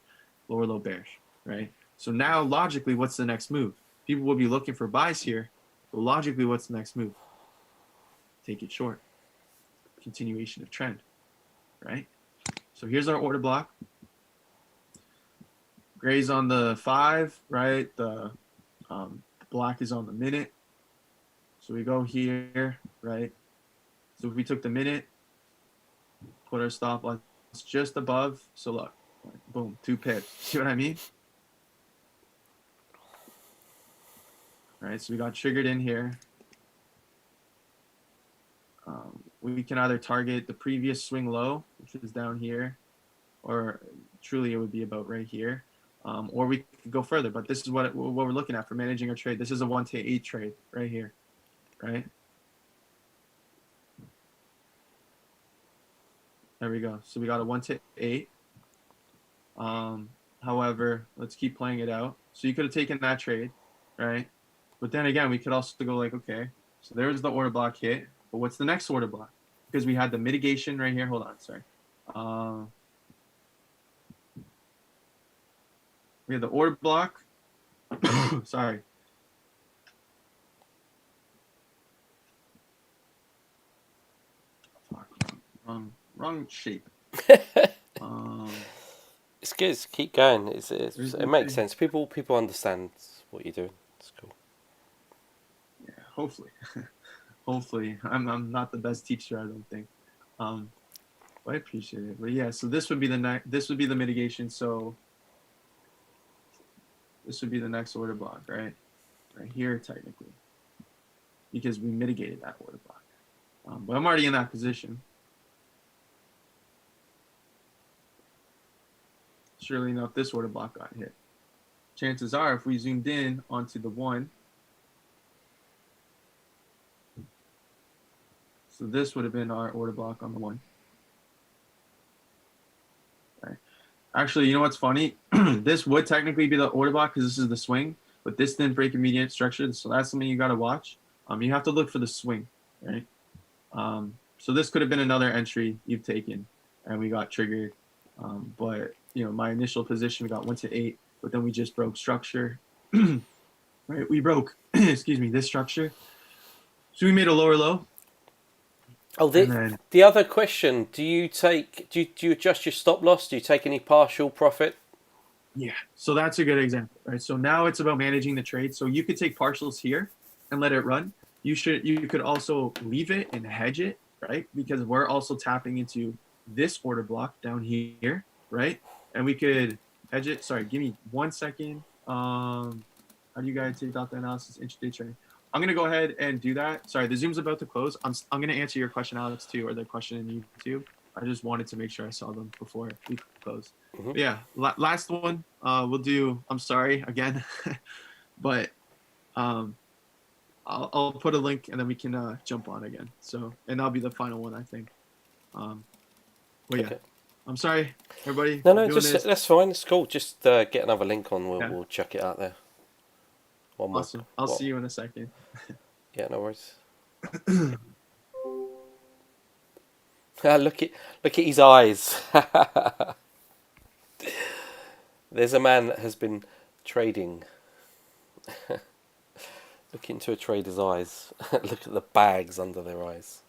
Lower low, bearish, right? So now logically, what's the next move? People will be looking for buys here. But logically, what's the next move? Take it short. Continuation of trend, right? So here's our order block. Gray's on the 5, right? The black is on the minute. So we go here, right? So if we took the minute, put our stop loss just above. So look, boom, 2 pips. See what I mean? All right, so we got triggered in here. We can either target the previous swing low, which is down here, or truly it would be about right here. Or we could go further, but this is what we're looking at for managing our trade. This is a 1 to 8 trade right here, right? There we go. So we got a 1 to 8. However, let's keep playing it out. So you could have taken that trade, right? But then again, we could also go like, okay, so there's the order block hit, but what's the next order block? Because we had the mitigation right here. Hold on, sorry. We have the order block. Sorry. Wrong shape. It's good. Keep going. It makes sense. People understand what you're doing. It's cool. Yeah, hopefully. Hopefully. I'm not the best teacher, I don't think. But I appreciate it. But yeah, so this would be the mitigation. So this would be the next order block, right? Right here, technically, because we mitigated that order block. But I'm already in that position. Surely enough, this order block got hit. Chances are, if we zoomed in onto the 1, so this would have been our order block on the 1. Right. Actually, you know what's funny? This would technically be the order block because this is the swing, but this didn't break immediate structure, so that's something you got to watch. You have to look for the swing, right? So this could have been another entry you've taken, and we got triggered. But you know, my initial position, we got 1 to 8, but then we just broke structure. Right, we broke, excuse me, this structure. So we made a lower low. Oh, the other question: do you adjust your stop loss? Do you take any partial profit? Yeah, so that's a good example, right? So now it's about managing the trade. So you could take partials here and let it run. You could also leave it and hedge it, right? Because we're also tapping into this order block down here, right? And we could hedge it. Sorry, give me 1 second. How do you guys take out the analysis intraday trading? I'm gonna go ahead and do that. Sorry, the Zoom's about to close. I'm gonna answer your question, Alex, too, or the question in YouTube. I just wanted to make sure I saw them before we close. Mm-hmm. Yeah, last one. We'll do. I'm sorry again, but I'll put a link and then we can jump on again. So, and that'll be the final one, I think. Well, yeah. Okay. I'm sorry, everybody. No, that's fine. It's cool. Just get another link on. We'll check it out there. One more. Awesome. I'll see you in a second. Yeah, no worries. Look at his eyes. There's a man that has been trading. Look into a trader's eyes. Look at the bags under their eyes.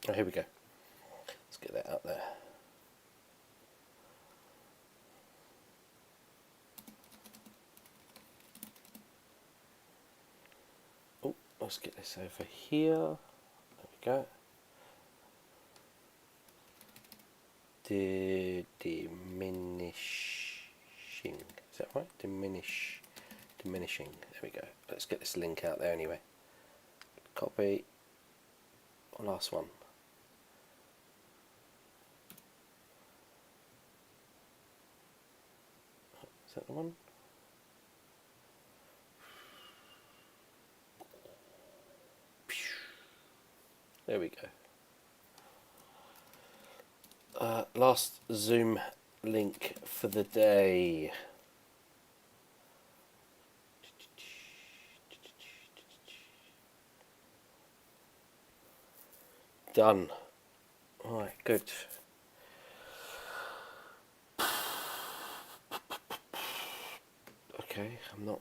Oh, here we go. Let's get that out there. Oh, let's get this over here. go. Diminishing. Is that right? Diminishing. There we go. Let's get this link out there anyway. Copy. Last one. Is that the one? There we go. Last Zoom link for the day. Done. Alright, good. Okay, I'm not.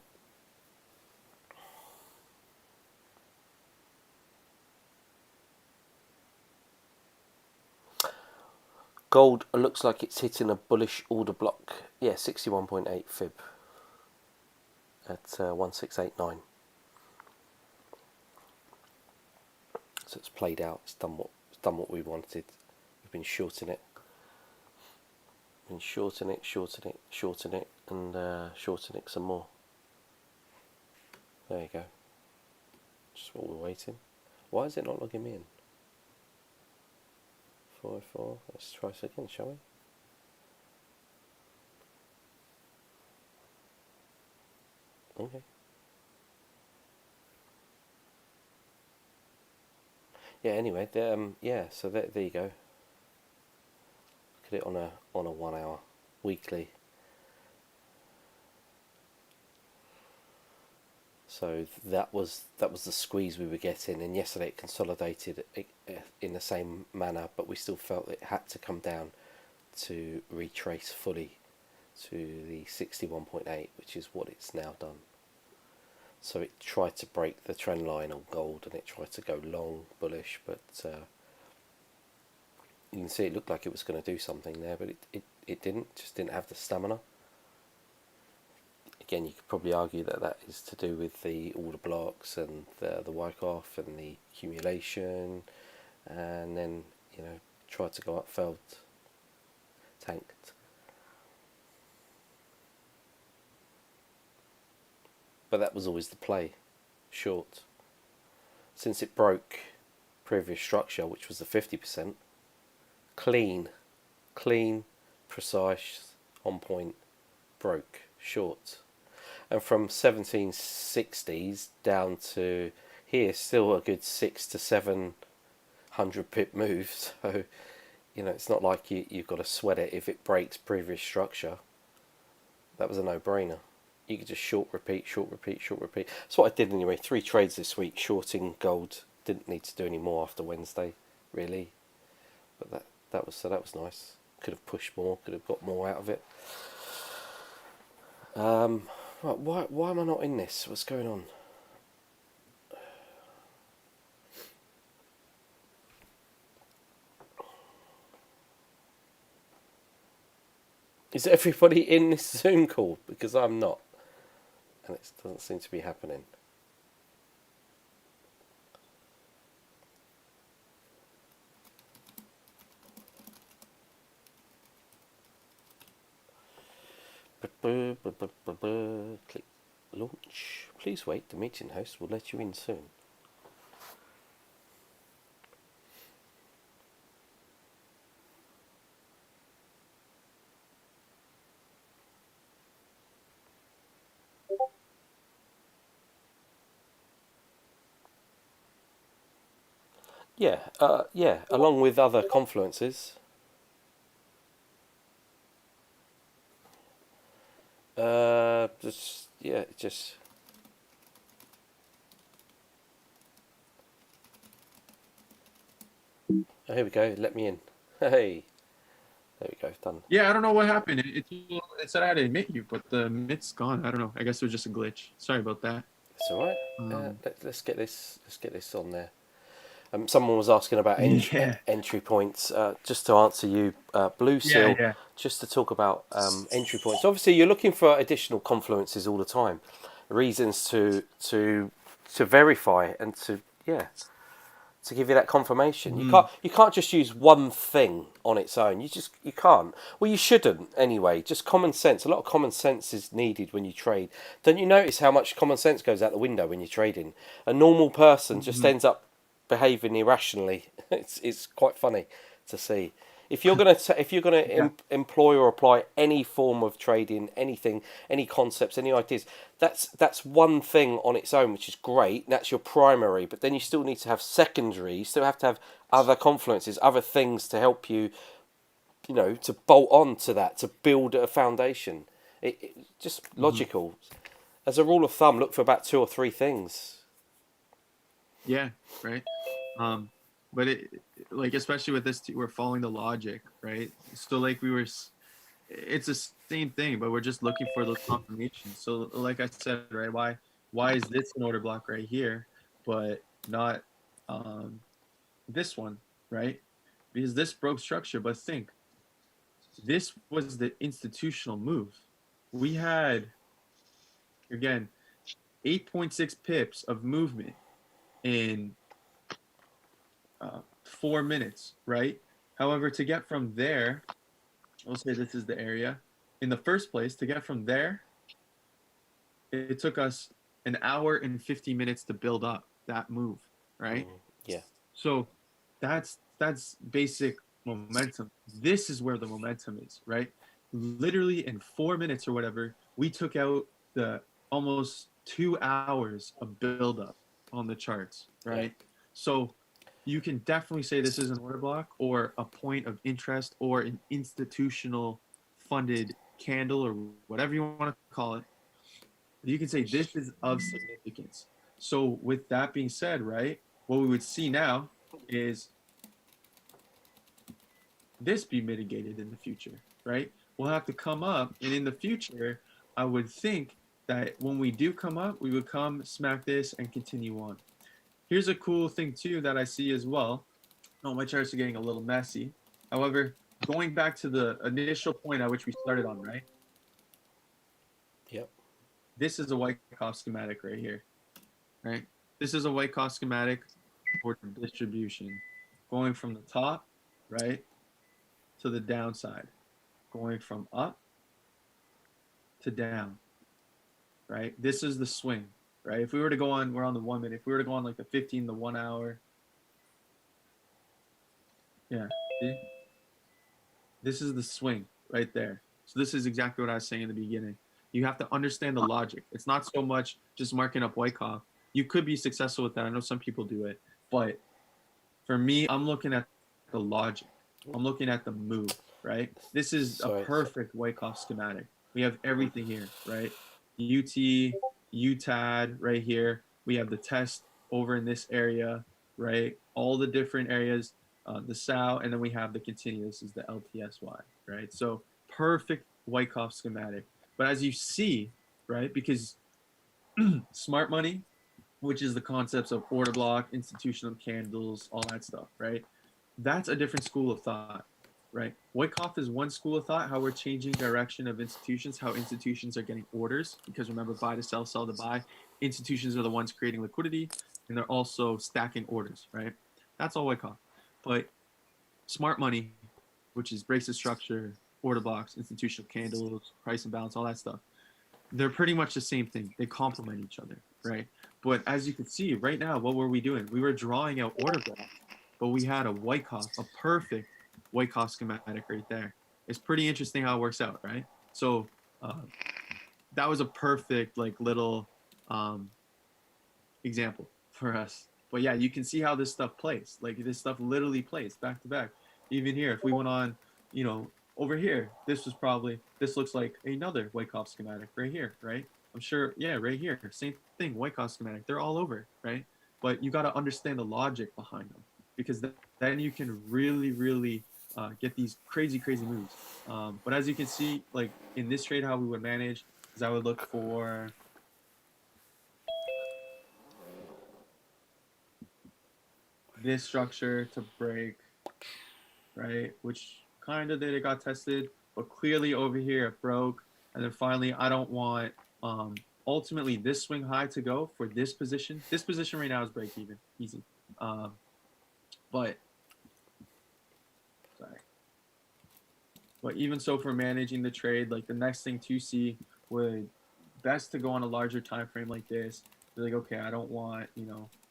Gold looks like it's hitting a bullish order block. Yeah, 61.8 fib at 1689. So it's played out. It's done what we wanted. We've been shorting it. Been shorting it, and shorting it some more. There you go. Just what we're waiting. Why is it not logging me in? 404. Let's try this again, shall we? Okay. Yeah. Anyway, yeah. So there you go. Look at it on a 1 hour weekly. So that was the squeeze we were getting, and yesterday it consolidated in the same manner, but we still felt it had to come down to retrace fully to the 61.8, which is what it's now done. So it tried to break the trend line on gold, and it tried to go long bullish, but you can see it looked like it was going to do something there, but it didn't. Just didn't have the stamina. Again, you could probably argue that is to do with the order blocks and the Wyckoff and the accumulation, and then tried to go up, failed, tanked. But that was always the play, short. Since it broke previous structure, which was the 50%, clean, precise, on point, broke, short. And from 1760s down to here, still a good 600 to 700 pip move. So, it's not like you've got to sweat it if it breaks previous structure. That was a no-brainer. You could just short repeat. That's what I did anyway. 3 trades this week, shorting gold. Didn't need to do any more after Wednesday, really. But that was nice. Could have pushed more. Could have got more out of it. Right, why am I not in this? What's going on? Is everybody in this Zoom call? Because I'm not. And it doesn't seem to be happening. Click launch. Please wait, the meeting host will let you in soon. Yeah, along with other confluences. Just oh, here we go. Let me in. Hey, there we go. Done. Yeah, I don't know what happened. It said I had to admit you, but the admit's gone. I don't know. I guess it was just a glitch. Sorry about that. It's all right. Let's get this on there. Someone was asking about entry points. Just to answer you, Blue Seal. Yeah. Just to talk about entry points. Obviously, you're looking for additional confluences all the time, reasons to verify and to to give you that confirmation. You can't just use one thing on its own. You can't. Well, you shouldn't anyway. Just common sense. A lot of common sense is needed when you trade. Don't you notice how much common sense goes out the window when you're trading? A normal person just ends up behaving irrationally. It's quite funny to see. If you're gonna employ or apply any form of trading, anything, any concepts, any ideas, that's one thing on its own, which is great. That's your primary, but then you still need to have secondary. You still have to have other confluences, other things to help you, to bolt on to that, to build a foundation. It just logical. As a rule of thumb, look for about 2 or 3 things. Yeah, right. But like, especially with this, we're following the logic, right? So like it's the same thing, but we're just looking for those confirmations. So like I said, right, why is this an order block right here, but not this one, right? Because this broke structure. But think, this was the institutional move. We had, again, 8.6 pips of movement in 4 minutes, right? However, to get from there, we'll say this is the area. In the first place, to get from there, it took us an hour and 50 minutes to build up that move, right? Yeah. So that's basic momentum. This is where the momentum is, right? Literally in 4 minutes or whatever, we took out the almost 2 hours of build up on the charts, right? Yeah. So you can definitely say this is an order block or a point of interest or an institutional funded candle or whatever you want to call it. You can say this is of significance. So with that being said, right, what we would see now is this be mitigated in the future, right? We'll have to come up, and in the future, I would think that when we do come up, we would come smack this and continue on. Here's a cool thing too that I see as well. Oh, my charts are getting a little messy. However, going back to the initial point at which we started on, right? Yep. This is a Wyckoff schematic right here, right? This is a Wyckoff schematic for distribution, going from the top, right, to the downside, going from up to down, right? This is the swing, right? If we were to go on, we're on the 1 minute. If we were to go on like the 15, the 1 hour, yeah, see? This is the swing right there. So this is exactly what I was saying in the beginning. You have to understand the logic. It's not so much just marking up Wyckoff. You could be successful with that. I know some people do it, but for me, I'm looking at the logic. I'm looking at the move, right? This is a perfect Wyckoff schematic. We have everything here, right? UT, UTAD right here. We have the test over in this area, right? All the different areas, the SAO, and then we have the continue. This is the LTSY, right? So perfect Wyckoff schematic. But as you see, right, because smart money, which is the concepts of order block, institutional candles, all that stuff, right? That's a different school of thought, right? Wyckoff is one school of thought, how we're changing direction of institutions, how institutions are getting orders, because remember, buy to sell to buy. Institutions are the ones creating liquidity, and they're also stacking orders, right? That's all Wyckoff. But smart money, which is breaks the structure, order blocks, institutional candles, price and balance, all that stuff, they're pretty much the same thing. They complement each other, right? But as you can see right now, what were we doing? We were drawing out order blocks, but we had a Wyckoff, a perfect Wyckoff schematic right there. It's pretty interesting how it works out, right? So that was a perfect like little example for us. But yeah, you can see how this stuff plays. Like this stuff literally plays back to back. Even here, if we went on, over here, this looks like another Wyckoff schematic right here, right? I'm sure, yeah, right here, same thing, Wyckoff schematic. They're all over, right? But you got to understand the logic behind them, because then you can really, really get these crazy, crazy moves. But as you can see, like in this trade, how we would manage is I would look for this structure to break, right? Which kind of did, it got tested, but clearly over here it broke. And then finally, I don't want ultimately this swing high to go for this position. This position right now is break even, easy. But sorry. But even so, for managing the trade, like the next thing to see would best to go on a larger time frame like this. Be like, okay, I don't want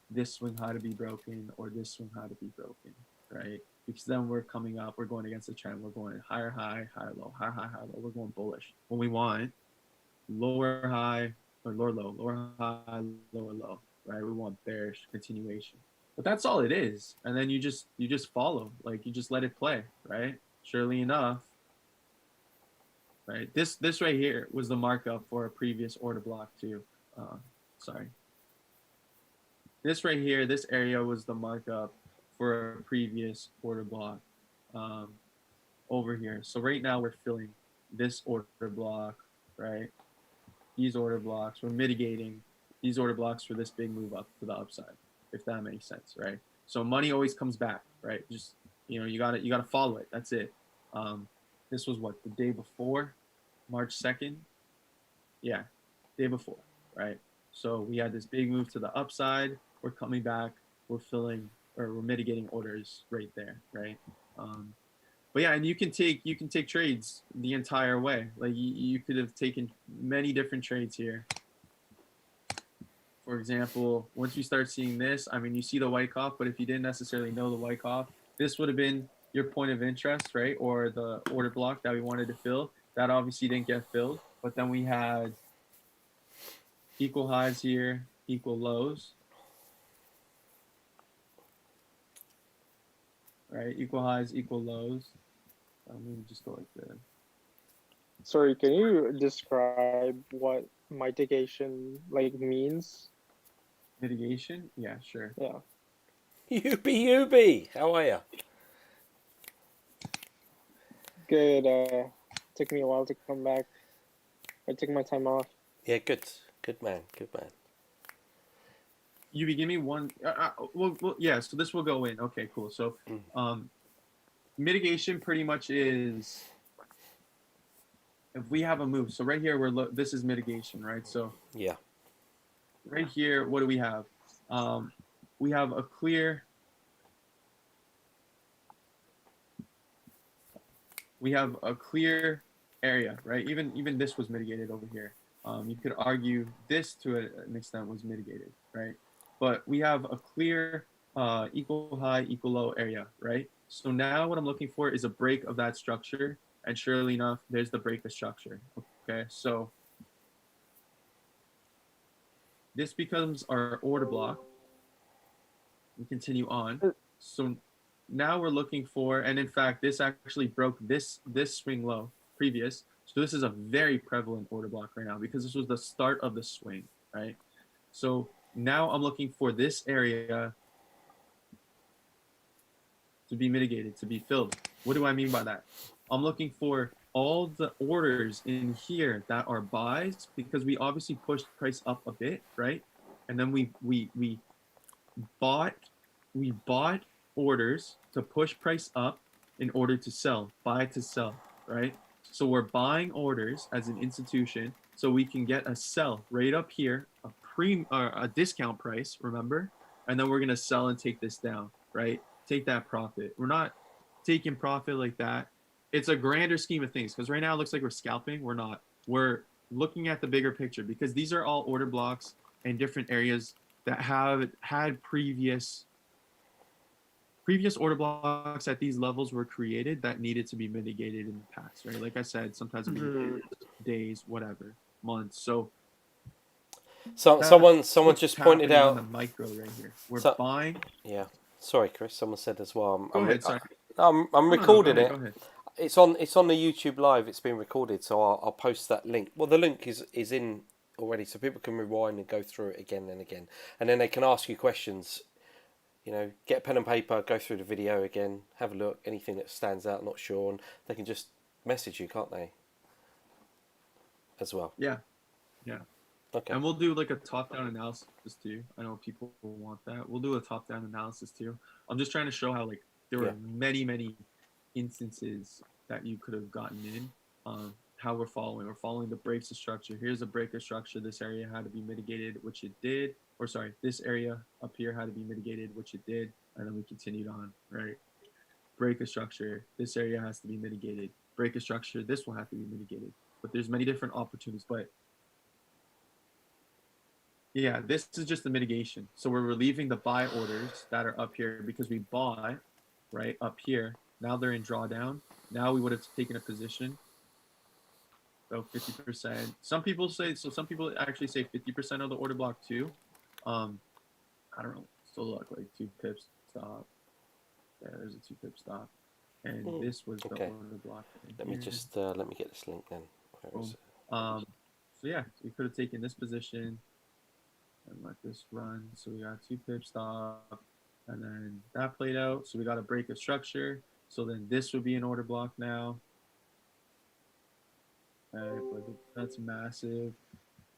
this swing high to be broken or this swing high to be broken, right? Because then we're coming up, we're going against the trend, we're going higher high, higher low, higher high, higher low. We're going bullish. When we want lower high or lower low, lower high, lower low, right? We want bearish continuation. But that's all it is. And then you just follow, like you just let it play, right? Surely enough, right? This right here was the markup for a previous order block too. Sorry. This right here, this area was the markup for a previous order block over here. So right now we're filling this order block, right? These order blocks, we're mitigating these order blocks for this big move up to the upside, if that makes sense, right? So money always comes back, right? Just you gotta follow it. That's it. This was what, the day before, March 2nd? Yeah, day before, right? So we had this big move to the upside. We're coming back. We're filling, or we're mitigating orders right there, right? But yeah, and you can take trades the entire way. Like you could have taken many different trades here. For example, once you start seeing this, I mean, you see the Wyckoff, but if you didn't necessarily know the Wyckoff, this would have been your point of interest, right? Or the order block that we wanted to fill. That obviously didn't get filled, but then we had equal highs here, equal lows, right? Equal highs, equal lows. Let me just go like this. Sorry, can you describe what mitigation like means? Mitigation? Yeah, sure. Yeah. Yubi, how are you? Good. Took me a while to come back. I took my time off. Yeah, good man. You give me one. Well, yeah. So this will go in. Okay, cool. So, mitigation pretty much is if we have a move. So right here, this is mitigation, right? So Yeah. right here, what do we have? We have a clear. We have a clear area, right? Even this was mitigated over here. You could argue this to an extent was mitigated, right? But we have a clear equal high, equal low area, right? So now what I'm looking for is a break of that structure. And surely enough, there's the break of structure. Okay, so this becomes our order block. We continue on. So now we're looking for, and in fact, this actually broke this swing low previous. So this is a very prevalent order block right now because this was the start of the swing, right? So now I'm looking for this area to be mitigated, to be filled. What do I mean by that? I'm looking for all the orders in here that are buys because we obviously pushed price up a bit, right? And then we bought orders to push price up in order to sell, buy to sell, right? So we're buying orders as an institution so we can get a sell right up here, a discount price, remember? And then we're going to sell and take this down, right? Take that profit. We're not taking profit like that. It's a grander scheme of things because right now it looks like we're scalping. We're not. We're looking at the bigger picture because these are all order blocks in different areas that have had previous order blocks at these levels were created that needed to be mitigated in the past, right? Like I said, sometimes days, whatever, months. So someone just pointed out on the micro right here. We're so, buying. Yeah, sorry, Chris. Someone said as well. Go ahead. Sorry. I'm recording go it. Go ahead. It's on the YouTube live. It's been recorded, so I'll post that link. Well, the link is in already, so people can rewind and go through it again and again, and then they can ask you questions. You know, get a pen and paper, go through the video again, have a look. Anything that stands out, not sure, and they can just message you, can't they? As well. Yeah. Okay. And we'll do like a top-down analysis too. I know people will want that. We'll do a top-down analysis too. I'm just trying to show how like there were many instances that you could have gotten in how we're following. We're following the breaks of structure. Here's a break of structure. This area had to be mitigated, which it did. Or sorry, this area up here had to be mitigated, which it did. And then we continued on, right? Break of structure. This area has to be mitigated. Break of structure. This will have to be mitigated. But there's many different opportunities. But yeah, this is just the mitigation. So we're relieving the buy orders that are up here because we bought, right, up here. Now they're in drawdown. Now we would have taken a position. So 50%. Some people say, so some people actually say 50% of the order block too. I don't know. Still look like 2 pips stop. Yeah, there's a 2 pip stop. And this was the Okay. order block. Let me just let me get this link then. Where is it? So yeah, so we could have taken this position and let this run. So we got 2 pip stop, and then that played out. So we got a break of structure. So then this would be an order block now. Okay, but that's massive.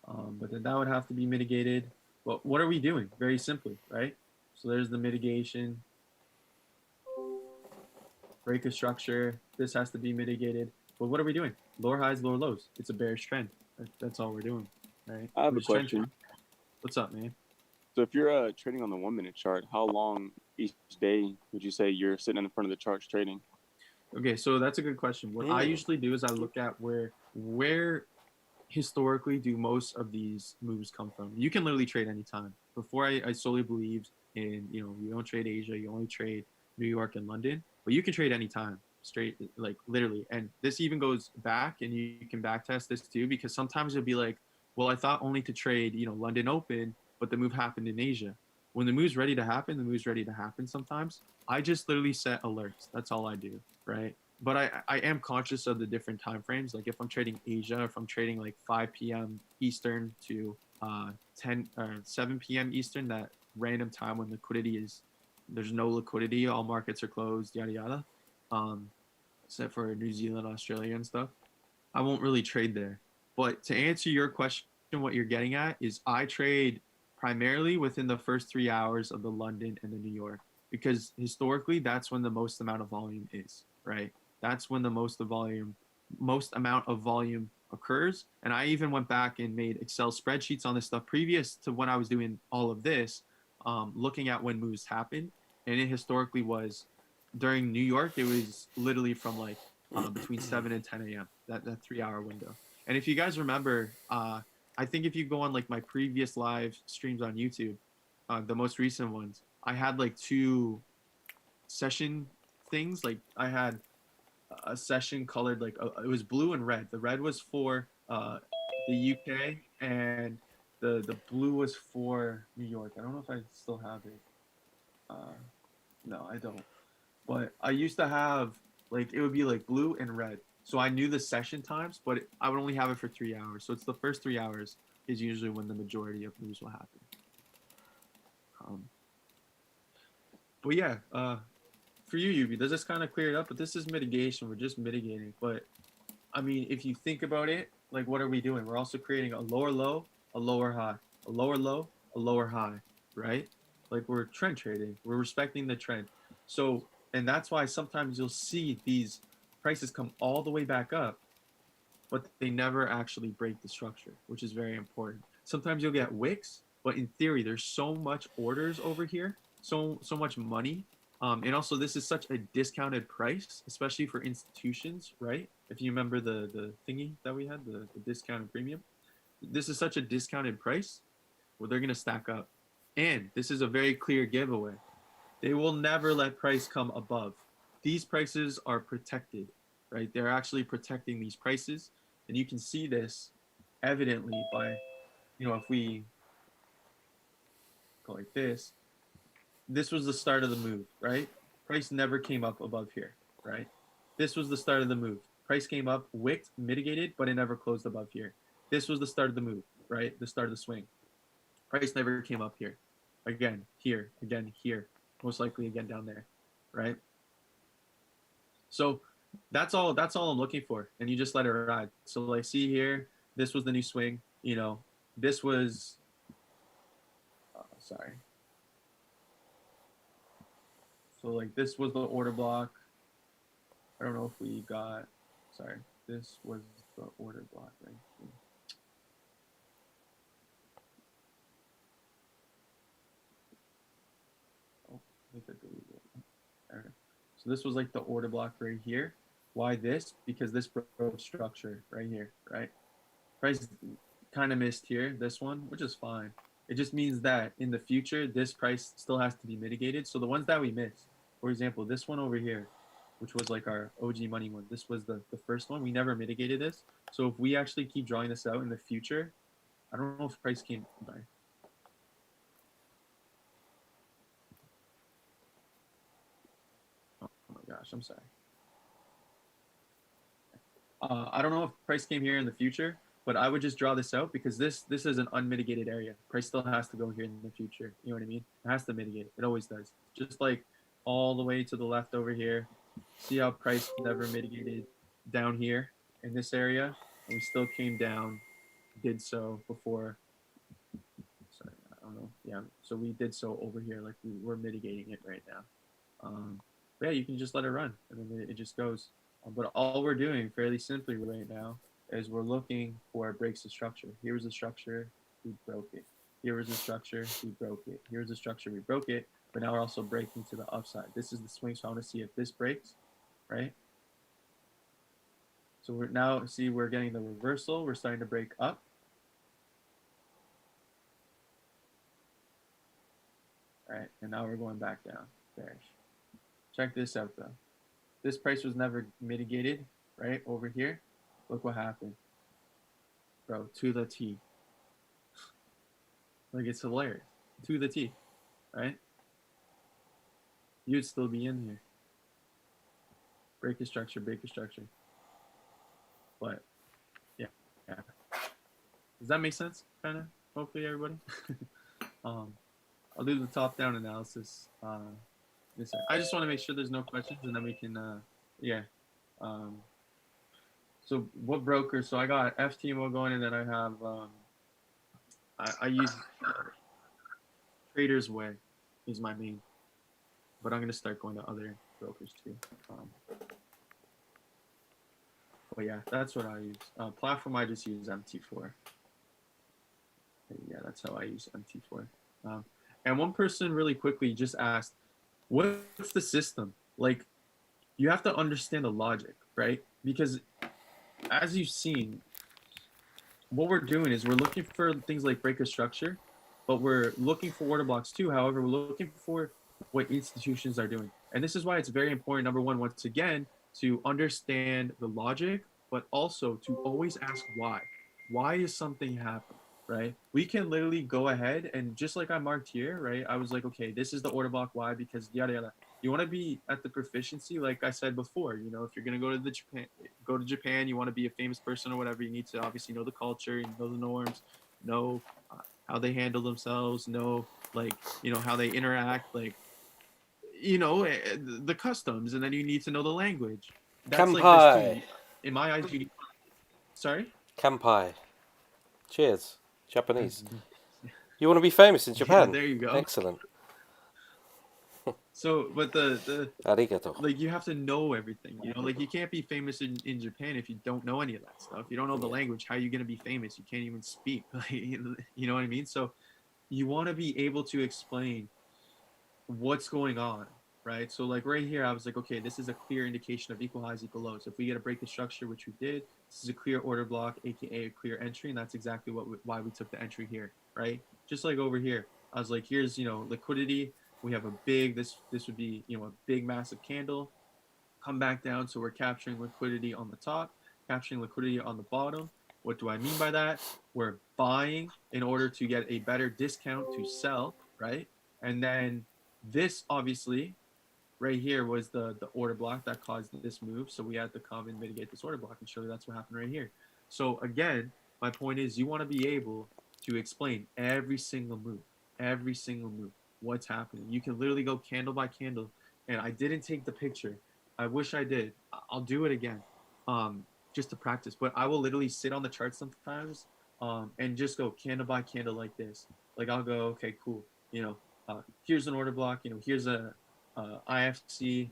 But then that would have to be mitigated. But what are we doing? Very simply, right? So there's the mitigation. Break of structure. This has to be mitigated. But what are we doing? Lower highs, lower lows. It's a bearish trend. That's all we're doing, right? I have a It's trend. question. What's up, man? So if you're trading on the 1 minute chart, how long each day would you say you're sitting in the front of the charts trading? Okay, so that's a good question. What I usually do is I look at where historically do most of these moves come from. You can literally trade anytime. Before I solely believed in, you don't trade Asia, you only trade New York and London, but you can trade anytime, straight, like literally. And this even goes back, and you can back test this too, because sometimes it'll be like, well, I thought only to trade, London Open, but the move happened in Asia. When the move's ready to happen, the move's ready to happen sometimes. I just literally set alerts. That's all I do, right? But I am conscious of the different time frames. Like if I'm trading Asia, if I'm trading like 5 p.m. Eastern to 7 p.m. Eastern, that random time when there's no liquidity, all markets are closed, yada yada, except for New Zealand, Australia, and stuff. I won't really trade there. But to answer your question, what you're getting at is I trade primarily within the first 3 hours of the London and the New York, because historically that's when the most amount of volume is, right? That's when the most amount of volume occurs. And I even went back and made Excel spreadsheets on this stuff previous to when I was doing all of this, looking at when moves happened. And it historically was during New York, it was literally from like between 7 and 10 a.m., that 3 hour window. And if you guys remember, I think if you go on like my previous live streams on YouTube, the most recent ones, I had like 2 session things. Like I had a session colored like it was blue and red. The red was for the UK, and the blue was for New York. I don't know if I still have it. No, I don't. But I used to have like it would be like blue and red. So I knew the session times, but I would only have it for 3 hours. So it's the first 3 hours is usually when the majority of moves will happen. But yeah, for you, Yubi, does this kind of clear it up? But this is mitigation. We're just mitigating. But I mean, if you think about it, like what are we doing? We're also creating a lower low, a lower high, a lower low, a lower high, right? Like we're trend trading. We're respecting the trend. So, and that's why sometimes you'll see these prices come all the way back up, but they never actually break the structure, which is very important. Sometimes you'll get wicks, but in theory, there's so much orders over here, so much money. And also, this is such a discounted price, especially for institutions, right? If you remember the thingy that we had, the discounted premium, this is such a discounted price where they're going to stack up. And this is a very clear giveaway. They will never let price come above. These prices are protected, right? They're actually protecting these prices. And you can see this evidently by, if we go like this was the start of the move, right? Price never came up above here, right? This was the start of the move. Price came up, wicked, mitigated, but it never closed above here. This was the start of the move, right? The start of the swing. Price never came up here. Again, here, most likely again down there, right? So that's all I'm looking for. And you just let it ride. So like see here, this was the new swing, this was, sorry. So like this was the order block. I don't know if we got, sorry, this was the order block right here. Oh, I think I deleted it. There. So this was like the order block right here. Why this? Because this broke structure right here, right? Price kind of missed here, this one, which is fine. It just means that in the future, this price still has to be mitigated. So the ones that we missed, for example, this one over here, which was like our OG money one, this was the first one. We never mitigated this. So if we actually keep drawing this out in the future, I don't know if price came by. Oh my gosh, I'm sorry. I don't know if price came here in the future, but I would just draw this out because this is an unmitigated area. Price still has to go here in the future. You know what I mean? It has to mitigate. It always does. Just like all the way to the left over here. See how price never mitigated down here in this area, and we still came down, did so before. Sorry, I don't know. Yeah, so we did so over here, like we're mitigating it right now. But yeah, you can just let it run, and then it just goes. But all we're doing fairly simply right now is we're looking for breaks of structure. Here's the structure, we broke it. Here was the structure, we broke it. Here's the structure, we broke it. But now we're also breaking to the upside. This is the swing, so I want to see if this breaks, right? So we're now, see, we're getting the reversal. We're starting to break up. All right, and now we're going back down, bearish. Check this out though. This price was never mitigated, right? Over here, look what happened. Bro, to the T. Like, it's hilarious. To the T, right? You'd still be in here. Break a structure, break a structure. But, yeah. Does that make sense, kind of? Hopefully, everybody? I'll do the top-down analysis. I just want to make sure there's no questions, and then we can, so what broker? So I got FTMO going, and then I have, I use Trader's Way is my main, but I'm going to start going to other brokers too. But yeah, that's what I use. Platform, I just use MT4. Yeah, that's how I use MT4. And one person really quickly just asked, what's the system? Like, you have to understand the logic, right? Because as you've seen, what we're doing is we're looking for things like break of structure, but we're looking for order blocks too. However, we're looking for what institutions are doing. And this is why it's very important, number one, once again, to understand the logic, but also to always ask why. Why is something happening? Right? We can literally go ahead and just like I marked here, right? I was like, okay, this is the order block. Why? Because yada yada. You want to be at the proficiency, like I said before. You know, if you're gonna go to Japan, you want to be a famous person or whatever. You need to obviously know the culture, you know the norms, know how they handle themselves, know like how they interact, like the customs, and then you need to know the language. That's Kampai. like this too. In my IG, sorry. Kampai. Cheers. Japanese. You want to be famous in Japan? Yeah, there you go. Excellent. So, but the Arigato. like you have to know everything. Like you can't be famous in Japan if you don't know any of that stuff. You don't know the language. How are you gonna be famous? You can't even speak. You know what I mean? So, you want to be able to explain what's going on, right? So like right here, I was like, okay, this is a clear indication of equal highs, equal lows. If we get a break of structure, which we did, this is a clear order block, aka a clear entry, and that's exactly why we took the entry here, right? Just like over here, I was like, here's liquidity. We have a big this would be a big massive candle, come back down. So we're capturing liquidity on the top, capturing liquidity on the bottom. What do I mean by that? We're buying in order to get a better discount to sell, right? And then this obviously right here was the order block that caused this move. So we had to come and mitigate this order block and show you that's what happened right here. So again, my point is you want to be able to explain every single move, what's happening. You can literally go candle by candle. And I didn't take the picture. I wish I did. I'll do it again, just to practice. But I will literally sit on the chart sometimes and just go candle by candle like this. Like I'll go, okay, cool. Here's an order block. Here's a IFC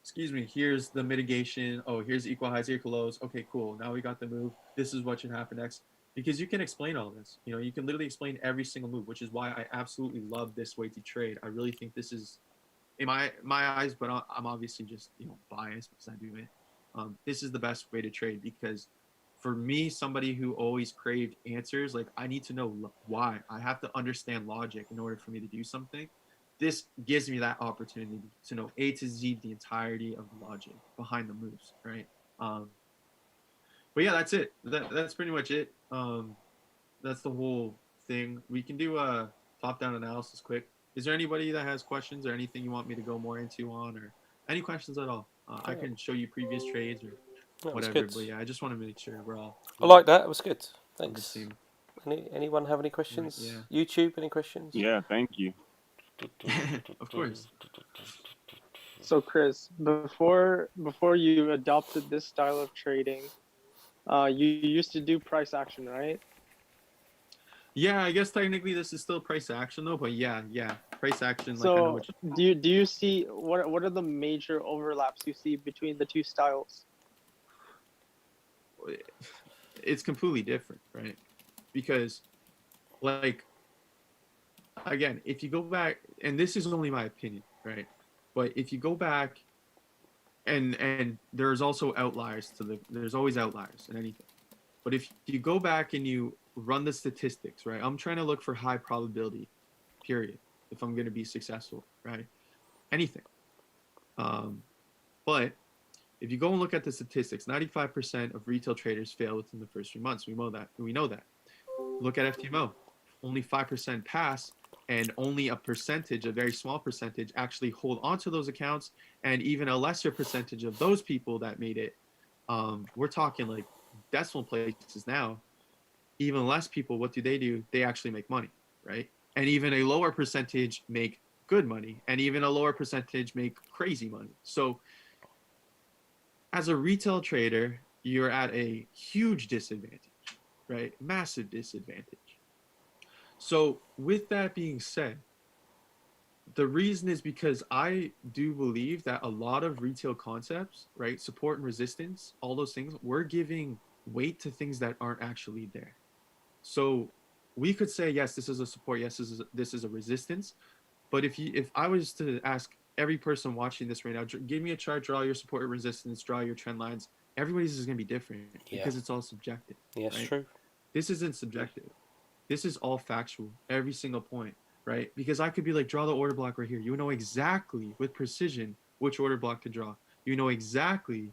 excuse me, here's the mitigation. Oh, here's equal highs, equal lows. Okay, cool. Now we got the move. This is what should happen next. Because you can explain all this. You know, you can literally explain every single move, which is why I absolutely love this way to trade. I really think this is, in my eyes, but I'm obviously just, you know, biased because I do it. This is the best way to trade because for me, somebody who always craved answers, like I need to know why. I have to understand logic in order for me to do something. This gives me that opportunity to know A to Z the entirety of the logic behind the moves, right? But yeah, that's it. That's pretty much it. That's the whole thing. We can do a top-down analysis quick. Is there anybody that has questions or anything you want me to go more into on, or any questions at all? I can show you previous trades or That was whatever. good. But yeah, I just want to make sure we're all. I like that. It was good. on the Thanks. same. Anyone have any questions? yeah. YouTube, any questions? Yeah, thank you. Of course. So Chris, before you adopted this style of trading, you used to do price action, right? Yeah, I guess technically this is still price action though, but yeah, price action. Like I know So what. do you see what are the major overlaps you see between the two styles? It's completely different, right? Because, like, again, if you go back, and this is only my opinion, right? But if you go back, and there's also outliers to there's always outliers in anything. But if you go back and you run the statistics, right? I'm trying to look for high probability, period. If I'm going to be successful, right? Anything. But if you go and look at the statistics, 95% of retail traders fail within the first 3 months. We know that. Look at FTMO. Only 5% pass, and only a percentage, a very small percentage, actually hold onto those accounts, and even a lesser percentage of those people that made it. We're talking like decimal places now. Even less people, what do? They actually make money, right? And even a lower percentage make good money, and even a lower percentage make crazy money. So as a retail trader, you're at a huge disadvantage, right? Massive disadvantage. So with that being said, the reason is because I do believe that a lot of retail concepts, right, support and resistance, all those things, we're giving weight to things that aren't actually there. So we could say, yes, this is a support, yes, this is a resistance. But if I was to ask every person watching this right now, give me a chart, draw your support and resistance, draw your trend lines, everybody's is going to be different because it's all subjective. Yes, right? true. This isn't subjective. This is all factual, every single point, right? Because I could be like, draw the order block right here. You know exactly with precision which order block to draw. You know exactly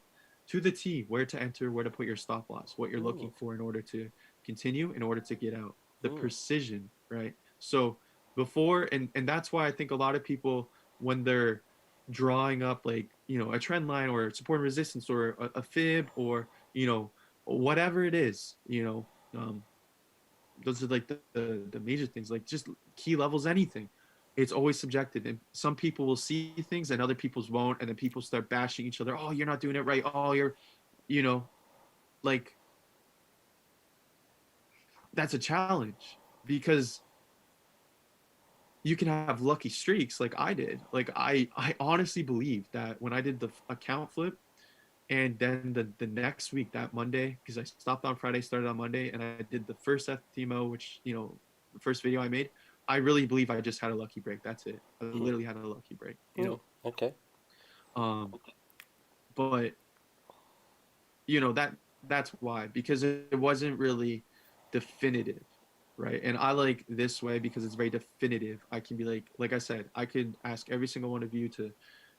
to the T where to enter, where to put your stop loss, what you're looking for in order to continue, in order to get out. The precision, right? So before, and that's why I think a lot of people, when they're drawing up like, you know, a trend line or support and resistance or a fib or, you know, whatever it is, you know, those are like the major things, like just key levels, anything. It's always subjective, and some people will see things and other people's won't, and then people start bashing each other. Oh, you're not doing it right. Oh, you're, you know, like that's a challenge because you can have lucky streaks like I did. Like I honestly believe that when I did the account flip, and then the next week, that Monday, because I stopped on Friday, started on Monday, and I did the first FTMO, which, you know, the first video I made, I really believe I just had a lucky break. That's it. I literally had a lucky break, you know. Okay. But you know, that's why, because it wasn't really definitive, right? And I like this way because it's very definitive. I can be like I said, I could ask every single one of you to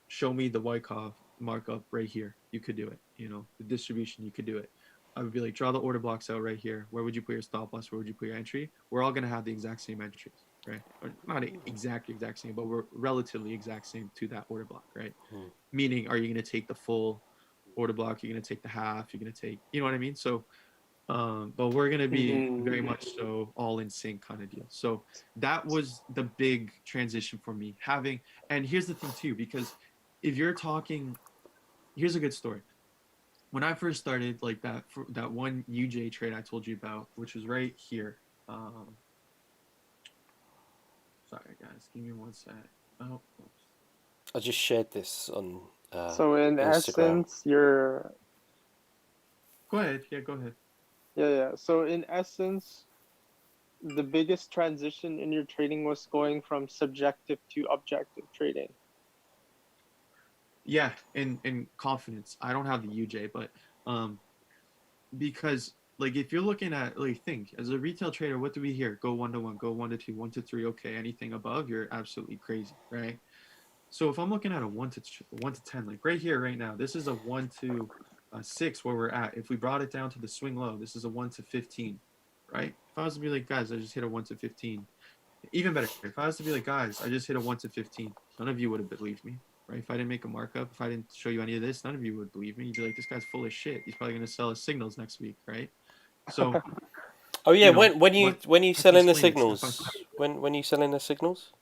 show me the Wyckoff markup right here. You could do it. You know, the distribution, you could do it. I would be like, draw the order blocks out right here. Where would you put your stop loss? Where would you put your entry? We're all gonna have the exact same entries, right? Or not exact same, but we're relatively exact same to that order block, right? Meaning, are you gonna take the full order block? You're gonna take the half. You're gonna take, you know what I mean? So, but we're gonna be very much so all in sync kind of deal. So that was the big transition for me. Having, and here's the thing too, because if you're talking, here's a good story. When I first started, like that one UJ trade I told you about, which was right here. Sorry guys, give me one sec. Oh, oops. I just shared this on So in Instagram. essence, you're Go ahead. Yeah, go ahead. yeah. So in essence, the biggest transition in your trading was going from subjective to objective trading. Yeah, in confidence. I don't have the UJ, but because like if you're looking at like think as a retail trader, what do we hear? Go 1 to 1, go 1 to 2, 1 to 3. Okay, anything above, you're absolutely crazy, right? So if I'm looking at a 1 to 10, like right here, right now, this is a 1 to 6 where we're at. If we brought it down to the swing low, this is a 1 to 15, right? If I was to be like, guys, I just hit a 1 to 15. Even better, if I was to be like, guys, I just hit a 1 to 15, none of you would have believed me, right? If I didn't make a markup, if I didn't show you any of this, none of you would believe me. You'd be like, this guy's full of shit. He's probably gonna sell his signals next week, right? So, Oh yeah, you know, when you but when you I have to selling the explain it step by signals? step. When you selling the signals?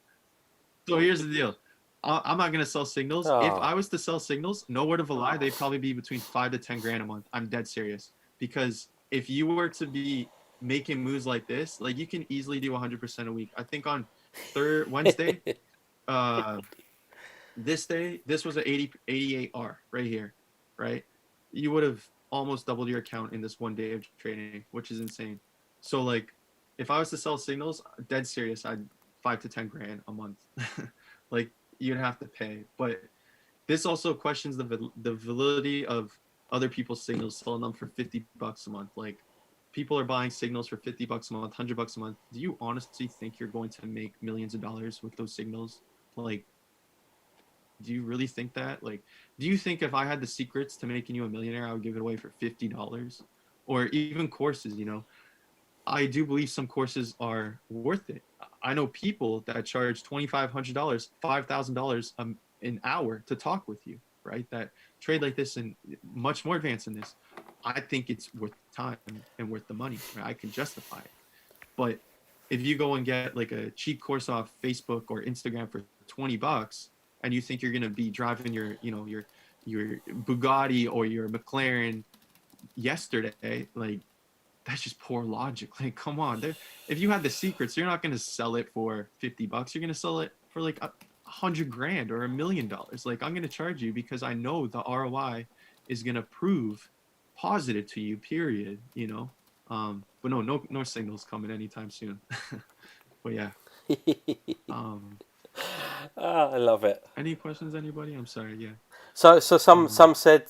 So here's the deal. I'm not gonna sell signals. If Oh. I was to sell signals, no word of a lie, they'd probably be between 5 to 10 grand a month. I'm dead serious. Because if you were to be making moves like this, like you can easily do 100% a week. I think on Wednesday, uh, this was an 88R right here, right? You would have almost doubled your account in this one day of trading, which is insane. So like, if I was to sell signals, dead serious, I'd 5 to 10 grand a month. Like you'd have to pay. But this also questions the validity of other people's signals, selling them for $50 a month. Like people are buying signals for $50 a month, $100 a month. Do you honestly think you're going to make millions of dollars with those signals? Like, do you really think that? Like, do you think if I had the secrets to making you a millionaire, I would give it away for $50? Or even courses, you know? I do believe some courses are worth it. I know people that charge $2,500, $5,000 an hour to talk with you, right? That trade like this and much more advanced than this. I think it's worth the time and worth the money. Right? I can justify it. But if you go and get like a cheap course off Facebook or Instagram for $20, and you think you're gonna be driving your, you know, your Bugatti or your McLaren yesterday, like that's just poor logic. Like, come on, if you had the secrets, you're not gonna sell it for $50. You're gonna sell it for like 100 grand or $1 million. Like, I'm gonna charge you because I know the ROI is gonna prove positive to you. Period. You know. But no signals coming anytime soon. But yeah. I love it. Any questions, anybody? I'm sorry. Yeah. So some said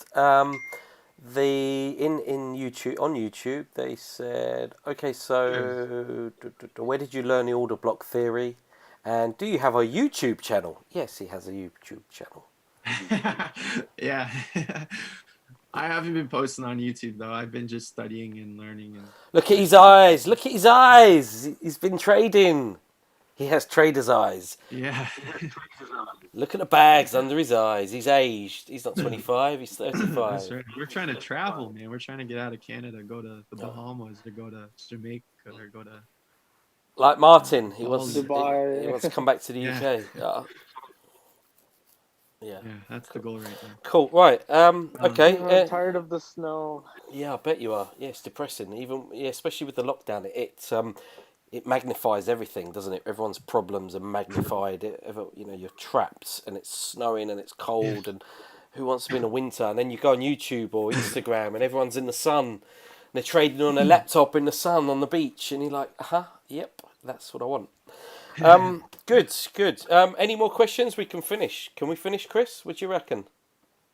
the in YouTube on YouTube they said, okay, so where did you learn the order block theory, and do you have a YouTube channel? Yes, he has a YouTube channel. Yeah. I haven't been posting on YouTube though. I've been just studying and learning and Look at his eyes. Look at his eyes. He's been trading. He has trader's eyes. Yeah. Look at the bags under his eyes. He's aged. He's not 25. He's 35. That's right. We're trying to travel, man. We're trying to get out of Canada, go to the Bahamas, or go to Jamaica, or go to Like Martin, he all wants these- Dubai. he wants to come back to the Yeah. UK. Yeah. Yeah, that's the goal right now. Cool. Right. Okay. I'm tired of the snow. Yeah, I bet you are. Yeah, it's depressing. Even especially with the lockdown, it magnifies everything, doesn't it? Everyone's problems are magnified. You're trapped, and it's snowing, and it's cold, and who wants to be in the winter? And then you go on YouTube or Instagram, and everyone's in the sun, and they're trading on a laptop in the sun on the beach, and you're like, yep, that's what I want. Good. Any more questions? We can finish. Can we finish, Chris? What do you reckon?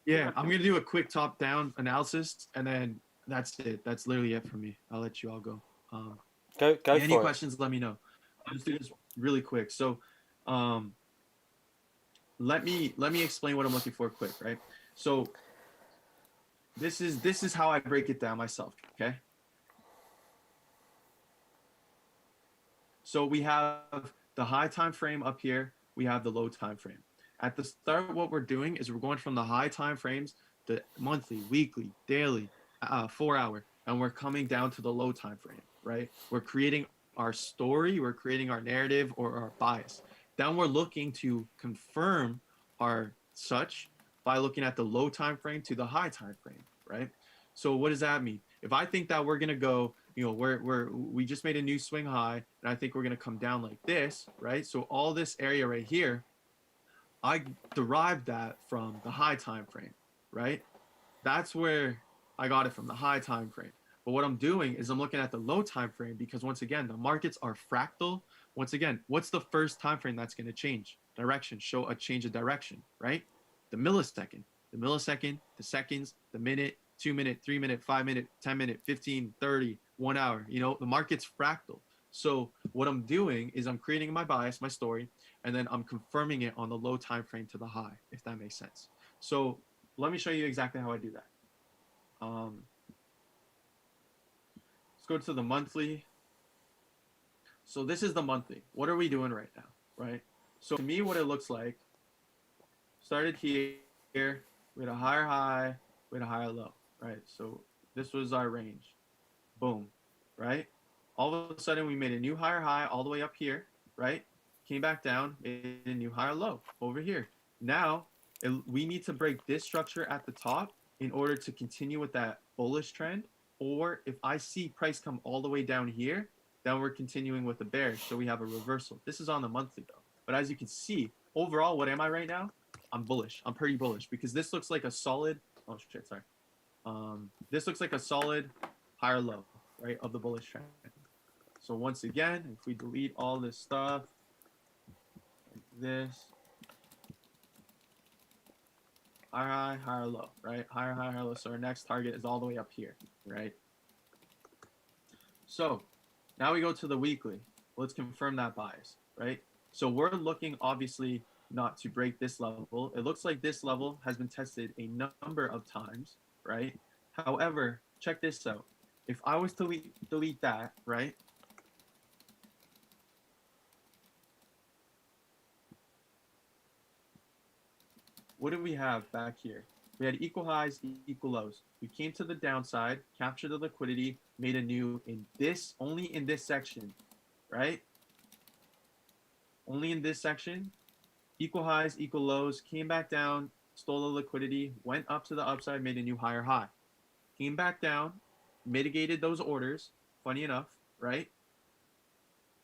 Yeah, I'm gonna do a quick top-down analysis, and then that's it. That's literally it for me. I'll let you all go. Go Any for it. questions? Let me know. I'll just do this really quick. So, let me explain what I'm looking for quick, right? So, this is how I break it down myself. Okay. So we have the high time frame up here. We have the low time frame. At the start, what we're doing is we're going from the high time frames, the monthly, weekly, daily, 4 hour, and we're coming down to the low time frame, right? We're creating our story, we're creating our narrative or our bias. Then we're looking to confirm our such by looking at the low time frame to the high time frame, right? So what does that mean? If I think that we're gonna go, we just made a new swing high, and I think we're gonna come down like this, right? So all this area right here, I derived that from the high time frame, right? That's where I got it from, the high time frame. But what I'm doing is I'm looking at the low time frame because once again, the markets are fractal. Once again, what's the first time frame that's going to change? Direction, show a change of direction, right? The millisecond, the seconds, the minute, 2 minute, 3 minute, 5 minute, 10 minute, 15, 30, 1 hour. You know, the market's fractal. So what I'm doing is I'm creating my bias, my story, and then I'm confirming it on the low time frame to the high, if that makes sense. So let me show you exactly how I do that. Let's go to the monthly. So this is the monthly. What are we doing right now, right? So to me, what it looks like, started here, we had a higher high, we had a higher low, right? So this was our range. Boom, right? All of a sudden, we made a new higher high all the way up here, right? Came back down, made a new higher low over here. Now, we need to break this structure at the top in order to continue with that bullish trend. Or if I see price come all the way down here, then we're continuing with the bearish. So we have a reversal. This is on the monthly though. But as you can see, overall, what am I right now? I'm bullish. I'm pretty bullish because this looks like a solid. Oh shit, sorry. This looks like a solid higher low, right, of the bullish trend. So once again, if we delete all this stuff, like this, higher high, higher low, right? Higher high, higher low. So our next target is all the way up here, right? So now we go to the weekly. Let's confirm that bias, right? So we're looking obviously not to break this level. It looks like this level has been tested a number of times, right? However, check this out. If I was to delete that, right? What do we have back here? We had equal highs, equal lows. We came to the downside, captured the liquidity, made a new in this, only in this section, right? Only in this section, equal highs, equal lows, came back down, stole the liquidity, went up to the upside, made a new higher high. Came back down, mitigated those orders, funny enough, right?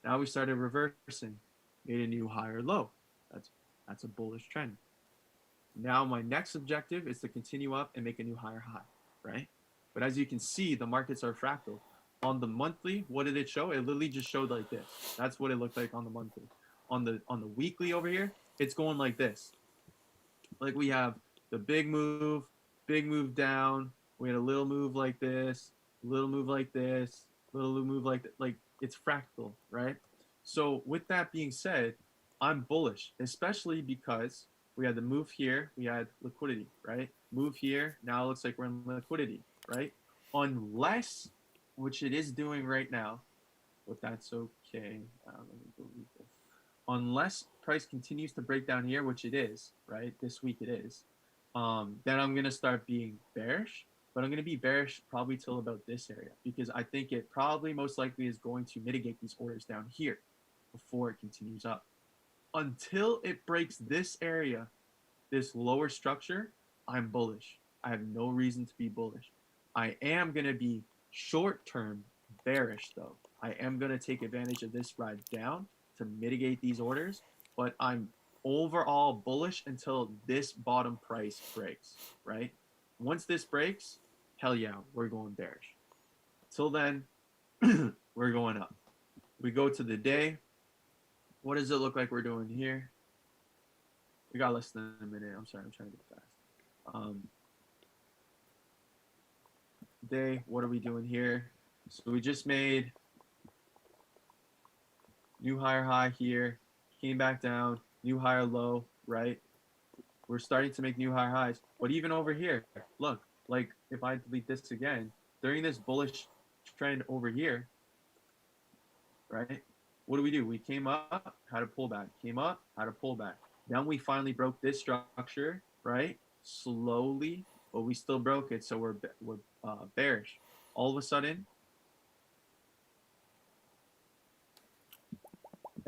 Now we started reversing, made a new higher low. That's a bullish trend. Now my next objective is to continue up and make a new higher high, right? But as you can see, the markets are fractal. On the monthly, what did it show? It literally just showed like this. That's what it looked like on the monthly. On the weekly over here, it's going like this. Like we have the big move down. We had a little move like this, little move like this, little move like that. Like it's fractal, right? So with that being said, I'm bullish, especially because we had the move here, we had liquidity, right? Move here, now it looks like we're in liquidity, right? Unless, which it is doing right now, but that's okay. Let me delete this. Unless price continues to break down here, which it is, right? This week it is. Then I'm gonna start being bearish, but I'm gonna be bearish probably till about this area because I think it probably most likely is going to mitigate these orders down here before it continues up. Until it breaks this area, this lower structure, I'm bullish. I have no reason to be bullish. I am going to be short-term bearish, though. I am going to take advantage of this ride down to mitigate these orders, but I'm overall bullish until this bottom price breaks, right? Once this breaks, hell yeah, we're going bearish. Till then, we're going up. We go to the day. What does it look like we're doing here? We got less than a minute. I'm sorry, I'm trying to get fast. Day, what are we doing here? So we just made new higher high here, came back down, new higher low, right? We're starting to make new higher highs. But even over here, look, like if I delete this again, during this bullish trend over here, right? What do? We came up, had a pullback, came up, had a pullback. Then we finally broke this structure, right? Slowly, but we still broke it, so we're bearish. All of a sudden,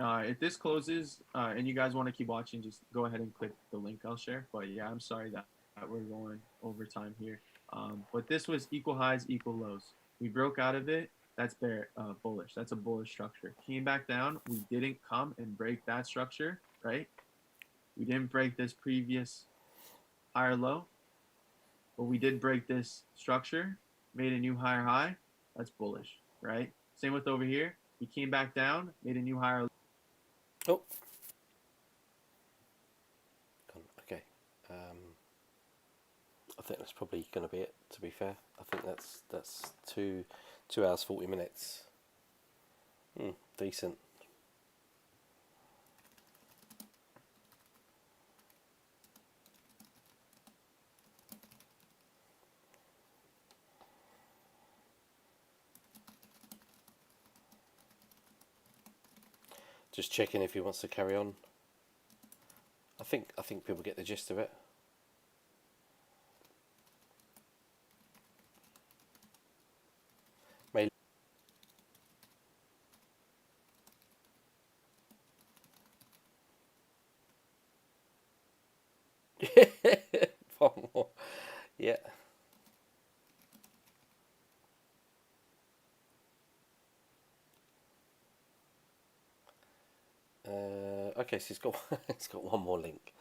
if this closes and you guys want to keep watching, just go ahead and click the link I'll share. But yeah, I'm sorry that we're going over time here. But this was equal highs, equal lows. We broke out of it. That's bullish. That's a bullish structure. Came back down. We didn't come and break that structure, right? We didn't break this previous higher low, but we did break this structure, made a new higher high. That's bullish, right? Same with over here. He came back down, made a new higher. Oh. Okay. I think that's probably going to be it. To be fair, I think that's 2 hours 40 minutes. Decent. Just checking if he wants to carry on. I think people get the gist of it. Maybe. One more. Yeah. Okay, so he's got one more link.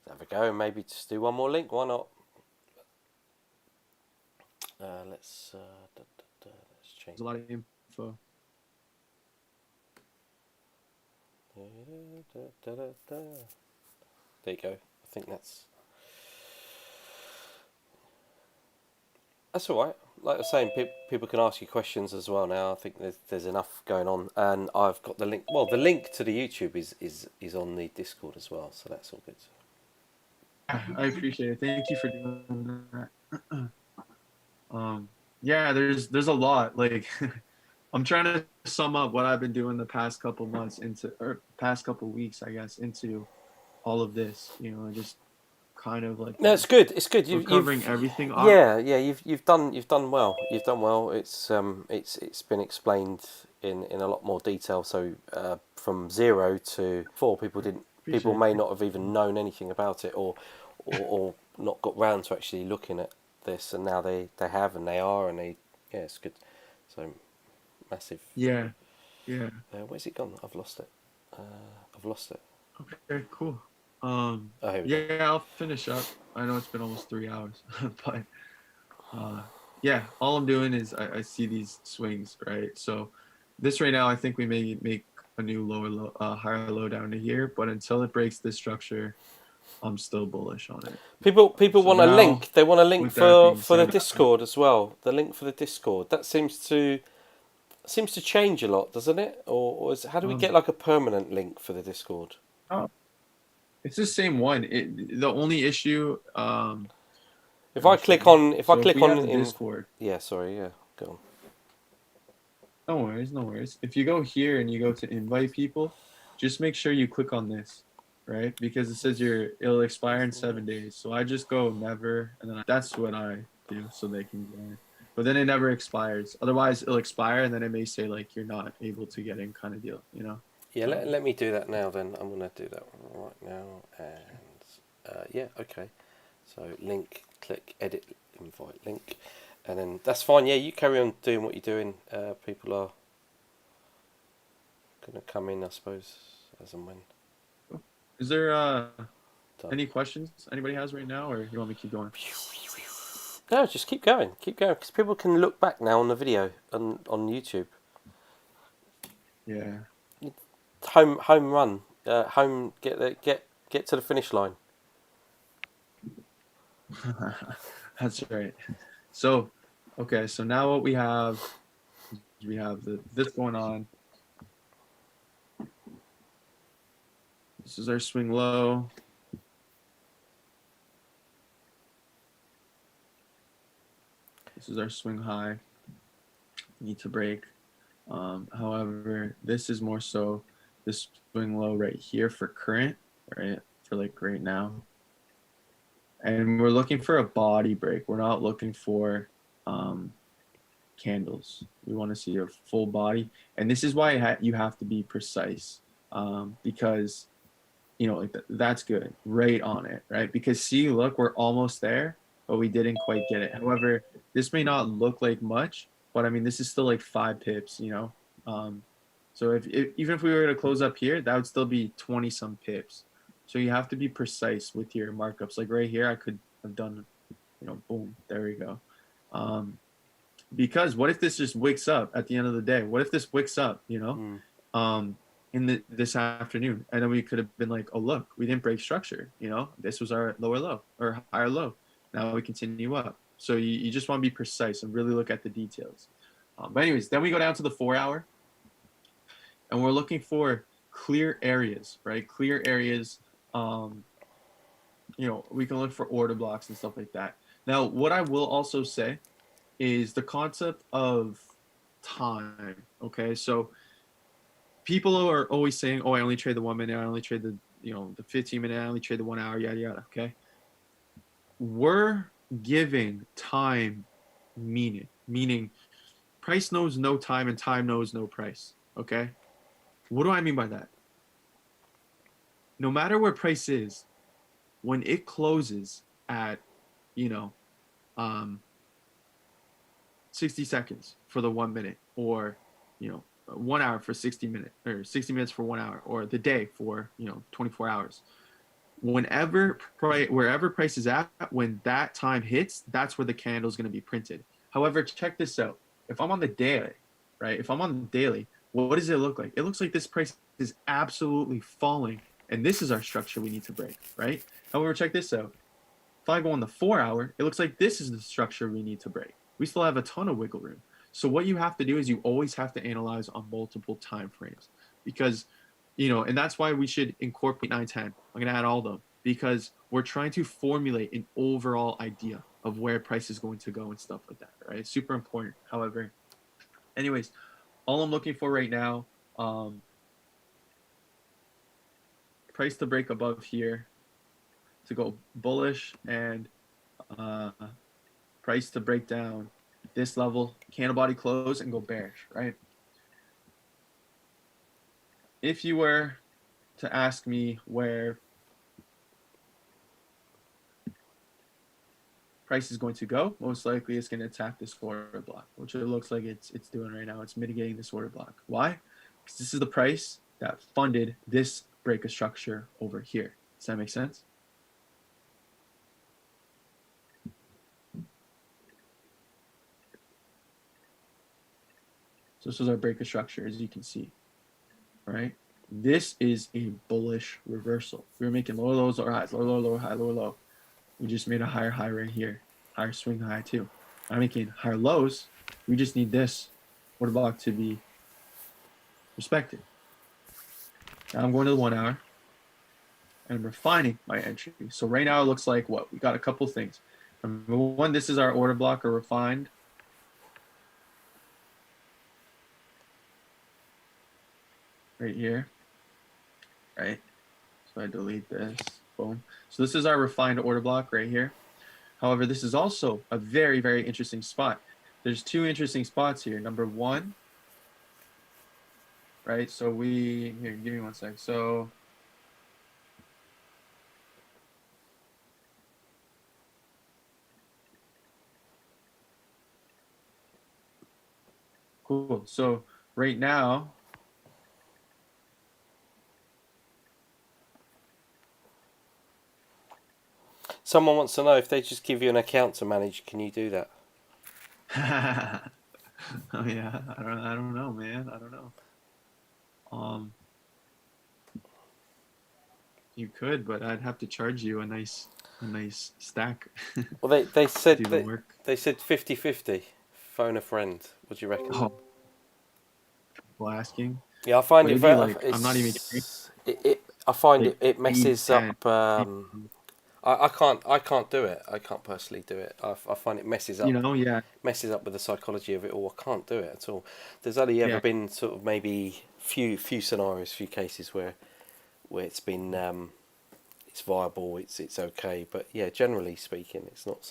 Let's have a go and maybe just do one more link. Why not? Let's change. There's a lot of info. There you go. I think that's all right. Like I was saying, people can ask you questions as well now. I think there's enough going on, and I've got the link. Well, the link to the YouTube is on the Discord as well, so that's all good. I appreciate it. Thank you for doing that. Yeah, there's a lot. Like, I'm trying to sum up what I've been doing the past couple months or past couple weeks, I guess, into all of this. You know, just kind of like. No, it's good. It's good. You're covering everything. Off. Yeah. You've done well. You've done well. It's been explained in a lot more detail. So from 0 to 4, people may not have even known anything about it, or not got round to actually looking at this, and now they have, and they are, and it's good. So massive. Yeah. Where's it gone? I've lost it. Okay, cool. Here we yeah, I'll finish up. I know it's been almost 3 hours, but yeah, all I'm doing is I see these swings, right? So this right now, I think we may make a new higher low down to here, but until it breaks this structure, I'm still bullish on it. People want a link. They want a link for the said, Discord as well. The link for the Discord that seems to change a lot, doesn't it? Or how do we get like a permanent link for the Discord? Oh, it's the same one. The only issue. If I click on in Discord. Yeah, sorry. Yeah, go on. No worries. If you go here and you go to invite people, just make sure you click on this, right? Because it says it'll expire in 7 days. So I just go never, and then that's what I do, so they can join. But then it never expires. Otherwise, it'll expire, and then it may say like you're not able to get in, kind of deal, you know. Yeah, let me do that now. Then I'm gonna do that right now, and yeah, okay. So link, click, edit, invite link, and then that's fine. Yeah, you carry on doing what you're doing. People are gonna come in, I suppose, as and when. Is there any questions anybody has right now, or you want me to keep going? No, just keep going, because people can look back now on the video on YouTube. Yeah. Home run, get to the finish line. That's right. So, okay, so now what we have this going on. This is our swing low. This is our swing high. Need to break. However, this is more so this swing low right here for current, right? For like right now. And we're looking for a body break. We're not looking for candles. We want to see a full body. And this is why you have to be precise, because, you know, like that's good. Right on it, right? Because see, look, we're almost there, but we didn't quite get it. However, this may not look like much, but I mean, this is still like 5 pips, you know? So if even if we were to close up here, that would still be 20 some pips. So you have to be precise with your markups. Like right here, I could have done, boom, there we go. Because what if this just wicks up at the end of the day? What if this wicks up, in this afternoon, and then we could have been like, oh look, we didn't break structure. This was our lower low or higher low. Now we continue up. So you just want to be precise and really look at the details. But anyways, then we go down to the 4 hour, and we're looking for clear areas, right? Clear areas. We can look for order blocks and stuff like that. Now, what I will also say is the concept of time. Okay, so people are always saying, "Oh, I only trade the 1 minute. I only trade the the 15 minute. I only trade the 1 hour. Yada yada." Okay, we're giving time meaning price knows no time and time knows no price. Okay, what do I mean by that? No matter where price is, when it closes at 60 seconds for the 1 minute, or 1 hour for 60 minutes, or 60 minutes for 1 hour, or the day for 24 hours, wherever price is at, when that time hits, that's where the candle is going to be printed. However, check this out. If I'm on the daily, right? If I'm on the daily, what does it look like? It looks like this price is absolutely falling, and this is our structure we need to break, right? However, check this out. If I go on the 4 hour, it looks like this is the structure we need to break. We still have a ton of wiggle room. So what you have to do is you always have to analyze on multiple time frames, because, and that's why we should incorporate 910. I'm going to add all of them, because we're trying to formulate an overall idea of where price is going to go and stuff like that, right? It's super important. However, anyways, all I'm looking for right now, price to break above here, to go bullish, and price to break down this level, candle body close, and go bearish, right? If you were to ask me where price is going to go, most likely it's going to attack this order block, which it looks like it's doing right now. It's mitigating this order block. Why? Because this is the price that funded this break of structure over here. Does that make sense? So this is our break of structure, as you can see, right? This is a bullish reversal. We were making lower lows, lower highs, lower low, lower high, lower low. We just made a higher high right here, higher swing high too. I'm making higher lows. We just need this order block to be respected. Now I'm going to the 1 hour, and I'm refining my entry. So right now it looks like what? We got a couple things. Number one, this is our order block, or refined. Right here, right? So I delete this, boom. So this is our refined order block right here. However, this is also a very, very interesting spot. There's two interesting spots here. Number one, right? So here, give me 1 sec. So cool. So right now, Someone wants to know, if they just give you an account to manage, can you do that? oh yeah, I don't know, man. I don't know. You could, but I'd have to charge you a nice stack. Well, they said Do the work. they said 50-50. Phone a friend. What do you reckon? Oh, people asking. Yeah, I find But it it'd be very. like, I'm not even kidding. I find Like it messes 8, 10. up. I can't do it. I can't personally do it. I find it messes up. Yeah. Messes up with the psychology of it all. I can't do it at all. There's only ever been sort of maybe few scenarios, few cases where it's been it's viable, it's okay. But yeah, generally speaking, it's not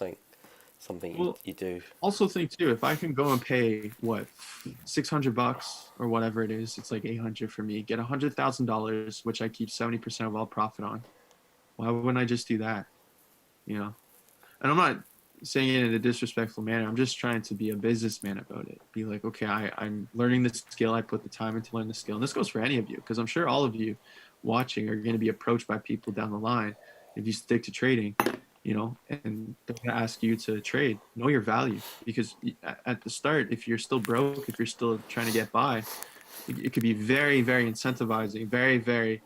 something you do. Also think too, if I can go and pay what $600 or whatever it is, it's like 800 for me. Get $100,000, which I keep 70% of all profit on. Why wouldn't I just do that? And I'm not saying it in a disrespectful manner. I'm just trying to be a businessman about it. Be like, okay, I'm learning this skill. I put the time in to learn the skill. And this goes for any of you, because I'm sure all of you watching are going to be approached by people down the line if you stick to trading, you know, and they're going to ask you to trade. Know your value, because at the start, if you're still broke, if you're still trying to get by, it could be very, very incentivizing, very, very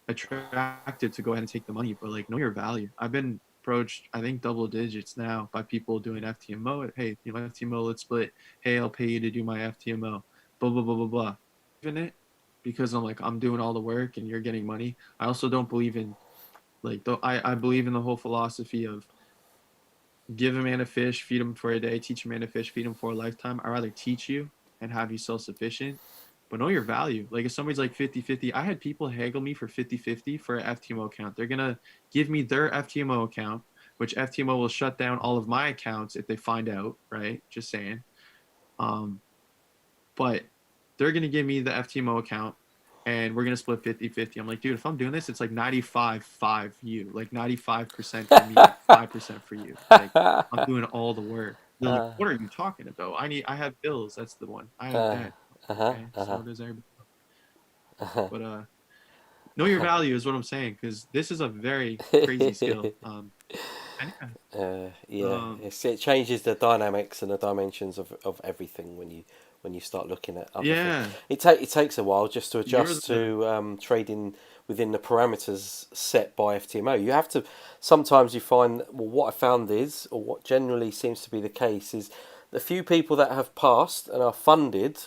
attractive to go ahead and take the money. But like, know your value. I've been approached, I think, double digits now by people doing FTMO. Hey, you know, FTMO, let's split. Hey, I'll pay you to do my FTMO. Blah blah blah blah blah. In it, because I'm like, I'm doing all the work and you're getting money. I also don't believe in like, I believe in the whole philosophy of give a man a fish, feed him for a day, teach a man to fish, feed him for a lifetime. I'd rather teach you and have you self-sufficient, but know your value. Like if somebody's like 50-50, I had people haggle me for 50-50 for an FTMO account. They're going to give me their FTMO account, which FTMO will shut down all of my accounts if they find out, right? Just saying. But they're going to give me the FTMO account and we're going to split 50-50. I'm like, dude, if I'm doing this, it's like 95-5 you, like 95% for me, 5% for you. Like I'm doing all the work. They're like, what are you talking about? I have bills. That's the one. I have debt. Okay. So does everybody. But know your value is what I'm saying, because this is a very crazy skill. It changes the dynamics and the dimensions of everything when you start looking at other things. It takes a while just to adjust to trading within the parameters set by FTMO. You have to, sometimes you find, well, what I found is, or what generally seems to be the case, is the few people that have passed and are funded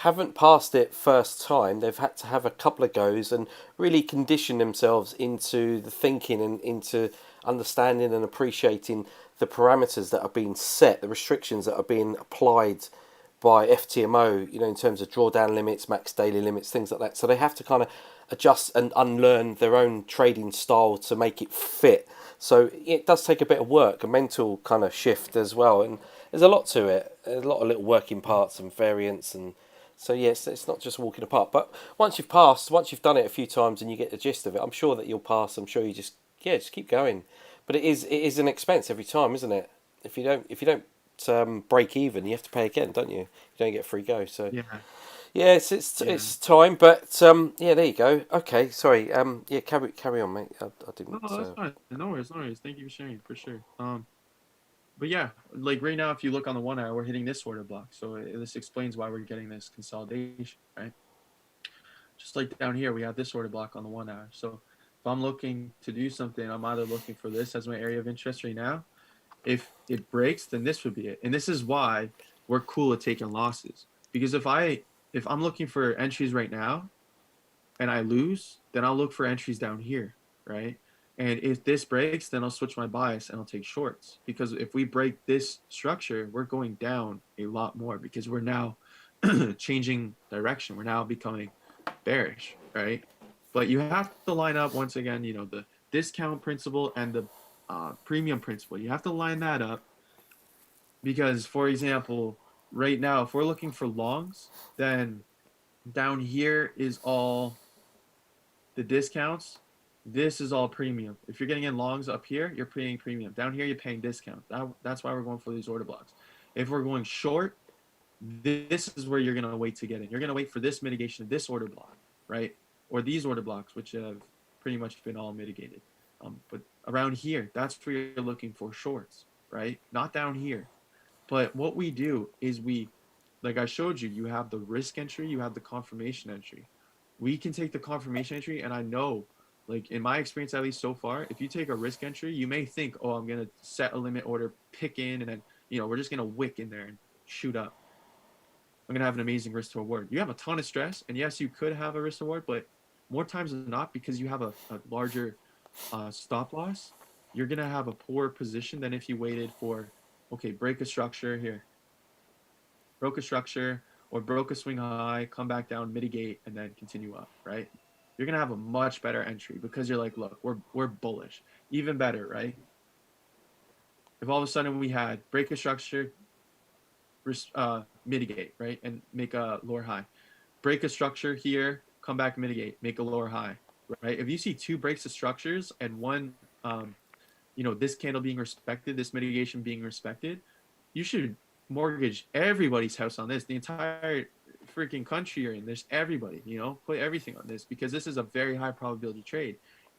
haven't passed it first time. They've had to have a couple of goes and really condition themselves into the thinking and into understanding and appreciating the parameters that are being set, the restrictions that are being applied by FTMO, you know, in terms of drawdown limits, max daily limits, things like that. So they have to kind of adjust and unlearn their own trading style to make it fit. So it does take a bit of work, a mental kind of shift as well. And there's a lot to it. There's a lot of little working parts and variants, and so yes, it's not just walking apart. But once you've passed, once you've done it a few times and you get the gist of it, I'm sure that you'll pass. I'm sure you just keep going. But it is an expense every time, isn't it? If you don't break even, you have to pay again, don't you? You don't get free go. So yeah, it's time. But there you go. Okay, sorry. Carry on, mate. I didn't. No, that's fine. No worries. Thank you for sharing, for sure. But yeah, like right now, if you look on the 1 hour, we're hitting this order block. So this explains why we're getting this consolidation, right? Just like down here, we have this order block on the 1 hour. So if I'm looking to do something, I'm either looking for this as my area of interest right now. If it breaks, then this would be it. And this is why we're cool at taking losses. Because if I'm looking for entries right now and I lose, then I'll look for entries down here, right? And if this breaks, then I'll switch my bias and I'll take shorts. Because if we break this structure, we're going down a lot more, because we're now changing direction. We're now becoming bearish, right? But you have to line up, once again, you know, the discount principle and the premium principle. You have to line that up, because, for example, right now, if we're looking for longs, then down here is all the discounts. This is all premium. If you're getting in longs up here, you're paying premium. Down here, you're paying discount. That's why we're going for these order blocks. If we're going short, this is where you're going to wait to get in. You're going to wait for this mitigation of this order block, right? Or these order blocks, which have pretty much been all mitigated. But around here, that's where you're looking for shorts, right? Not down here. But what we do is like I showed you, you have the risk entry, you have the confirmation entry. We can take the confirmation entry, and I know, like in my experience, at least so far, if you take a risk entry, you may think, oh, I'm going to set a limit order, pick in, and then, you know, we're just going to wick in there and shoot up. I'm going to have an amazing risk to reward. You have a ton of stress, and yes, you could have a risk to reward, but more times than not, because you have a larger stop loss, you're going to have a poorer position than if you waited for, okay, break a structure here. Broke a structure or broke a swing high, come back down, mitigate, and then continue up, right? You're going to have a much better entry, because you're like, look, we're bullish. Even better, right? If all of a sudden we had break a structure, mitigate, right? And make a lower high. Break a structure here, come back, mitigate, make a lower high, right? If you see two breaks of structures and one, you know, this candle being respected, this mitigation being respected, you should mortgage everybody's house on this. The entire freaking country you're in. There's everybody, you know, put everything on this because this is a very high probability trade.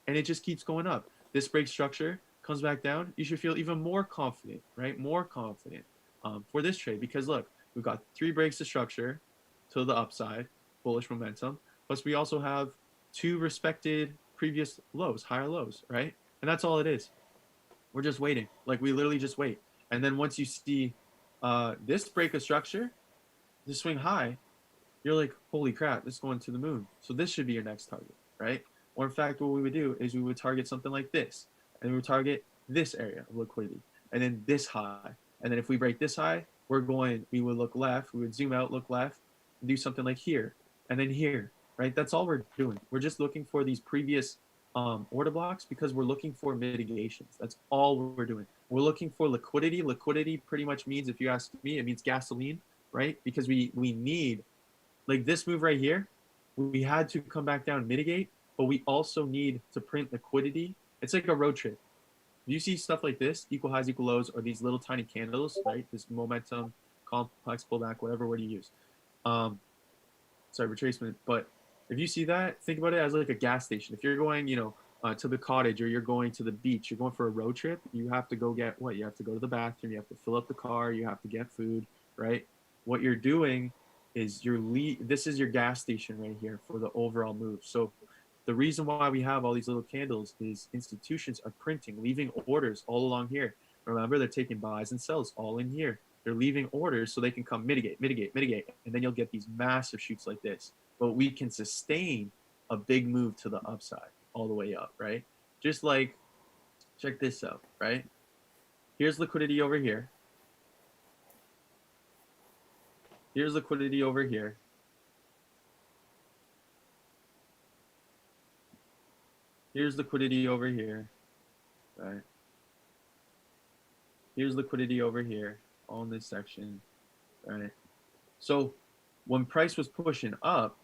And it just keeps going up. This break structure comes back down. You should feel even more confident, right? More confident for this trade because look, we've got 3 breaks of structure to the upside, bullish momentum. Plus we also have 2 respected previous lows, higher lows, right? And that's all it is. We're just waiting. Like we literally just wait. And then once you see this break of structure, this swing high, you're like, holy crap, this is going to the moon. So this should be your next target, right? Or in fact, what we would do is we would target something like this. And we would target this area of liquidity. And then this high. And then if we break this high, we would look left, we would zoom out, look left, and do something like here. And then here, right? That's all we're doing. We're just looking for these previous order blocks because we're looking for mitigations. That's all we're doing. We're looking for liquidity. Liquidity pretty much means, if you ask me, it means gasoline, right? Because we need, like this move right here, we had to come back down and mitigate, but we also need to print liquidity. It's like a road trip. You see stuff like this, equal highs, equal lows, or these little tiny candles, right? This momentum, complex pullback, whatever word you use. Sorry, retracement. But if you see that, think about it as like a gas station. If you're going, to the cottage or you're going to the beach, you're going for a road trip, you have to go get what? You have to go to the bathroom, you have to fill up the car, you have to get food, right? What you're doing is this is your gas station right here for the overall move. So the reason why we have all these little candles is institutions are printing, leaving orders all along here. Remember, they're taking buys and sells all in here. They're leaving orders so they can come mitigate, and then you'll get these massive shoots like this. But we can sustain a big move to the upside all the way up, right? Just like, check this out, right? Here's liquidity over here. Here's liquidity over here. Here's liquidity over here, right? Here's liquidity over here, all in this section, right? So when price was pushing up,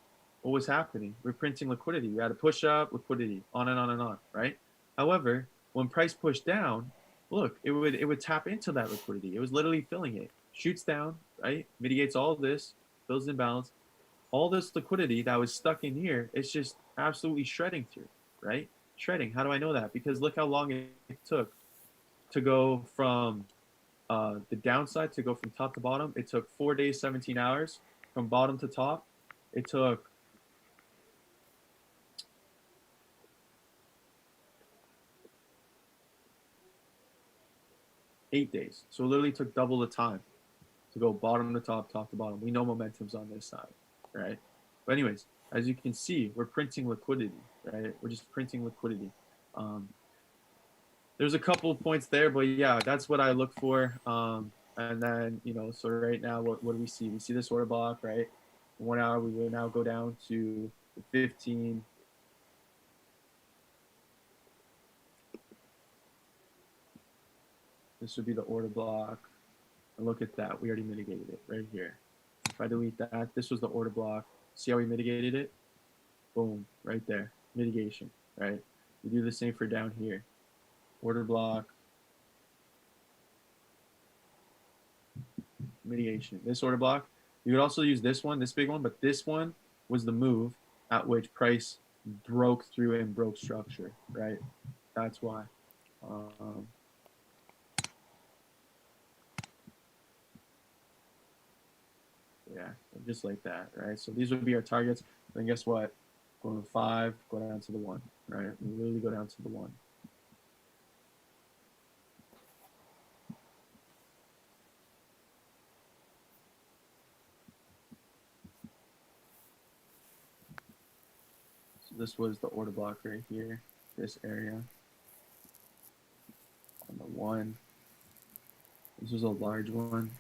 what was happening? We're printing liquidity. We had to push up, liquidity, on and on and on, right? However, when price pushed down, look, it would tap into that liquidity. It was literally filling it. Shoots down, right? Mitigates all of this, fills in balance. All this liquidity that was stuck in here, it's just absolutely shredding through, right? Shredding. How do I know that? Because look how long it took to go from the downside, to go from top to bottom. It took 4 days, 17 hours. From bottom to top, it took 8 days. So it literally took double the time to go bottom to top, top to bottom. We know momentum's on this side, right? But anyways, as you can see, we're printing liquidity, right? We're just printing liquidity. There's a couple of points there, but yeah, that's what I look for. And then, so right now, what do we see? We see this order block, right? 1 hour, we will now go down to the 15. This would be the order block. And look at that. We already mitigated it right here. If I delete that, this was the order block. See how we mitigated it? Boom, right there. Mitigation, right? We do the same for down here. Order block. Mitigation. This order block. You could also use this one, this big one, but this one was the move at which price broke through and broke structure, right? That's why. Yeah, just like that, right? So these would be our targets. Then guess what? Go to 5, go down to the 1, right? We literally go down to the 1. So this was the order block right here, this area. On the 1. This was a large one.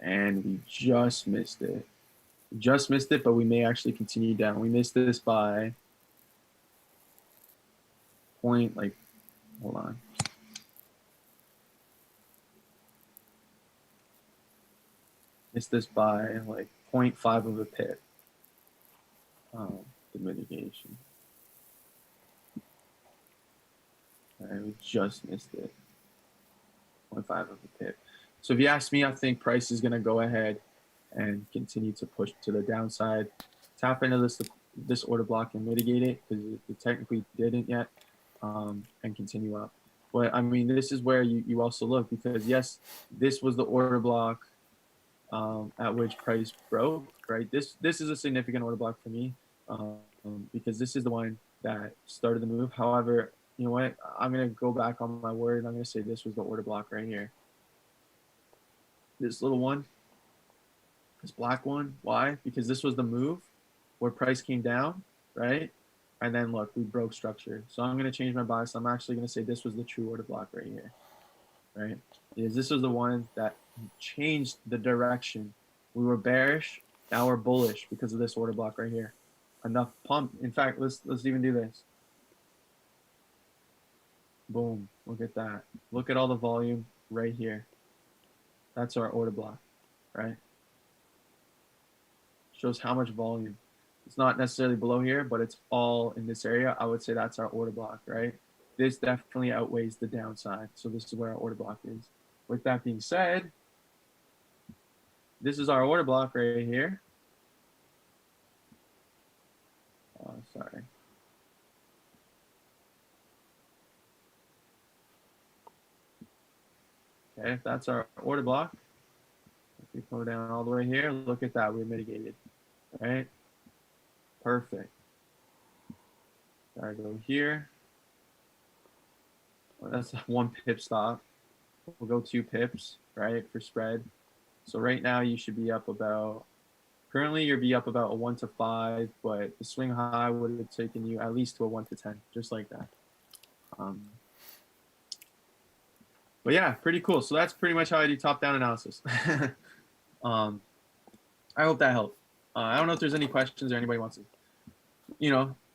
And we just missed it. We just missed it, but we may actually continue down. We missed this by hold on. Missed this by like 0.5 of a pip. The mitigation. All right, we just missed it. 0.5 of a pip. So if you ask me, I think price is going to go ahead and continue to push to the downside, tap into this order block and mitigate it because it technically didn't yet, and continue up. But I mean, this is where you also look, because yes, this was the order block at which price broke, right? This is a significant order block for me, because this is the one that started the move. However, you know what? I'm gonna go back on my word, and I'm gonna say this was the order block right here. This little one, this black one. Why? Because this was the move where price came down, right? And then look, we broke structure. So I'm gonna change my bias. I'm actually gonna say this was the true order block right here, right? Because this was the one that changed the direction. We were bearish, now we're bullish because of this order block right here. Enough pump. In fact, let's even do this. Boom. Look at that. Look at all the volume right here. That's our order block, right? Shows how much volume. It's not necessarily below here, but it's all in this area. I would say that's our order block, right? This definitely outweighs the downside. So this is where our order block is. With that being said, this is our order block right here. Oh, sorry. Okay, if that's our order block, if we go down all the way here, look at that, we're mitigated, right? Perfect. Gotta go here. Well, that's 1 pip stop. We'll go 2 pips, right, for spread. So right now you should be up about, currently you'll be up about a 1 to 5, but the swing high would have taken you at least to a 1 to 10, just like that. But yeah, pretty cool. So that's pretty much how I do top-down analysis. I hope that helped. I don't know if there's any questions or anybody wants to,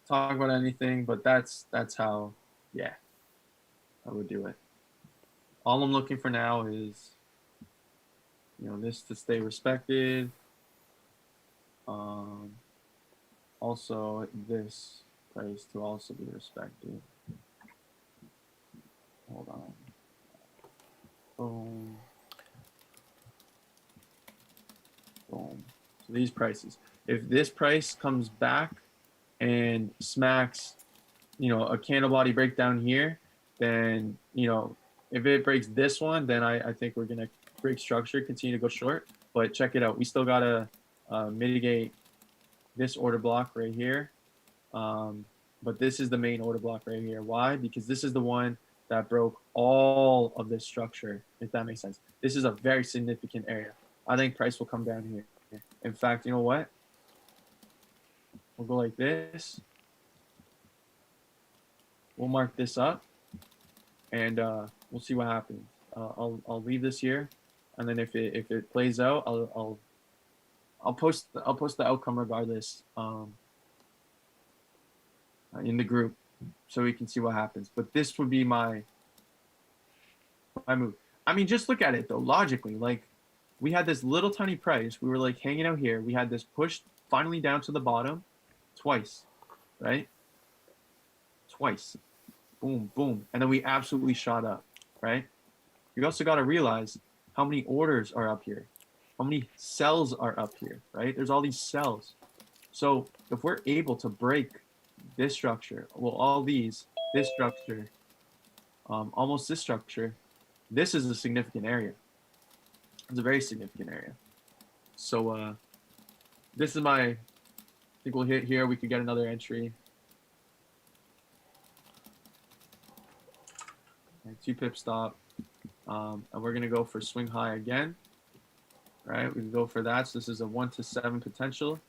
talk about anything, but that's how, yeah, I would do it. All I'm looking for now is, this to stay respected. Also, this price to also be respected. Hold on. Boom. Boom. So these prices. If this price comes back and smacks, a candle body breakdown here, then, if it breaks this one, then I think we're going to break structure, continue to go short. But check it out. We still got to mitigate this order block right here. But this is the main order block right here. Why? Because this is the one that broke all of this structure, if that makes sense. This is a very significant area. I think price will come down here. In fact, you know what? We'll go like this. We'll mark this up, and we'll see what happens. I'll leave this here, and then if it plays out, I'll post the outcome regardless in the group, so we can see what happens. But this would be my move. I mean, just look at it though, logically. Like, we had this little tiny price. We were like hanging out here. We had this push finally down to the bottom twice, right? Twice. Boom, boom. And then we absolutely shot up, right? You also got to realize how many orders are up here. How many cells are up here, right? There's all these cells. So if we're able to break this structure, well, all these, this structure, almost this structure, this is a significant area. It's a very significant area. So this is I think we'll hit here. We could get another entry. Okay, 2 pip stop. And we're going to go for swing high again. Right, we can go for that. So this is a 1 to 7 potential.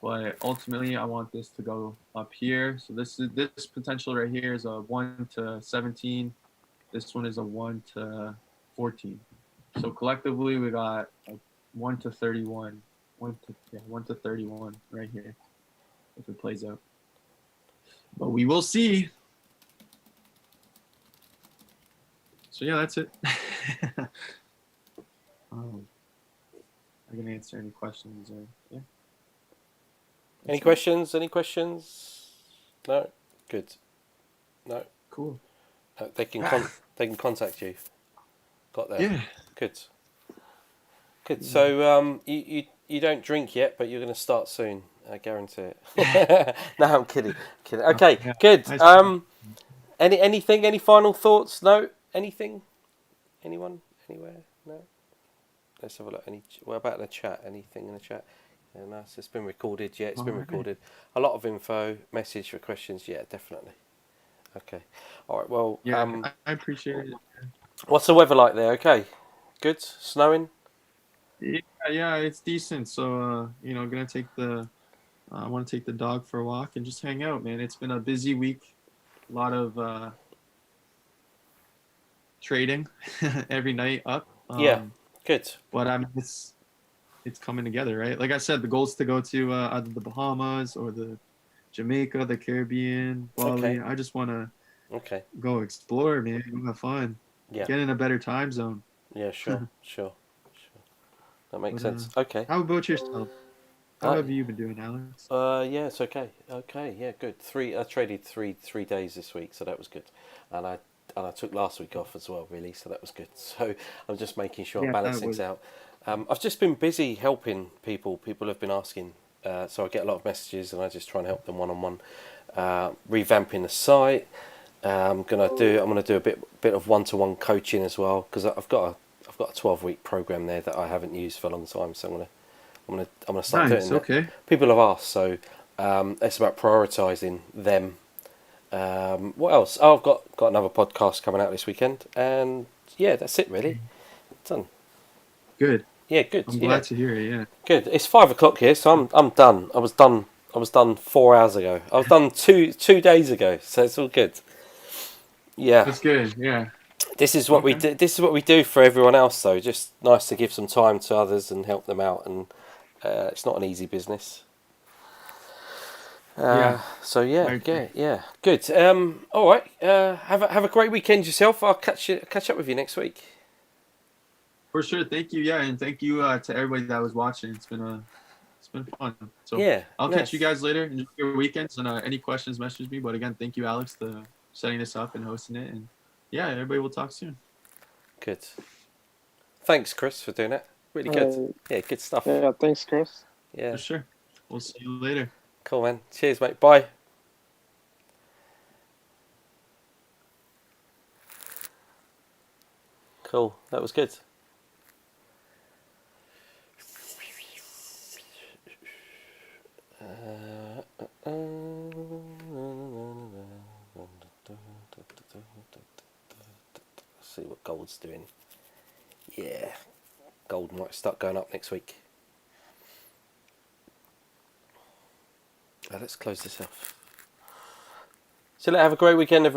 But ultimately, I want this to go up here. So this potential right here is a 1 to 17. This one is a 1 to 14. So collectively, we got a 1 to 31. 1 to 31 right here, if it plays out. But we will see. So yeah, that's it. I can answer any questions or yeah. Any questions? Any questions? No? Good. No? Cool. They can contact you. got there. Yeah. Good. Good. So you don't drink yet, but you're going to start soon. I guarantee it. No, I'm kidding. Okay, Yeah. good. I- Any final thoughts? No. Anything? Anyone? Anywhere? No. Let's have a look. What about the chat? Anything in the chat? Yeah, no, so it's been recorded. Yeah, it's been Alright. recorded. A lot of info, message for questions. Yeah, definitely. Okay. All right. Well, Yeah, I appreciate it. what's the weather like there? Okay. Good. Snowing. Yeah, it's decent. So, gonna take I want to take the dog for a walk and just hang out, man. It's been a busy week. A lot of trading every night up. Yeah. Good. But I mean, it's coming together, right? Like I said, the goal is to go to either the Bahamas or the Jamaica, the Caribbean, Bali. Okay. I just want to Okay. go explore, man. Go have fun. Yeah. Get in a better time zone. Yeah. Sure. Sure. That makes But, sense. Okay. How about yourself? How Uh, have you been doing, Alex? Yeah, it's okay. Okay, yeah, good. I traded three days this week, so that was good. And I took last week off as well, really, so that was good. So I'm just making sure I Yeah, balance that things was- out. I've just been busy helping people. People have been asking, so I get a lot of messages, and I just try and help them one on one. Revamping the site. I'm gonna do a bit of one-to-one coaching as well, because I've got a 12-week program there that I haven't used for a long time, so I'm gonna start Nice. doing that. Okay. People have asked, so it's about prioritising them. What else? Oh, I've got another podcast coming out this weekend, and yeah, that's it really. Done. Good. Yeah, good. I'm Yeah, glad to hear it. Yeah. good. It's 5 o'clock here, so I'm done. I was done 4 hours ago. I was done two days ago, so it's all good. Yeah, That's good. Yeah. this is what we Okay. do. This is what we do for everyone else, though. Just nice to give some time to others and help them out, and it's not an easy business. Yeah. So yeah, I agree. yeah, good. All right. Have a great weekend yourself. I'll catch up with you next week. For sure. Thank you. Yeah, and thank you to everybody that was watching. It's been fun. So Yeah. I'll nice. catch you guys later. Enjoy your weekends. And any questions, message me. But again, thank you, Alex, for setting this up and hosting it. And yeah, everybody will talk soon. Good. Thanks, Chris, for doing that. Really good. Yeah, good stuff. Yeah, thanks, Chris. Yeah. For sure. We'll see you later. Cool, man. Cheers, mate. Bye. Cool. That was good. Let's see what gold's doing. Yeah, gold might start going up next week. Let's close this off. So have a great weekend, everyone.